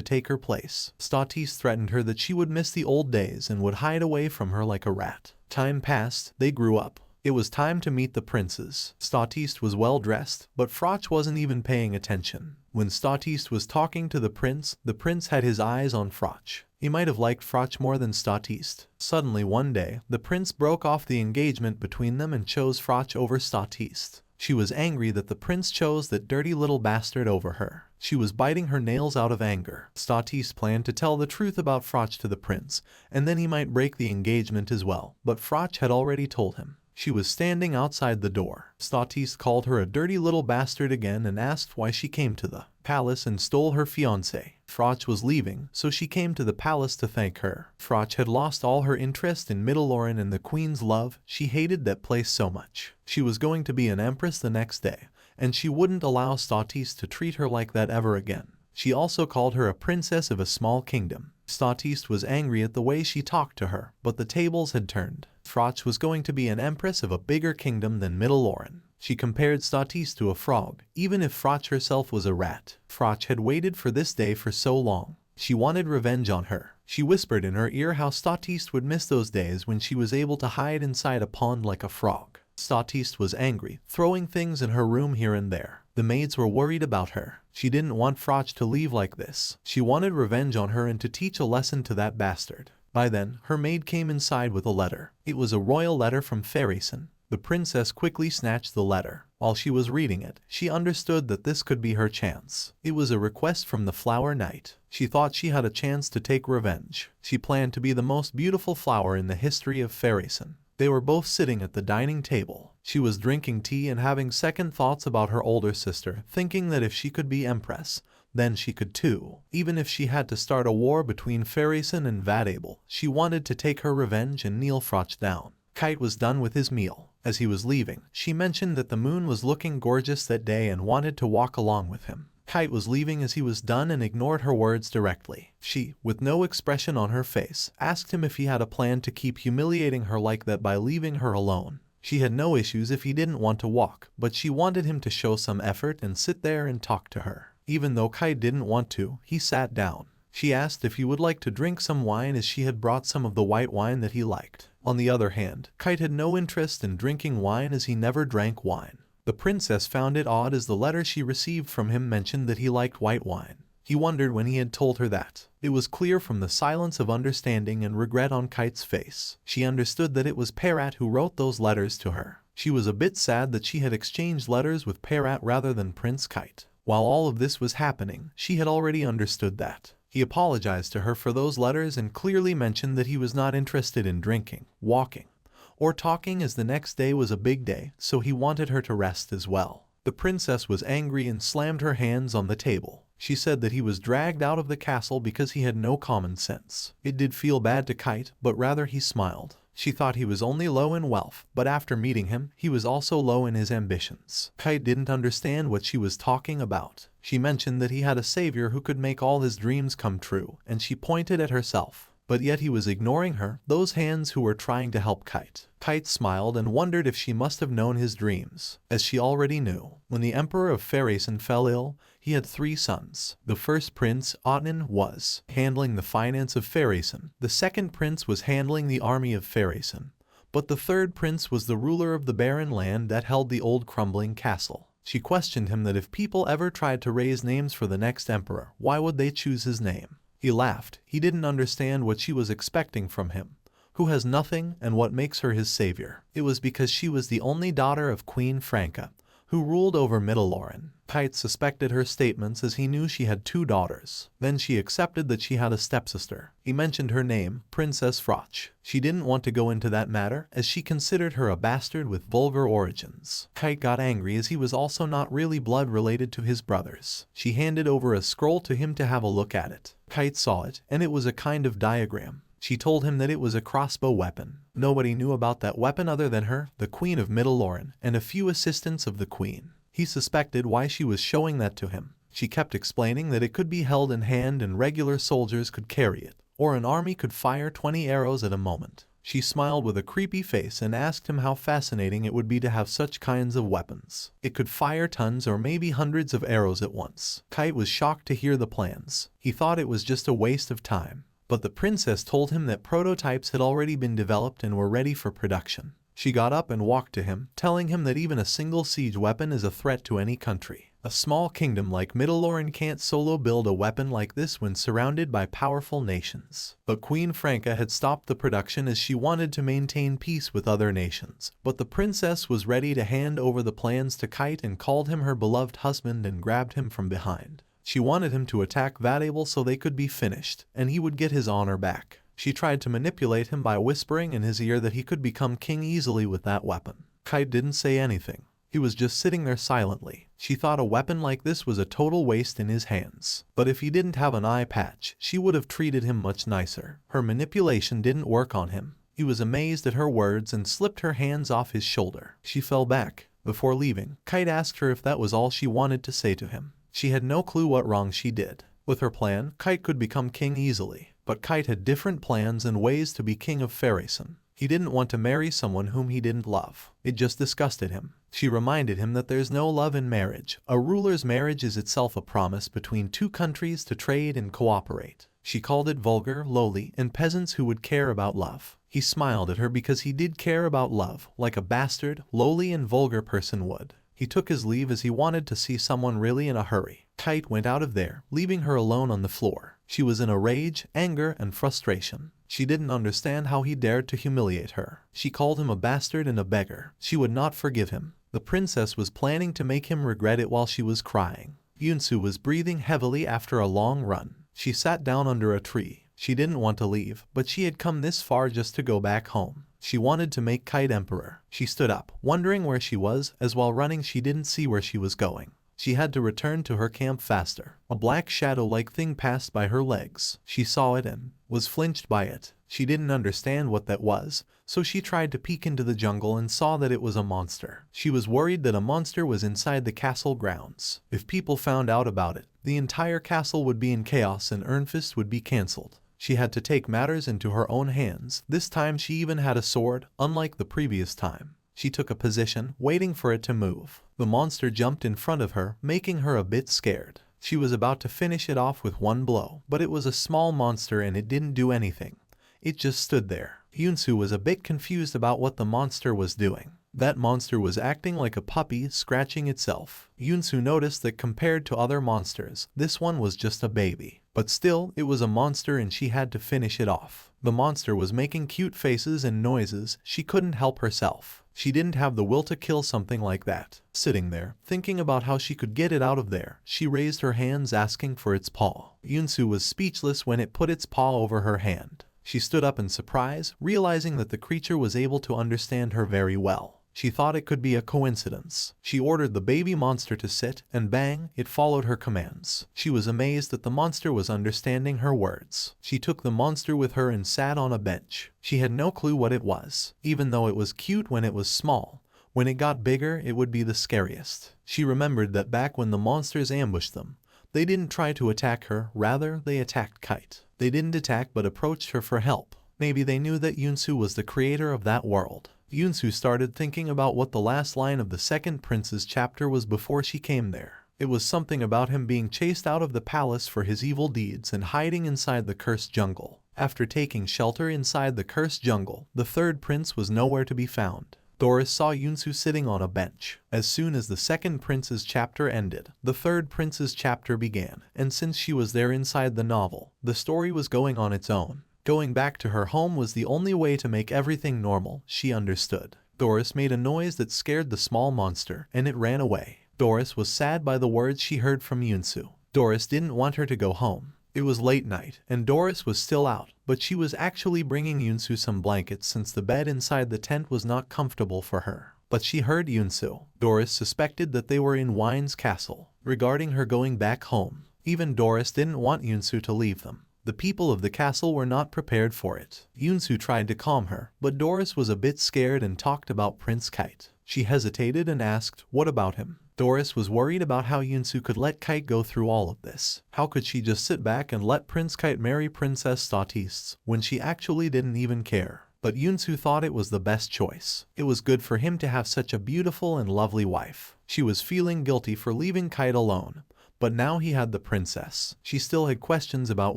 take her place. Statiste threatened her that she would miss the old days and would hide away from her like a rat. Time passed, they grew up. It was time to meet the princes. Statiste was well dressed, but Froch wasn't even paying attention. When Statiste was talking to the prince had his eyes on Froch. He might have liked Froch more than Statiste. Suddenly one day, the prince broke off the engagement between them and chose Froch over Statiste. She was angry that the prince chose that dirty little bastard over her. She was biting her nails out of anger. Statiste planned to tell the truth about Froch to the prince, and then he might break the engagement as well, but Froch had already told him. She was standing outside the door. Statiste called her a dirty little bastard again and asked why she came to the palace and stole her fiancé. Froch was leaving, so she came to the palace to thank her. Froch had lost all her interest in Mittelloren and the queen's love. She hated that place so much. She was going to be an empress the next day, and she wouldn't allow Statiste to treat her like that ever again. She also called her a princess of a small kingdom. Statiste was angry at the way she talked to her, but the tables had turned. Froch was going to be an empress of a bigger kingdom than Mittelloren. She compared Statiste to a frog, even if Froch herself was a rat. Froch had waited for this day for so long. She wanted revenge on her. She whispered in her ear how Statiste would miss those days when she was able to hide inside a pond like a frog. Statiste was angry, throwing things in her room here and there. The maids were worried about her. She didn't want Froch to leave like this. She wanted revenge on her and to teach a lesson to that bastard. By then, her maid came inside with a letter. It was a royal letter from Fairyson. The princess quickly snatched the letter. While she was reading it, she understood that this could be her chance. It was a request from the Flower Knight. She thought she had a chance to take revenge. She planned to be the most beautiful flower in the history of Fairyson. They were both sitting at the dining table. She was drinking tea and having second thoughts about her older sister, thinking that if she could be empress, then she could too. Even if she had to start a war between Fairyson and Vadable, she wanted to take her revenge and kneel Froch down. Kite was done with his meal. As he was leaving, she mentioned that the moon was looking gorgeous that day and wanted to walk along with him. Kite was leaving as he was done and ignored her words directly. She, with no expression on her face, asked him if he had a plan to keep humiliating her like that by leaving her alone. She had no issues if he didn't want to walk, but she wanted him to show some effort and sit there and talk to her. Even though Kite didn't want to, he sat down. She asked if he would like to drink some wine as she had brought some of the white wine that he liked. On the other hand, Kite had no interest in drinking wine as he never drank wine. The princess found it odd as the letter she received from him mentioned that he liked white wine. He wondered when he had told her that. It was clear from the silence of understanding and regret on Kite's face. She understood that it was Perat who wrote those letters to her. She was a bit sad that she had exchanged letters with Perat rather than Prince Kite. While all of this was happening, she had already understood that. He apologized to her for those letters and clearly mentioned that he was not interested in drinking, walking, or talking as the next day was a big day, so he wanted her to rest as well. The princess was angry and slammed her hands on the table. She said that he was dragged out of the castle because he had no common sense. It did feel bad to Kite, but rather he smiled. She thought he was only low in wealth, but after meeting him, he was also low in his ambitions. Kite didn't understand what she was talking about. She mentioned that he had a savior who could make all his dreams come true, and she pointed at herself. But yet he was ignoring her, those hands who were trying to help Kite. Kite smiled and wondered if she must have known his dreams. As she already knew, when the Emperor of Phaerason fell ill, he had 3 sons. The first prince, Otnin, was handling the finance of Phaerason. The second prince was handling the army of Phaerason. But the third prince was the ruler of the barren land that held the old crumbling castle. She questioned him that if people ever tried to raise names for the next emperor, why would they choose his name? He laughed. He didn't understand what she was expecting from him, who has nothing, and what makes her his savior. It was because she was the only daughter of Queen Franca, who ruled over Mittelloren. Kite suspected her statements as he knew she had 2 daughters. Then she accepted that she had a stepsister. He mentioned her name, Princess Froch. She didn't want to go into that matter as she considered her a bastard with vulgar origins. Kite got angry as he was also not really blood related to his brothers. She handed over a scroll to him to have a look at it. Kite saw it, and it was a kind of diagram. She told him that it was a crossbow weapon. Nobody knew about that weapon other than her, the Queen of Mittelloren, and a few assistants of the Queen. He suspected why she was showing that to him. She kept explaining that it could be held in hand and regular soldiers could carry it, or an army could fire 20 arrows at a moment. She smiled with a creepy face and asked him how fascinating it would be to have such kinds of weapons. It could fire tons or maybe hundreds of arrows at once. Kite was shocked to hear the plans. He thought it was just a waste of time. But the princess told him that prototypes had already been developed and were ready for production. She got up and walked to him, telling him that even a single siege weapon is a threat to any country. A small kingdom like Mittelloren can't solo build a weapon like this when surrounded by powerful nations. But Queen Franca had stopped the production as she wanted to maintain peace with other nations. But the princess was ready to hand over the plans to Kite and called him her beloved husband and grabbed him from behind. She wanted him to attack Vadable so they could be finished, and he would get his honor back. She tried to manipulate him by whispering in his ear that he could become king easily with that weapon. Kite didn't say anything. He was just sitting there silently. She thought a weapon like this was a total waste in his hands. But if he didn't have an eye patch, she would have treated him much nicer. Her manipulation didn't work on him. He was amazed at her words and slipped her hands off his shoulder. She fell back. Before leaving, Kite asked her if that was all she wanted to say to him. She had no clue what wrong she did. With her plan, Kite could become king easily. But Kite had different plans and ways to be king of Phaerason. He didn't want to marry someone whom he didn't love. It just disgusted him. She reminded him that there's no love in marriage. A ruler's marriage is itself a promise between 2 countries to trade and cooperate. She called it vulgar, lowly, and peasants who would care about love. He smiled at her because he did care about love, like a bastard, lowly and vulgar person would. He took his leave as he wanted to see someone really in a hurry. Kite went out of there, leaving her alone on the floor. She was in a rage, anger, and frustration. She didn't understand how he dared to humiliate her. She called him a bastard and a beggar. She would not forgive him. The princess was planning to make him regret it while she was crying. Yunsu was breathing heavily after a long run. She sat down under a tree. She didn't want to leave, but she had come this far just to go back home. She wanted to make Kite emperor. She stood up, wondering where she was, as while running she didn't see where she was going. She had to return to her camp faster. A black shadow-like thing passed by her legs. She saw it and was flinched by it. She didn't understand what that was, so she tried to peek into the jungle and saw that it was a monster. She was worried that a monster was inside the castle grounds. If people found out about it, the entire castle would be in chaos and Ernfist would be cancelled. She had to take matters into her own hands. This time she even had a sword, unlike the previous time. She took a position, waiting for it to move. The monster jumped in front of her, making her a bit scared. She was about to finish it off with one blow, but it was a small monster and it didn't do anything. It just stood there. Yunsu was a bit confused about what the monster was doing. That monster was acting like a puppy, scratching itself. Yunsu noticed that compared to other monsters, this one was just a baby. But still, it was a monster and she had to finish it off. The monster was making cute faces and noises. She couldn't help herself. She didn't have the will to kill something like that. Sitting there, thinking about how she could get it out of there, she raised her hands asking for its paw. Yunsu was speechless when it put its paw over her hand. She stood up in surprise, realizing that the creature was able to understand her very well. She thought it could be a coincidence. She ordered the baby monster to sit, and bang, it followed her commands. She was amazed that the monster was understanding her words. She took the monster with her and sat on a bench. She had no clue what it was, even though it was cute when it was small. When it got bigger, it would be the scariest. She remembered that back when the monsters ambushed them, they didn't try to attack her, rather they attacked Kite. They didn't attack but approached her for help. Maybe they knew that Yunsu was the creator of that world. Yunsu started thinking about what the last line of the second prince's chapter was before she came there. It was something about him being chased out of the palace for his evil deeds and hiding inside the cursed jungle. After taking shelter inside the cursed jungle, the third prince was nowhere to be found. Doris saw Yunsu sitting on a bench. As soon as the second prince's chapter ended, the third prince's chapter began, and since she was there inside the novel, the story was going on its own. Going back to her home was the only way to make everything normal, she understood. Doris made a noise that scared the small monster, and it ran away. Doris was sad by the words she heard from Yunsu. Doris didn't want her to go home. It was late night, and Doris was still out, but she was actually bringing Yunsu some blankets since the bed inside the tent was not comfortable for her. But she heard Yunsu. Doris suspected that they were in Wine's castle. Regarding her going back home, even Doris didn't want Yunsu to leave them. The people of the castle were not prepared for it. Yunsu tried to calm her, but Doris was a bit scared and talked about Prince Kite. She hesitated and asked, "What about him?" Doris was worried about how Yunsu could let Kite go through all of this. How could she just sit back and let Prince Kite marry Princess Statiste when she actually didn't even care? But Yunsu thought it was the best choice. It was good for him to have such a beautiful and lovely wife. She was feeling guilty for leaving Kite alone, but now he had the princess. She still had questions about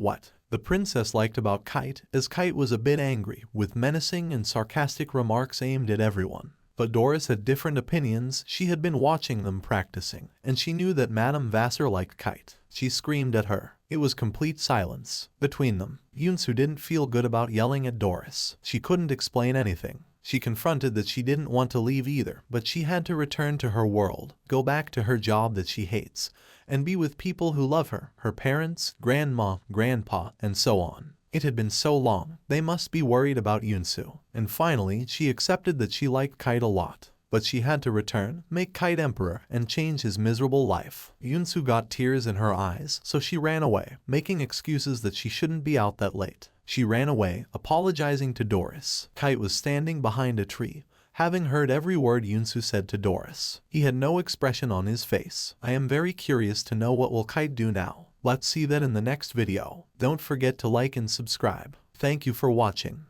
what the princess liked about Kite, as Kite was a bit angry, with menacing and sarcastic remarks aimed at everyone. But Doris had different opinions. She had been watching them practicing, and she knew that Madame Vassar liked Kite. She screamed at her. It was complete silence between them. Yunsu didn't feel good about yelling at Doris. She couldn't explain anything. She confronted that she didn't want to leave either, but she had to return to her world, go back to her job that she hates, and be with people who love her, her parents, grandma, grandpa, and so on. It had been so long, they must be worried about Yunsu. And finally, she accepted that she liked Kite a lot. But she had to return, make Kite emperor, and change his miserable life. Yunsu got tears in her eyes, so she ran away, making excuses that she shouldn't be out that late. She ran away, apologizing to Doris. Kite was standing behind a tree, having heard every word Yunsu said to Doris. He had no expression on his face. I am very curious to know what will Kite do now. Let's see that in the next video. Don't forget to like and subscribe. Thank you for watching.